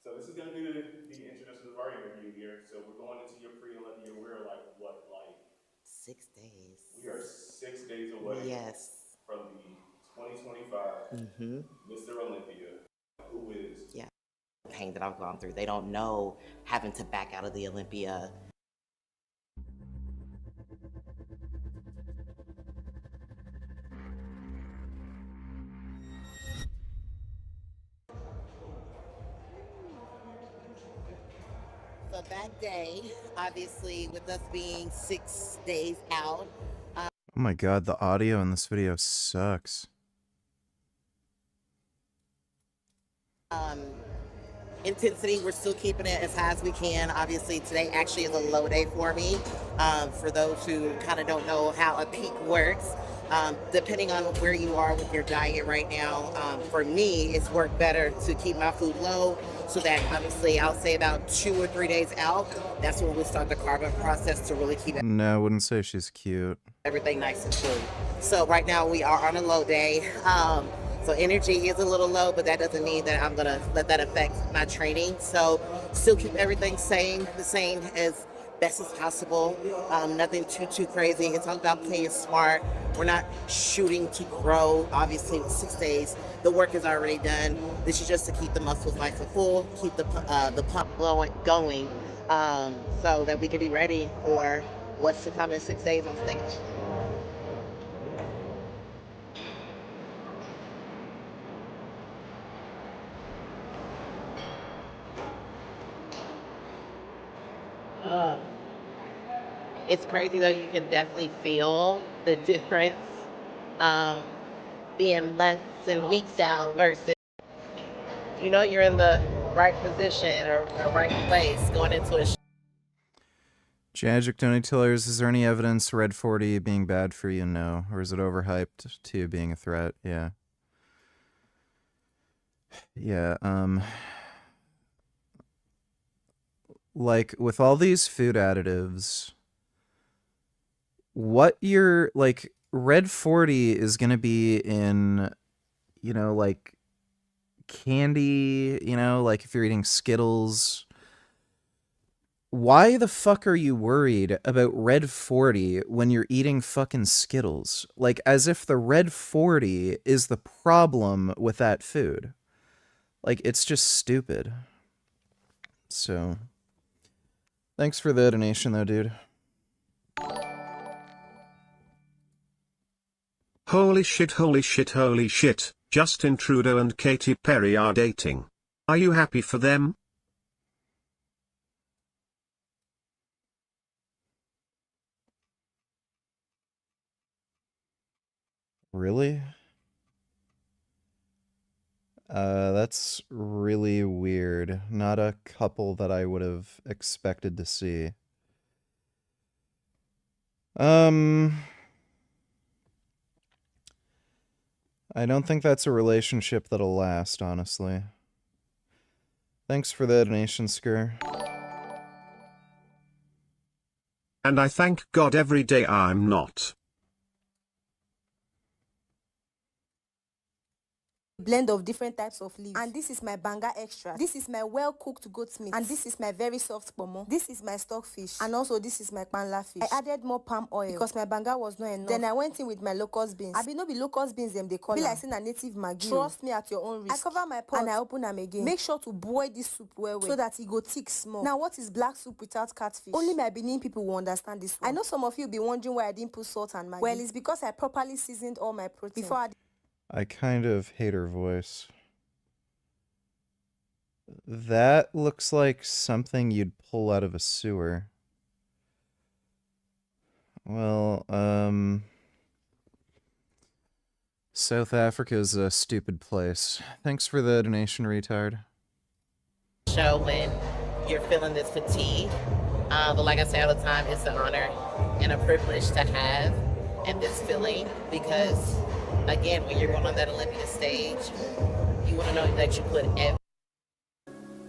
[SPEAKER 6] So this is going to be the introduction of our interview here. So we're going into your pre-Olympia. We're like, what, like
[SPEAKER 7] 6 days.
[SPEAKER 6] We are 6 days away.
[SPEAKER 7] Yes.
[SPEAKER 6] From the 2025 Mr. Olympia, who is
[SPEAKER 7] pain that I've gone through. They don't know having to back out of the Olympia. So that day, obviously, with us being 6 days out.
[SPEAKER 1] Oh my god, the audio in this video sucks.
[SPEAKER 7] Intensity, we're still keeping it as high as we can. Obviously, today actually is a low day for me. For those who kind of don't know how a peak works, depending on where you are with your diet right now, for me, it's worked better to keep my food low so that obviously I'll say about 2 or 3 days out, that's when we start the carbon process to really keep
[SPEAKER 1] No, I wouldn't say she's cute.
[SPEAKER 7] everything nice and cool. So right now we are on a low day. So energy is a little low, but that doesn't mean that I'm gonna let that affect my training. So still keep everything the same as best as possible. Nothing too crazy. It's all about playing smart. We're not shooting to grow. Obviously, with 6 days, the work is already done. This is just to keep the muscles nice and full, keep the pump going, so that we can be ready for what's to come in 6 days on stage. It's crazy though, you can definitely feel the difference being months and weeks out versus, you're in the right position or the right place going into a
[SPEAKER 1] Jagic Donny Tillers, is there any evidence Red 40 being bad for you? No. Or is it overhyped to being a threat? Yeah. Yeah, like, with all these food additives, what you're, like, Red 40 is gonna be in, like, candy, like if you're eating Skittles. Why the fuck are you worried about Red 40 when you're eating fucking Skittles? Like, as if the Red 40 is the problem with that food. Like, it's just stupid. So, thanks for the donation, though, dude.
[SPEAKER 3] Holy shit, holy shit, holy shit. Justin Trudeau and Katy Perry are dating. Are you happy for them?
[SPEAKER 1] Really? That's really weird. Not a couple that I would have expected to see. I don't think that's a relationship that'll last, honestly. Thanks for the donation, Skur.
[SPEAKER 3] And I thank God every day I'm not.
[SPEAKER 10] Blend of different types of leaves. And this is my banga extra. This is my well-cooked goat meat. And this is my very soft pomo. This is my stockfish. And also this is my panla fish. I added more palm oil because my banga was not enough. Then I went in with my locust beans. I be no be locust beans them they call be like saying a native maggi. Trust me at your own risk. I cover my pot and I open them again. Make sure to boil this soup well so that it go thick small. Now what is black soup without catfish? Only my Benin people will understand this one. I know some of you be wondering why I didn't put salt and maggi. Well, it's because I properly seasoned all my protein before
[SPEAKER 1] I kind of hate her voice. That looks like something you'd pull out of a sewer. Well, South Africa's a stupid place. Thanks for the donation, retard.
[SPEAKER 7] Show when you're feeling this fatigue. But like I say all the time, it's an honor and a privilege to have and this feeling because, again, when you're going on that Olympia stage, you want to know that you put every.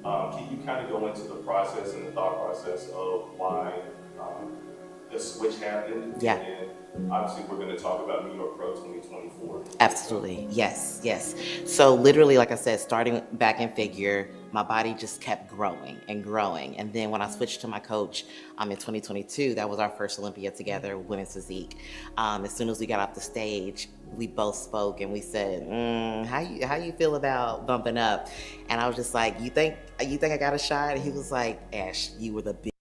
[SPEAKER 6] Can you kind of go into the process and the thought process of why the switch happened?
[SPEAKER 7] Yeah.
[SPEAKER 6] And obviously, we're going to talk about New York Pro 2024.
[SPEAKER 7] Absolutely. Yes, yes. So literally, like I said, starting back in figure, my body just kept growing and growing. And then when I switched to my coach in 2022, that was our first Olympia together, women's physique. As soon as we got off the stage, we both spoke and we said, how you feel about bumping up? And I was just like, you think I got a shot? And he was like, Ash, you were the big,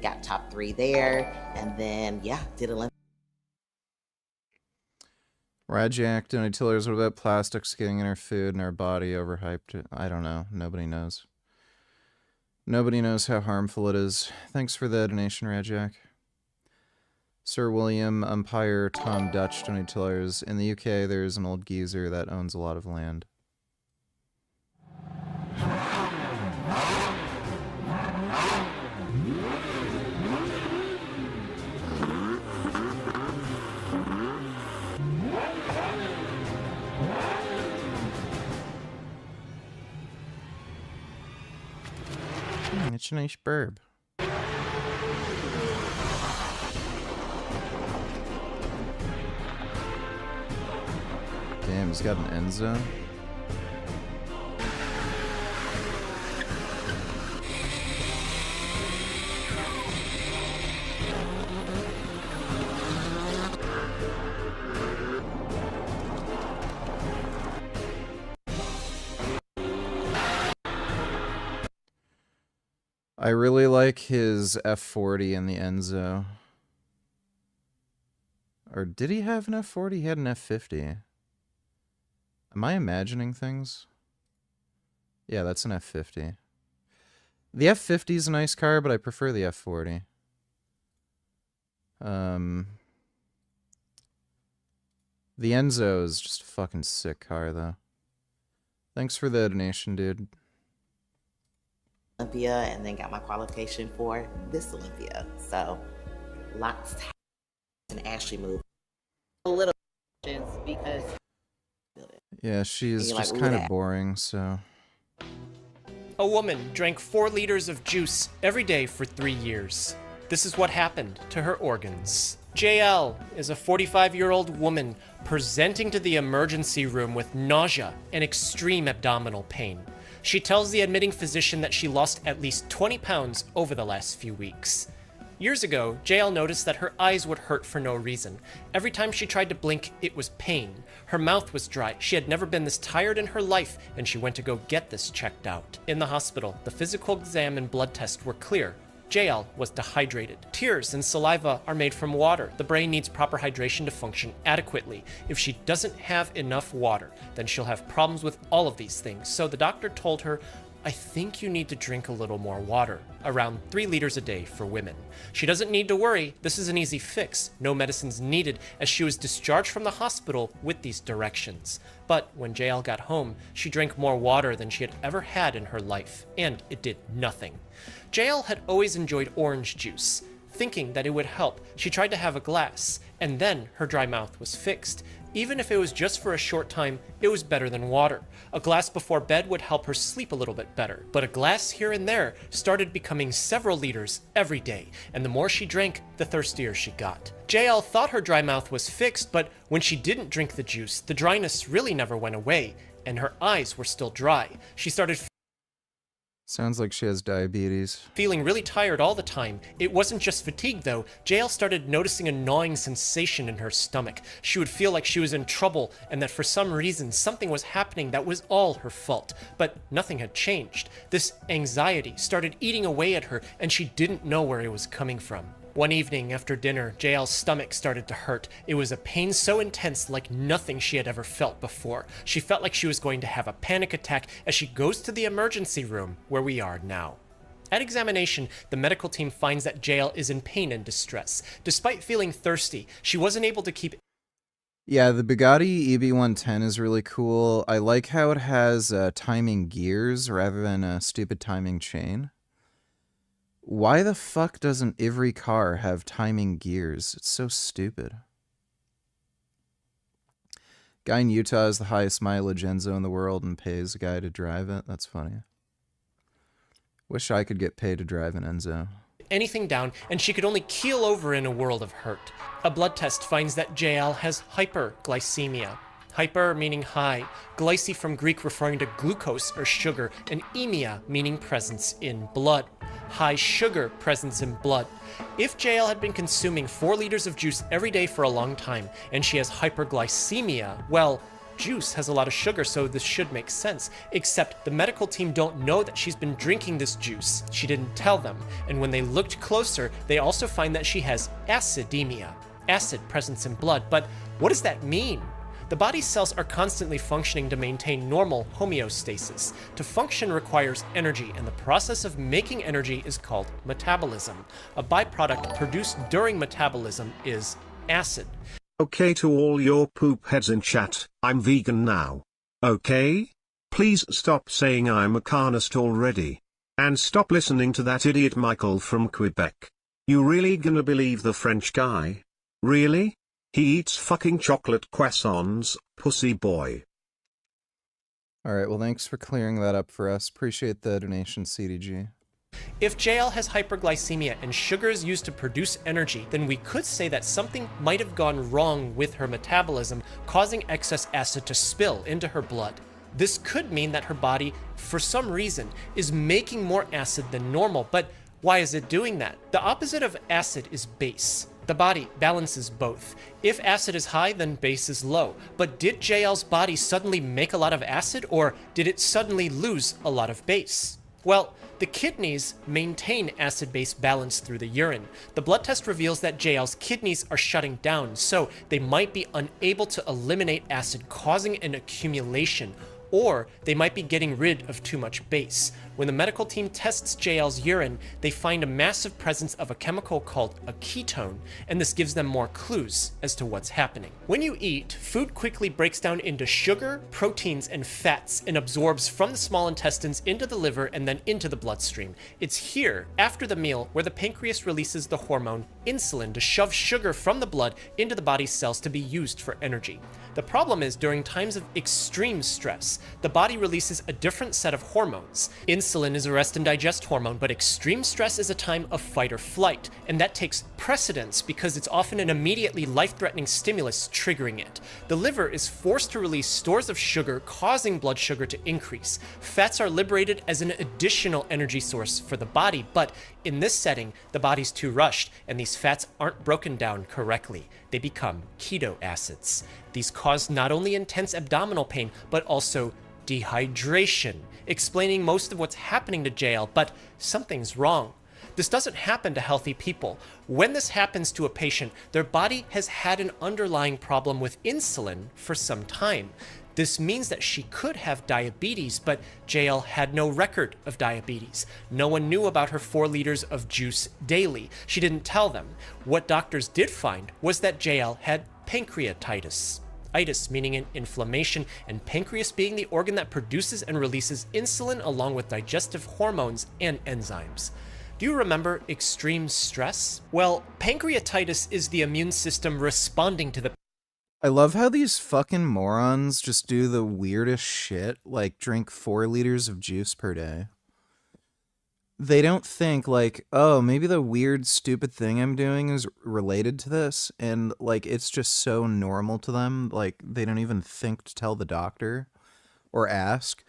[SPEAKER 7] got top 3 there. And then, yeah, did Olympia.
[SPEAKER 1] Rajak, Donny Tillers, what about plastics getting in our food and our body overhyped? I don't know. Nobody knows. Nobody knows how harmful it is. Thanks for the donation, Rajak. Sir William, umpire Tom Dutch, Donny Tillers. In the UK, there's an old geezer that owns a lot of land. It's a nice burb. Damn, he's got an end zone. I really like his F40 in the Enzo. Or did he have an F40? He had an F50. Am I imagining things? Yeah, that's an F50. The F50 is a nice car, but I prefer the F40. The Enzo is just a fucking sick car, though. Thanks for the donation, dude.
[SPEAKER 7] Olympia and then got my qualification for this Olympia. So lots and Ashley moved a little because
[SPEAKER 1] Yeah, she's just kind of boring, so.
[SPEAKER 2] A woman drank 4 liters of juice every day for 3 years. This is what happened to her organs. JL is a 45-year-old woman presenting to the emergency room with nausea and extreme abdominal pain. She tells the admitting physician that she lost at least 20 pounds over the last few weeks. Years ago, JL noticed that her eyes would hurt for no reason. Every time she tried to blink, it was pain. Her mouth was dry. She had never been this tired in her life, and she went to go get this checked out. In the hospital, the physical exam and blood test were clear. JL was dehydrated. Tears and saliva are made from water. The brain needs proper hydration to function adequately. If she doesn't have enough water, then she'll have problems with all of these things. So the doctor told her, I think you need to drink a little more water, around 3 liters a day for women. She doesn't need to worry. This is an easy fix. No medicines needed, as she was discharged from the hospital with these directions. But when JL got home, she drank more water than she had ever had in her life, and it did nothing. JL had always enjoyed orange juice. Thinking that it would help, she tried to have a glass, and then her dry mouth was fixed. Even if it was just for a short time, it was better than water. A glass before bed would help her sleep a little bit better, but a glass here and there started becoming several liters every day, and the more she drank, the thirstier she got. JL thought her dry mouth was fixed, but when she didn't drink the juice, the dryness really never went away, and her eyes were still dry. She started
[SPEAKER 1] Sounds like she has diabetes.
[SPEAKER 2] feeling really tired all the time. It wasn't just fatigue though. JL started noticing a gnawing sensation in her stomach. She would feel like she was in trouble and that for some reason something was happening that was all her fault. But nothing had changed. This anxiety started eating away at her and she didn't know where it was coming from. One evening after dinner, JL's stomach started to hurt. It was a pain so intense like nothing she had ever felt before. She felt like she was going to have a panic attack as she goes to the emergency room where we are now. At examination, the medical team finds that JL is in pain and distress. Despite feeling thirsty, she wasn't able to keep
[SPEAKER 1] Yeah, the Bugatti EB110 is really cool. I like how it has timing gears rather than a stupid timing chain. Why the fuck doesn't every car have timing gears? It's so stupid. Guy in Utah is the highest mileage Enzo in the world and pays a guy to drive it. That's funny. Wish I could get paid to drive an Enzo.
[SPEAKER 2] Anything down, and she could only keel over in a world of hurt. A blood test finds that JL has hyperglycemia. Hyper meaning high, glyce from Greek referring to glucose or sugar, and emia meaning presence in blood. High sugar presence in blood. If JL had been consuming 4 liters of juice every day for a long time, and she has hyperglycemia, well, juice has a lot of sugar, so this should make sense. Except the medical team don't know that she's been drinking this juice. She didn't tell them. And when they looked closer, they also find that she has acidemia, acid presence in blood. But what does that mean? The body's cells are constantly functioning to maintain normal homeostasis. To function requires energy, and the process of making energy is called metabolism. A byproduct produced during metabolism is acid.
[SPEAKER 3] Okay, to all your poop heads in chat, I'm vegan now. Okay? Please stop saying I'm a carnist already. And stop listening to that idiot Michael from Quebec. You really gonna believe the French guy? Really? He eats fucking chocolate croissants, pussy boy.
[SPEAKER 1] Alright, well thanks for clearing that up for us. Appreciate the donation, CDG.
[SPEAKER 2] If JL has hyperglycemia and sugar is used to produce energy, then we could say that something might have gone wrong with her metabolism, causing excess acid to spill into her blood. This could mean that her body, for some reason, is making more acid than normal, but why is it doing that? The opposite of acid is base. The body balances both. If acid is high, then base is low. But did JL's body suddenly make a lot of acid, or did it suddenly lose a lot of base? Well, the kidneys maintain acid-base balance through the urine. The blood test reveals that JL's kidneys are shutting down, so they might be unable to eliminate acid, causing an accumulation, or they might be getting rid of too much base. When the medical team tests JL's urine, they find a massive presence of a chemical called a ketone, and this gives them more clues as to what's happening. When you eat, food quickly breaks down into sugar, proteins, and fats and absorbs from the small intestines into the liver and then into the bloodstream. It's here, after the meal, where the pancreas releases the hormone insulin to shove sugar from the blood into the body's cells to be used for energy. The problem is, during times of extreme stress, the body releases a different set of hormones. Insulin is a rest and digest hormone, but extreme stress is a time of fight or flight, and that takes precedence because it's often an immediately life-threatening stimulus triggering it. The liver is forced to release stores of sugar, causing blood sugar to increase. Fats are liberated as an additional energy source for the body, but in this setting, the body's too rushed, and these fats aren't broken down correctly. They become keto acids. These cause not only intense abdominal pain, but also dehydration, explaining most of what's happening to JL, but something's wrong. This doesn't happen to healthy people. When this happens to a patient, their body has had an underlying problem with insulin for some time. This means that she could have diabetes, but JL had no record of diabetes. No one knew about her 4 liters of juice daily. She didn't tell them. What doctors did find was that JL had pancreatitis. Itis meaning an inflammation, and pancreas being the organ that produces and releases insulin along with digestive hormones and enzymes. Do you remember extreme stress? Well, pancreatitis is the immune system responding to the
[SPEAKER 1] I love how these fucking morons just do the weirdest shit, like drink 4 liters of juice per day. They don't think like, oh, maybe the weird, stupid thing I'm doing is related to this, and like it's just so normal to them, like they don't even think to tell the doctor or ask.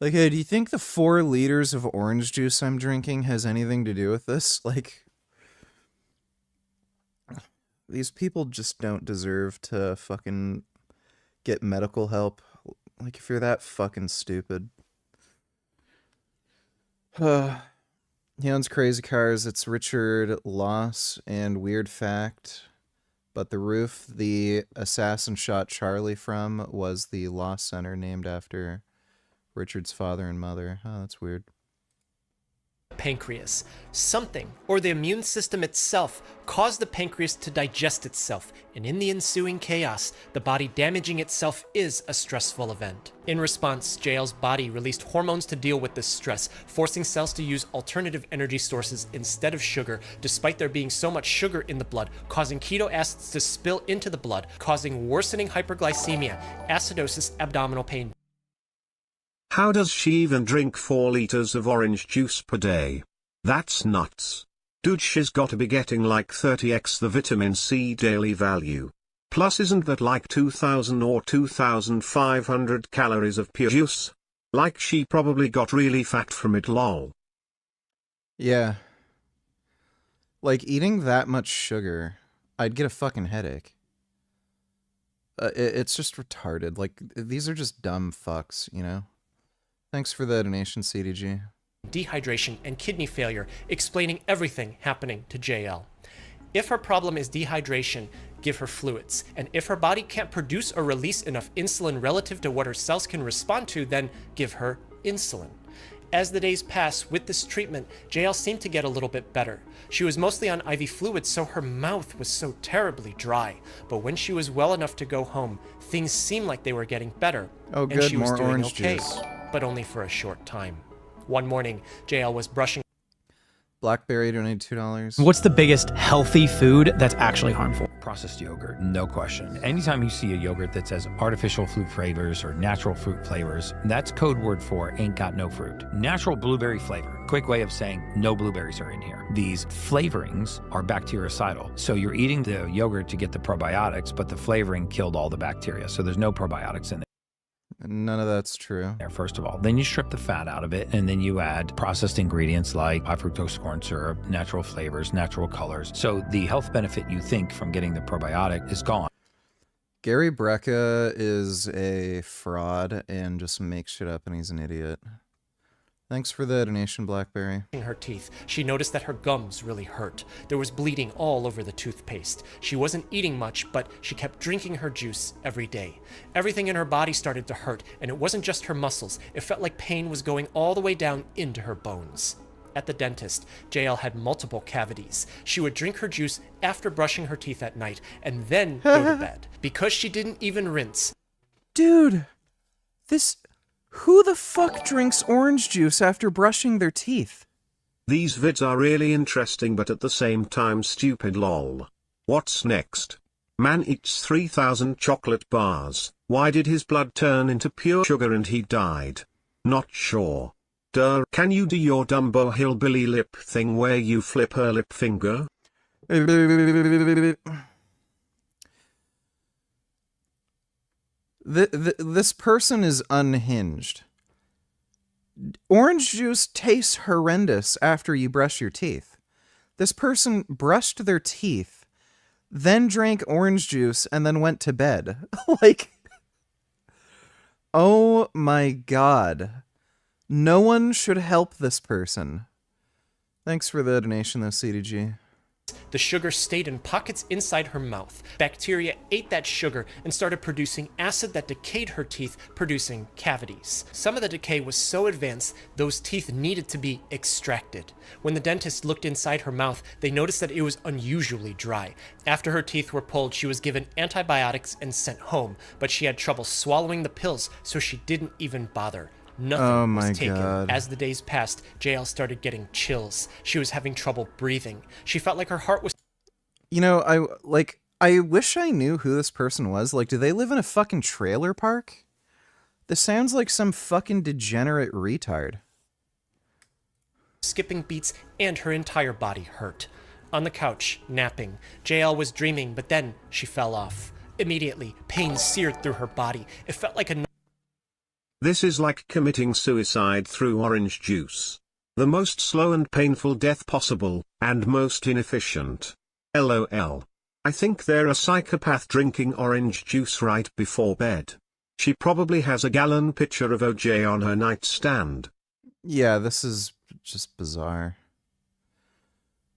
[SPEAKER 1] Like, hey, do you think the 4 liters of orange juice I'm drinking has anything to do with this? Like, these people just don't deserve to fucking get medical help. Like, if you're that fucking stupid. He owns crazy cars. It's Richard Loss, and weird fact, but the roof the assassin shot Charlie from was the Loss Center named after Richard's father and mother. Oh, that's weird.
[SPEAKER 2] pancreas. Something, or the immune system itself, caused the pancreas to digest itself, and in the ensuing chaos, the body damaging itself is a stressful event. In response, JL's body released hormones to deal with this stress, forcing cells to use alternative energy sources instead of sugar, despite there being so much sugar in the blood, causing keto acids to spill into the blood, causing worsening hyperglycemia, acidosis, abdominal pain.
[SPEAKER 3] How does she even drink 4 liters of orange juice per day? That's nuts. Dude, she's gotta be getting like 30x the vitamin C daily value. Plus, isn't that like 2,000 or 2,500 calories of pure juice? Like, she probably got really fat from it, lol.
[SPEAKER 1] Yeah. Like, eating that much sugar, I'd get a fucking headache. It's just retarded. Like, these are just dumb fucks, you know? Thanks for the donation, CDG.
[SPEAKER 2] Dehydration and kidney failure, explaining everything happening to JL. If her problem is dehydration, give her fluids. And if her body can't produce or release enough insulin relative to what her cells can respond to, then give her insulin. As the days pass with this treatment, JL seemed to get a little bit better. She was mostly on IV fluids, so her mouth was so terribly dry. But when she was well enough to go home, things seemed like they were getting better.
[SPEAKER 1] Oh,
[SPEAKER 2] and
[SPEAKER 1] good,
[SPEAKER 2] she was
[SPEAKER 1] more
[SPEAKER 2] doing
[SPEAKER 1] orange
[SPEAKER 2] okay,
[SPEAKER 1] juice.
[SPEAKER 2] but only for a short time. One morning, JL was brushing.
[SPEAKER 1] Blackberry donated $2.
[SPEAKER 11] What's the biggest healthy food that's actually harmful? Processed yogurt, no question. Anytime you see a yogurt that says artificial fruit flavors or natural fruit flavors, that's code word for ain't got no fruit. Natural blueberry flavor. Quick way of saying no blueberries are in here. These flavorings are bactericidal. So you're eating the yogurt to get the probiotics, but the flavoring killed all the bacteria. So there's no probiotics in there.
[SPEAKER 1] None of that's true.
[SPEAKER 11] First of all, then you strip the fat out of it, and then you add processed ingredients like high fructose corn syrup, natural flavors, natural colors. So the health benefit you think from getting the probiotic is gone.
[SPEAKER 1] Gary Brecka is a fraud and just makes shit up, and he's an idiot. Thanks for the donation, Blackberry.
[SPEAKER 2] Her teeth, she noticed that her gums really hurt. There was bleeding all over the toothpaste. She wasn't eating much, but she kept drinking her juice every day. Everything in her body started to hurt, and it wasn't just her muscles. It felt like pain was going all the way down into her bones. At the dentist, JL had multiple cavities. She would drink her juice after brushing her teeth at night, and then go to bed. Because she didn't even rinse.
[SPEAKER 1] Dude, who the fuck drinks orange juice after brushing their teeth?
[SPEAKER 3] These vids are really interesting but at the same time stupid, lol. What's next? Man eats 3,000 chocolate bars. Why did his blood turn into pure sugar and he died? Not sure. Duh. Can you do your Dumbo hillbilly lip thing where you flip her lip finger?
[SPEAKER 1] This person is unhinged. Orange juice tastes horrendous after you brush your teeth. This person brushed their teeth, then drank orange juice, and then went to bed. Like, oh my god. No one should help this person. Thanks for the donation, though, CDG.
[SPEAKER 2] The sugar stayed in pockets inside her mouth. Bacteria ate that sugar and started producing acid that decayed her teeth, producing cavities. Some of the decay was so advanced, those teeth needed to be extracted. When the dentist looked inside her mouth, they noticed that it was unusually dry. After her teeth were pulled, she was given antibiotics and sent home, but she had trouble swallowing the pills, so she didn't even bother. Nothing was taken.
[SPEAKER 1] God.
[SPEAKER 2] As the days passed, JL started getting chills. She was having trouble breathing. She felt like her heart was...
[SPEAKER 1] You know, I wish I knew who this person was. Like, do they live in a fucking trailer park? This sounds like some fucking degenerate retard.
[SPEAKER 2] Skipping beats, and her entire body hurt. On the couch, napping, JL was dreaming, but then she fell off. Immediately, pain seared through her body. It felt like a...
[SPEAKER 3] This is like committing suicide through orange juice. The most slow and painful death possible, and most inefficient. LOL. I think they're a psychopath drinking orange juice right before bed. She probably has a gallon pitcher of OJ on her nightstand.
[SPEAKER 1] Yeah, this is just bizarre.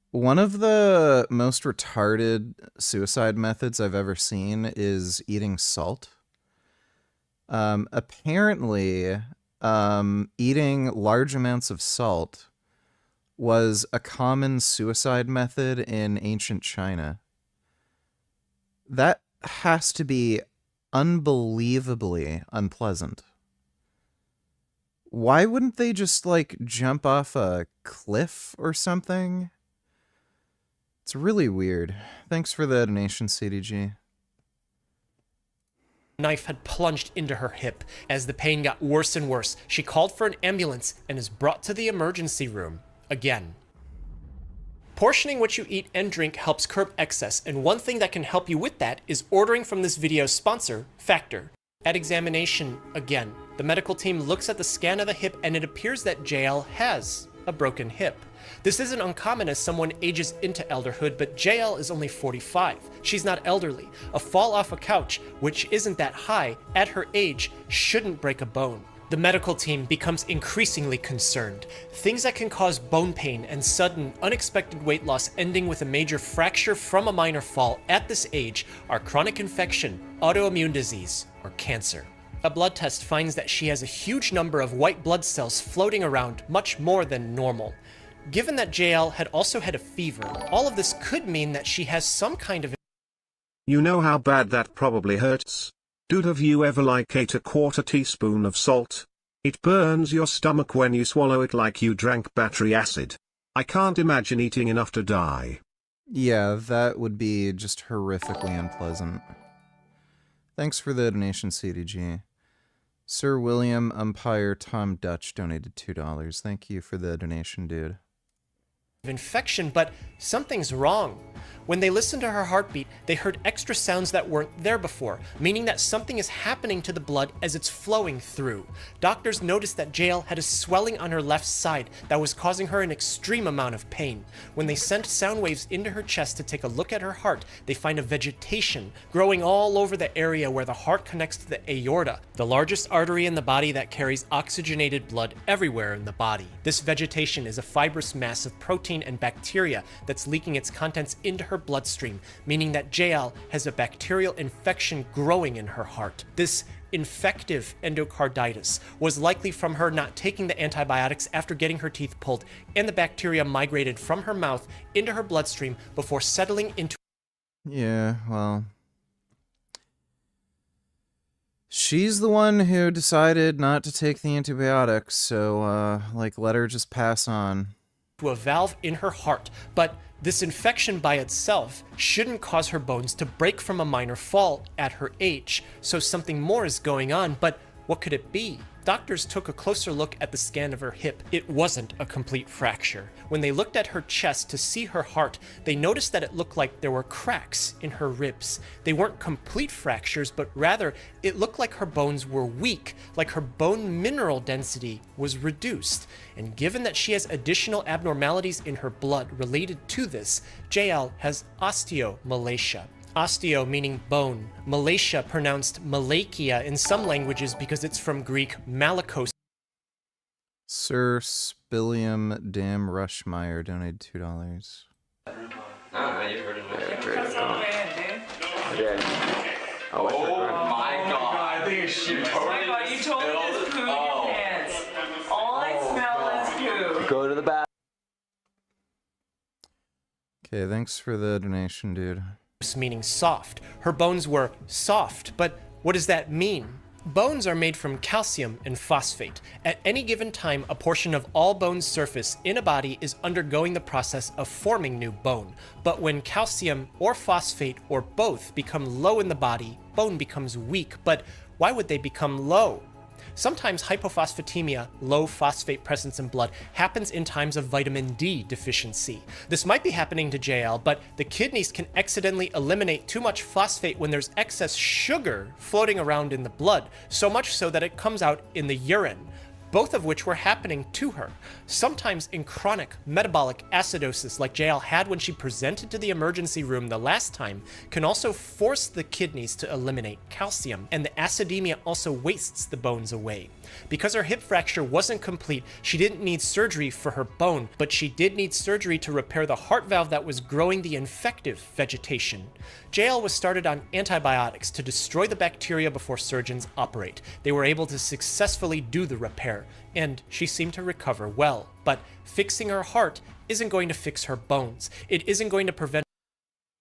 [SPEAKER 1] One of the most retarded suicide methods I've ever seen is eating salt. Apparently, eating large amounts of salt was a common suicide method in ancient China. That has to be unbelievably unpleasant. Why wouldn't they just, like, jump off a cliff or something? It's really weird. Thanks for the donation, CDG.
[SPEAKER 2] Knife had plunged into her hip. As the pain got worse and worse, she called for an ambulance and is brought to the emergency room again. Portioning what you eat and drink helps curb excess, and one thing that can help you with that is ordering from this video's sponsor, Factor. At examination, again, the medical team looks at the scan of the hip and it appears that JL has a broken hip. This isn't uncommon as someone ages into elderhood, but JL is only 45. She's not elderly. A fall off a couch, which isn't that high, at her age, shouldn't break a bone. The medical team becomes increasingly concerned. Things that can cause bone pain and sudden, unexpected weight loss ending with a major fracture from a minor fall at this age are chronic infection, autoimmune disease, or cancer. A blood test finds that she has a huge number of white blood cells floating around, much more than normal. Given that JL had also had a fever, all of this could mean that she has some kind of...
[SPEAKER 3] You know how bad that probably hurts? Dude, have you ever like ate a quarter teaspoon of salt? It burns your stomach when you swallow it like you drank battery acid. I can't imagine eating enough to die.
[SPEAKER 1] Yeah, that would be just horrifically unpleasant. Thanks for the donation, CDG. Sir William Umpire Tom Dutch donated $2. Thank you for the donation, dude.
[SPEAKER 2] Infection, but something's wrong. When they listened to her heartbeat, they heard extra sounds that weren't there before, meaning that something is happening to the blood as it's flowing through. Doctors noticed that JL had a swelling on her left side that was causing her an extreme amount of pain. When they sent sound waves into her chest to take a look at her heart, they find a vegetation growing all over the area where the heart connects to the aorta, the largest artery in the body that carries oxygenated blood everywhere in the body. This vegetation is a fibrous mass of protein and bacteria that's leaking its contents into her bloodstream, meaning that JL has a bacterial infection growing in her heart. This infective endocarditis was likely from her not taking the antibiotics after getting her teeth pulled, and the bacteria migrated from her mouth into her bloodstream before settling into...
[SPEAKER 1] Yeah, well... She's the one who decided not to take the antibiotics, so, let her just pass on.
[SPEAKER 2] To a valve in her heart, but this infection by itself shouldn't cause her bones to break from a minor fall at her age, so something more is going on, but what could it be? Doctors took a closer look at the scan of her hip. It wasn't a complete fracture. When they looked at her chest to see her heart, they noticed that it looked like there were cracks in her ribs. They weren't complete fractures, but rather it looked like her bones were weak, like her bone mineral density was reduced. And given that she has additional abnormalities in her blood related to this, JL has osteomalacia. Osteo meaning bone, Malacia pronounced Malakia in some languages because it's from Greek malakos.
[SPEAKER 1] Sir Spilliam Dam Rushmeyer donated $2.
[SPEAKER 24] I don't know, you've heard of it.
[SPEAKER 12] Oh my god, I think it's shit. Oh my god, you told me to poo in your pants. All I smell is poo. Go to the bathroom.
[SPEAKER 1] Okay, thanks for the donation, dude.
[SPEAKER 2] Meaning soft. Her bones were soft, but what does that mean? Bones are made from calcium and phosphate. At any given time, a portion of all bone surface in a body is undergoing the process of forming new bone. But when calcium or phosphate or both become low in the body, bone becomes weak. But why would they become low? Sometimes hypophosphatemia, low phosphate presence in blood, happens in times of vitamin D deficiency. This might be happening to JL, but the kidneys can accidentally eliminate too much phosphate when there's excess sugar floating around in the blood, so much so that it comes out in the urine, both of which were happening to her. Sometimes in chronic metabolic acidosis like JL had when she presented to the emergency room the last time, can also force the kidneys to eliminate calcium, and the acidemia also wastes the bones away. Because her hip fracture wasn't complete, she didn't need surgery for her bone, but she did need surgery to repair the heart valve that was growing the infective vegetation. JL was started on antibiotics to destroy the bacteria before surgeons operate. They were able to successfully do the repair, and she seemed to recover well. But fixing her heart isn't going to fix her bones. It isn't going to prevent.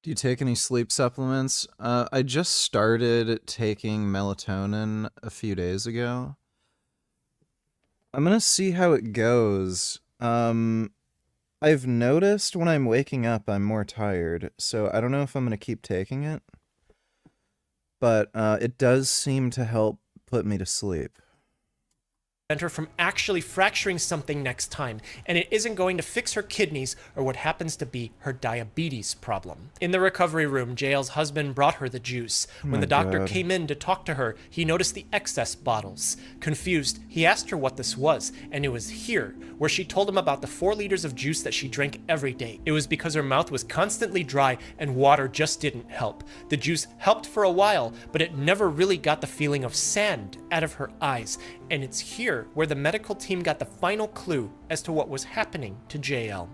[SPEAKER 1] Do you take any sleep supplements? I just started taking melatonin a few days ago. I'm gonna see how it goes. I've noticed when I'm waking up, I'm more tired, so I don't know if I'm gonna keep taking it. But it does seem to help put me to sleep.
[SPEAKER 2] Her from actually fracturing something next time, and it isn't going to fix her kidneys or what happens to be her diabetes problem. In the recovery room, JL's husband brought her the juice. When the doctor came in to talk to her, he noticed the excess bottles. Confused, he asked her what this was, and it was here, where she told him about the 4 liters of juice that she drank every day. It was because her mouth was constantly dry and water just didn't help. The juice helped for a while, but it never really got the feeling of sand out of her eyes, and it's here where the medical team got the final clue as to what was happening to JL.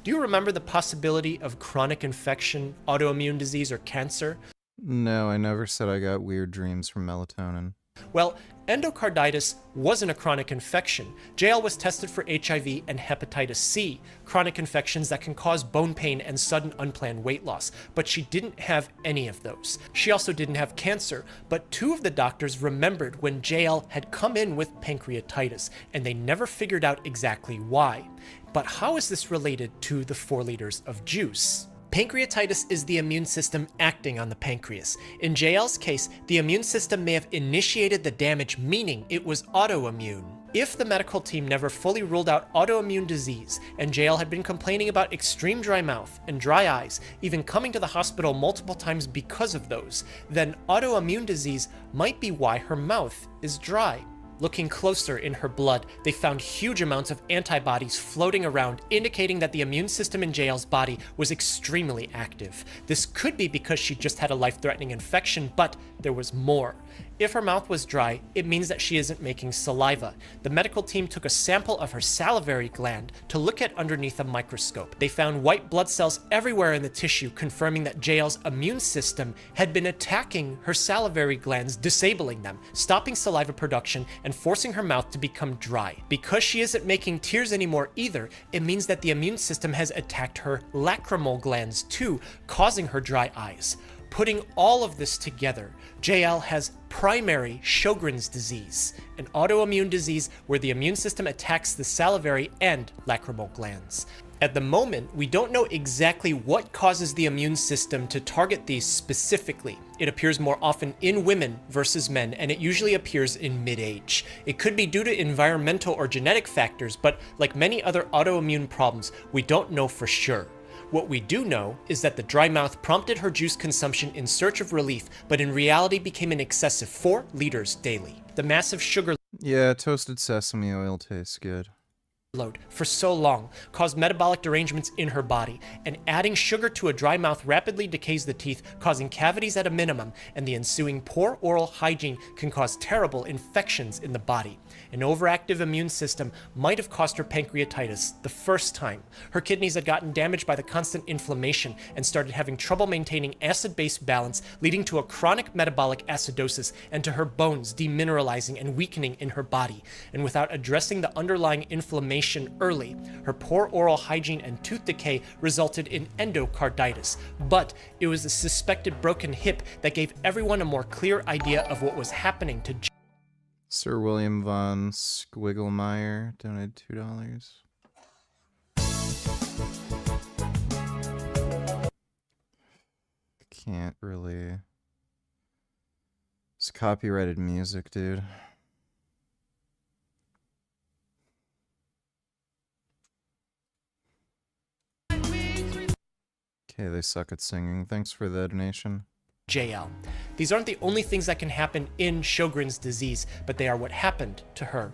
[SPEAKER 2] Do you remember the possibility of chronic infection, autoimmune disease, or cancer?
[SPEAKER 1] No, I never said I got weird dreams from melatonin.
[SPEAKER 2] Well, endocarditis wasn't a chronic infection. JL was tested for HIV and hepatitis C, chronic infections that can cause bone pain and sudden unplanned weight loss, but she didn't have any of those. She also didn't have cancer, but 2 of the doctors remembered when JL had come in with pancreatitis, and they never figured out exactly why. But how is this related to the 4 liters of juice? Pancreatitis is the immune system acting on the pancreas. In JL's case, the immune system may have initiated the damage, meaning it was autoimmune. If the medical team never fully ruled out autoimmune disease, and JL had been complaining about extreme dry mouth and dry eyes, even coming to the hospital multiple times because of those, then autoimmune disease might be why her mouth is dry. Looking closer in her blood, they found huge amounts of antibodies floating around, indicating that the immune system in JL's body was extremely active. This could be because she just had a life-threatening infection, but there was more. If her mouth was dry, it means that she isn't making saliva. The medical team took a sample of her salivary gland to look at underneath a microscope. They found white blood cells everywhere in the tissue, confirming that JL's immune system had been attacking her salivary glands, disabling them, stopping saliva production, and forcing her mouth to become dry. Because she isn't making tears anymore either, it means that the immune system has attacked her lacrimal glands too, causing her dry eyes. Putting all of this together, JL has primary Sjogren's disease, an autoimmune disease where the immune system attacks the salivary and lacrimal glands. At the moment, we don't know exactly what causes the immune system to target these specifically. It appears more often in women versus men, and it usually appears in mid-age. It could be due to environmental or genetic factors, but like many other autoimmune problems, we don't know for sure. What we do know is that the dry mouth prompted her juice consumption in search of relief, but in reality became an excessive 4 liters daily. The massive sugar
[SPEAKER 1] Yeah, toasted sesame oil tastes good.
[SPEAKER 2] load for so long caused metabolic derangements in her body, and adding sugar to a dry mouth rapidly decays the teeth, causing cavities at a minimum, and the ensuing poor oral hygiene can cause terrible infections in the body. An overactive immune system might have caused her pancreatitis the first time. Her kidneys had gotten damaged by the constant inflammation and started having trouble maintaining acid-base balance, leading to a chronic metabolic acidosis and to her bones demineralizing and weakening in her body. And without addressing the underlying inflammation early, her poor oral hygiene and tooth decay resulted in endocarditis. But it was a suspected broken hip that gave everyone a more clear idea of what was happening to
[SPEAKER 1] Sir William von Squigglemeyer donated $2. Can't really. It's copyrighted music, dude. Okay, they suck at singing. Thanks for the donation.
[SPEAKER 2] JL. These aren't the only things that can happen in Sjogren's disease, but they are what happened to her.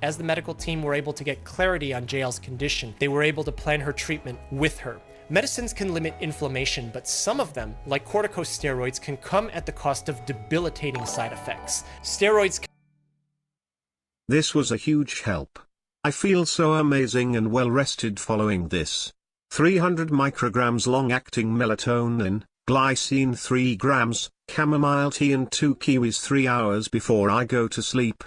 [SPEAKER 2] As the medical team were able to get clarity on JL's condition, they were able to plan her treatment with her. Medicines can limit inflammation, but some of them, like corticosteroids, can come at the cost of debilitating side effects. Steroids.
[SPEAKER 3] This was a huge help. I feel so amazing and well rested following this. 300 micrograms long-acting melatonin, glycine 3 grams, chamomile tea and 2 kiwis 3 hours before I go to sleep.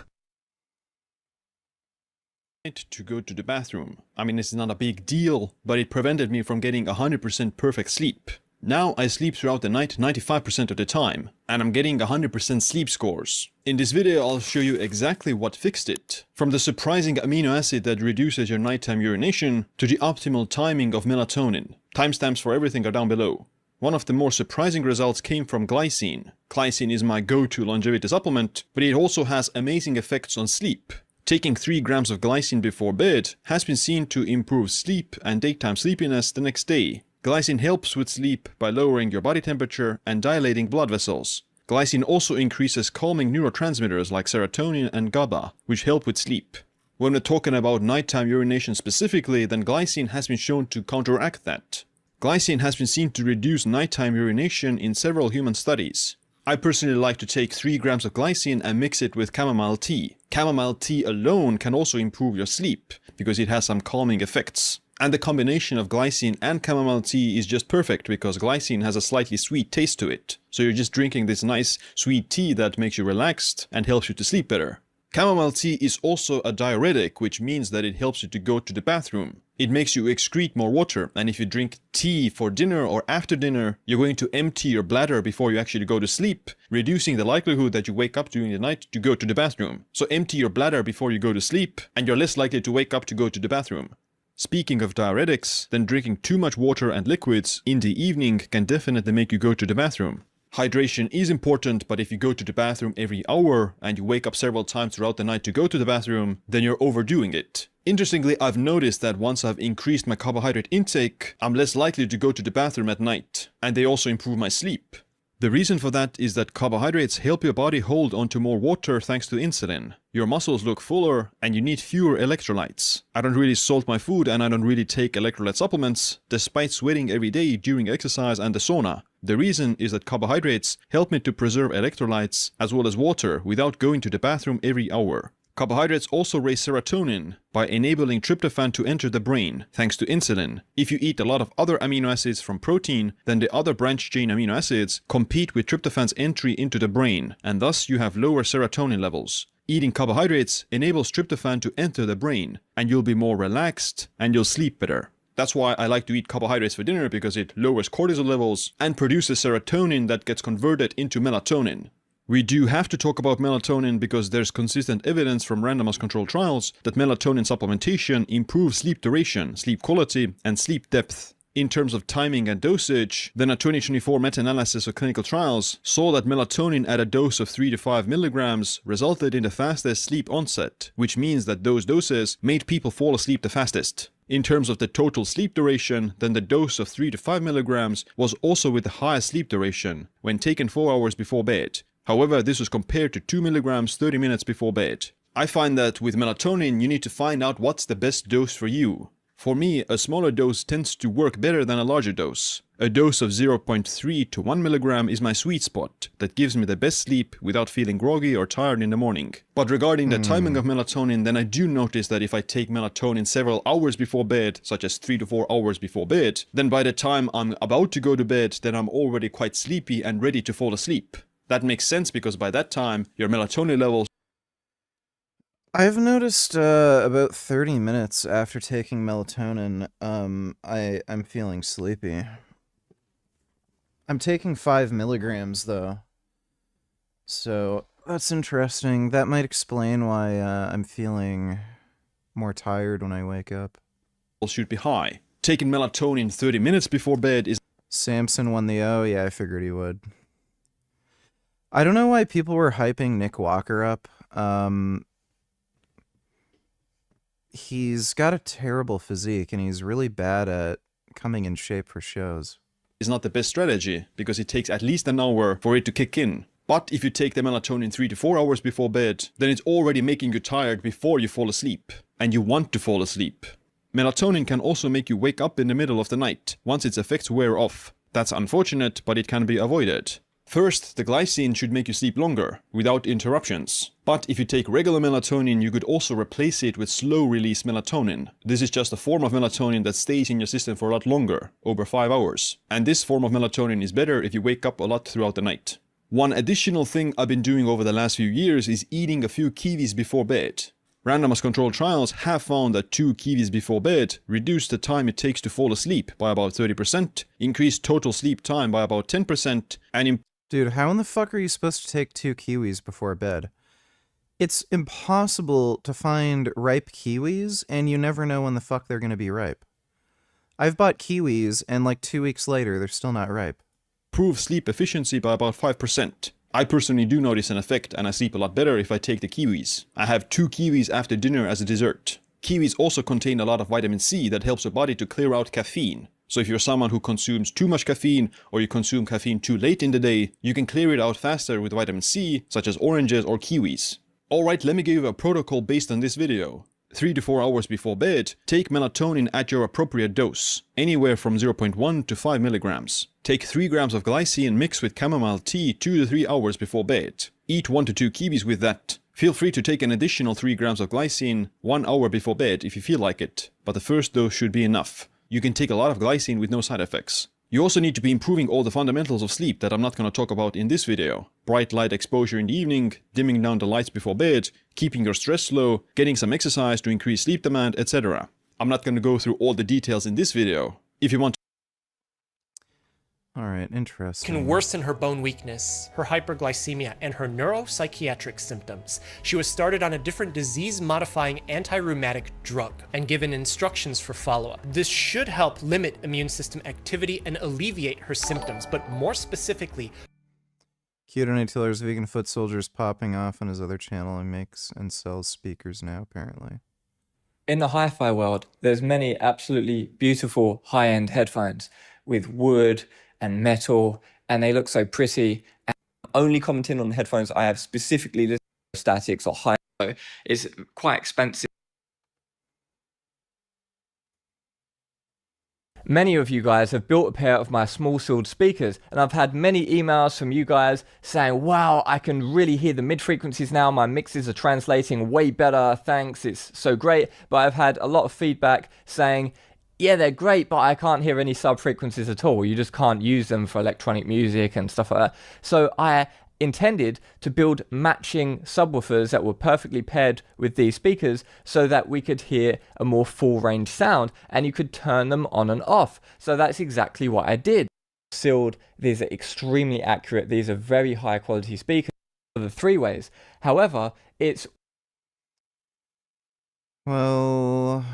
[SPEAKER 13] to go to the bathroom. I mean, it's not a big deal, but it prevented me from getting 100% perfect sleep. Now I sleep throughout the night 95% of the time, and I'm getting 100% sleep scores. In this video I'll show you exactly what fixed it. From the surprising amino acid that reduces your nighttime urination to the optimal timing of melatonin. Timestamps for everything are down below. One of the more surprising results came from glycine. Glycine is my go-to longevity supplement, but it also has amazing effects on sleep. Taking 3 grams of glycine before bed has been seen to improve sleep and daytime sleepiness the next day. Glycine helps with sleep by lowering your body temperature and dilating blood vessels. Glycine also increases calming neurotransmitters like serotonin and GABA, which help with sleep. When we're talking about nighttime urination specifically, then glycine has been shown to counteract that. Glycine has been seen to reduce nighttime urination in several human studies. I personally like to take 3 grams of glycine and mix it with chamomile tea. Chamomile tea alone can also improve your sleep, because it has some calming effects. And the combination of glycine and chamomile tea is just perfect because glycine has a slightly sweet taste to it. So you're just drinking this nice sweet tea that makes you relaxed and helps you to sleep better. Chamomile tea is also a diuretic, which means that it helps you to go to the bathroom. It makes you excrete more water, and if you drink tea for dinner or after dinner, you're going to empty your bladder before you actually go to sleep, reducing the likelihood that you wake up during the night to go to the bathroom. So empty your bladder before you go to sleep, and you're less likely to wake up to go to the bathroom. Speaking of diuretics, then drinking too much water and liquids in the evening can definitely make you go to the bathroom. Hydration is important, but if you go to the bathroom every hour and you wake up several times throughout the night to go to the bathroom, then you're overdoing it. Interestingly, I've noticed that once I've increased my carbohydrate intake, I'm less likely to go to the bathroom at night, and they also improve my sleep. The reason for that is that carbohydrates help your body hold onto more water thanks to insulin. Your muscles look fuller and you need fewer electrolytes. I don't really salt my food and I don't really take electrolyte supplements, despite sweating every day during exercise and the sauna. The reason is that carbohydrates help me to preserve electrolytes as well as water without going to the bathroom every hour. Carbohydrates also raise serotonin by enabling tryptophan to enter the brain, thanks to insulin. If you eat a lot of other amino acids from protein, then the other branched-chain amino acids compete with tryptophan's entry into the brain, and thus you have lower serotonin levels. Eating carbohydrates enables tryptophan to enter the brain, and you'll be more relaxed, and you'll sleep better. That's why I like to eat carbohydrates for dinner, because it lowers cortisol levels and produces serotonin that gets converted into melatonin. We do have to talk about melatonin because there's consistent evidence from randomized controlled trials that melatonin supplementation improves sleep duration, sleep quality, and sleep depth. In terms of timing and dosage, then a 2024 meta-analysis of clinical trials saw that melatonin at a dose of 3 to 5 milligrams resulted in the fastest sleep onset, which means that those doses made people fall asleep the fastest. In terms of the total sleep duration, then the dose of 3 to 5 milligrams was also with the highest sleep duration, when taken 4 hours before bed. However, this was compared to 2 milligrams 30 minutes before bed. I find that with melatonin, you need to find out what's the best dose for you. For me, a smaller dose tends to work better than a larger dose. A dose of 0.3 to 1 milligram is my sweet spot that gives me the best sleep without feeling groggy or tired in the morning. But regarding the timing of melatonin, then I do notice that if I take melatonin several hours before bed, such as 3 to 4 hours before bed, then by the time I'm about to go to bed, then I'm already quite sleepy and ready to fall asleep. That makes sense because by that time, your melatonin levels...
[SPEAKER 1] I've noticed about 30 minutes after taking melatonin, I'm feeling sleepy. I'm taking 5 milligrams though. So that's interesting. That might explain why I'm feeling more tired when I wake up.
[SPEAKER 13] ...should be high. Taking melatonin 30 minutes before bed is...
[SPEAKER 1] Samson won the O. Yeah, I figured he would. I don't know why people were hyping Nick Walker up. He's got a terrible physique, and he's really bad at coming in shape for shows.
[SPEAKER 13] ...is not the best strategy, because it takes at least an hour for it to kick in. But if you take the melatonin 3 to 4 hours before bed, then it's already making you tired before you fall asleep. And you want to fall asleep. Melatonin can also make you wake up in the middle of the night, once its effects wear off. That's unfortunate, but it can be avoided. First, the glycine should make you sleep longer, without interruptions. But if you take regular melatonin, you could also replace it with slow-release melatonin. This is just a form of melatonin that stays in your system for a lot longer, over 5 hours. And this form of melatonin is better if you wake up a lot throughout the night. One additional thing I've been doing over the last few years is eating a few kiwis before bed. Randomized controlled trials have found that 2 kiwis before bed reduce the time it takes to fall asleep by about 30%, increase total sleep time by about 10%, and
[SPEAKER 1] Dude, how in the fuck are you supposed to take 2 kiwis before bed? It's impossible to find ripe kiwis, and you never know when the fuck they're gonna be ripe. I've bought kiwis, and like 2 weeks later, they're still not ripe.
[SPEAKER 13] improve sleep efficiency by about 5%. I personally do notice an effect, and I sleep a lot better if I take the kiwis. I have 2 kiwis after dinner as a dessert. Kiwis also contain a lot of vitamin C that helps your body to clear out caffeine. So if you're someone who consumes too much caffeine, or you consume caffeine too late in the day, you can clear it out faster with vitamin C, such as oranges or kiwis. Alright, let me give you a protocol based on this video. 3 to 4 hours before bed, take melatonin at your appropriate dose, anywhere from 0.1 to 5 milligrams. Take 3 grams of glycine mixed with chamomile tea 2 to 3 hours before bed. Eat 1 to 2 kiwis with that. Feel free to take an additional 3 grams of glycine 1 hour before bed if you feel like it, but the first dose should be enough. You can take a lot of glycine with no side effects. You also need to be improving all the fundamentals of sleep that I'm not going to talk about in this video. Bright light exposure in the evening, dimming down the lights before bed, keeping your stress low, getting some exercise to increase sleep demand, etc. I'm not going to go through all the details in this video. If you want
[SPEAKER 1] Alright, interesting.
[SPEAKER 2] Can worsen her bone weakness, her hyperglycemia, and her neuropsychiatric symptoms. She was started on a different disease-modifying anti-rheumatic drug and given instructions for follow-up. This should help limit immune system activity and alleviate her symptoms, but more specifically,
[SPEAKER 1] Q Taylor's vegan foot soldiers popping off on his other channel and makes and sells speakers now, apparently.
[SPEAKER 14] In the hi-fi world, there's many absolutely beautiful high-end headphones with wood and metal, and they look so pretty. And only commenting on the headphones I have specifically listed statics or high, is quite expensive. Many of you guys have built a pair of my small shield speakers, and I've had many emails from you guys saying, wow, I can really hear the mid frequencies now, my mixes are translating way better, thanks, it's so great. But I've had a lot of feedback saying, yeah, they're great, but I can't hear any sub frequencies at all. You just can't use them for electronic music and stuff like that. So I intended to build matching subwoofers that were perfectly paired with these speakers so that we could hear a more full range sound and you could turn them on and off. So that's exactly what I did. Sealed, these are extremely accurate. These are very high quality speakers for the 3-ways. However, it's...
[SPEAKER 1] Well,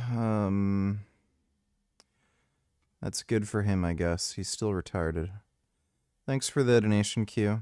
[SPEAKER 1] that's good for him, I guess. He's still retarded. Thanks for the donation, Q.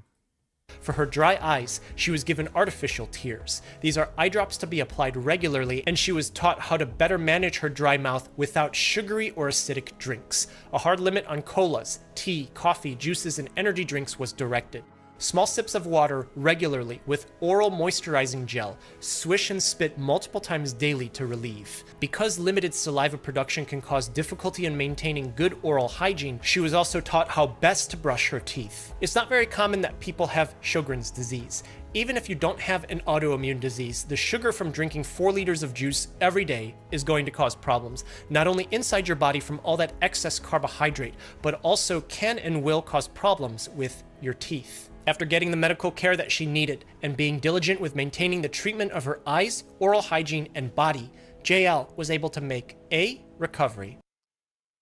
[SPEAKER 2] for her dry eyes, she was given artificial tears. These are eye drops to be applied regularly, and she was taught how to better manage her dry mouth without sugary or acidic drinks. A hard limit on colas, tea, coffee, juices, and energy drinks was directed. Small sips of water regularly with oral moisturizing gel. Swish and spit multiple times daily to relieve. Because limited saliva production can cause difficulty in maintaining good oral hygiene, she was also taught how best to brush her teeth. It's not very common that people have Sjogren's disease. Even if you don't have an autoimmune disease, the sugar from drinking 4 liters of juice every day is going to cause problems, not only inside your body from all that excess carbohydrate, but also can and will cause problems with your teeth. After getting the medical care that she needed and being diligent with maintaining the treatment of her eyes, oral hygiene, and body, JL was able to make a recovery.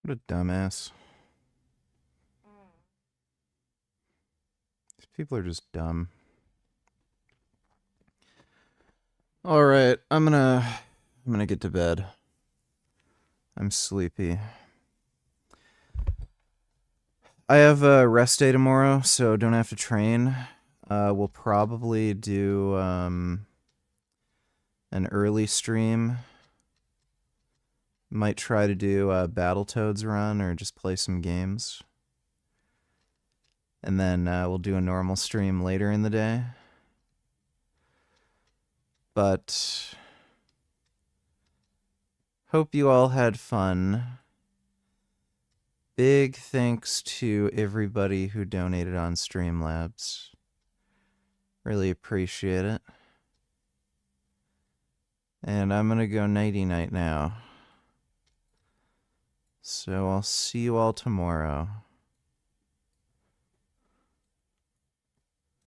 [SPEAKER 1] What a dumbass. These people are just dumb. All right, I'm gonna get to bed. I'm sleepy. I have a rest day tomorrow, so don't have to train. We'll probably do an early stream. Might try to do a Battletoads run or just play some games. And then we'll do a normal stream later in the day. But hope you all had fun. Big thanks to everybody who donated on Streamlabs. Really appreciate it. And I'm gonna go nighty-night now. So I'll see you all tomorrow.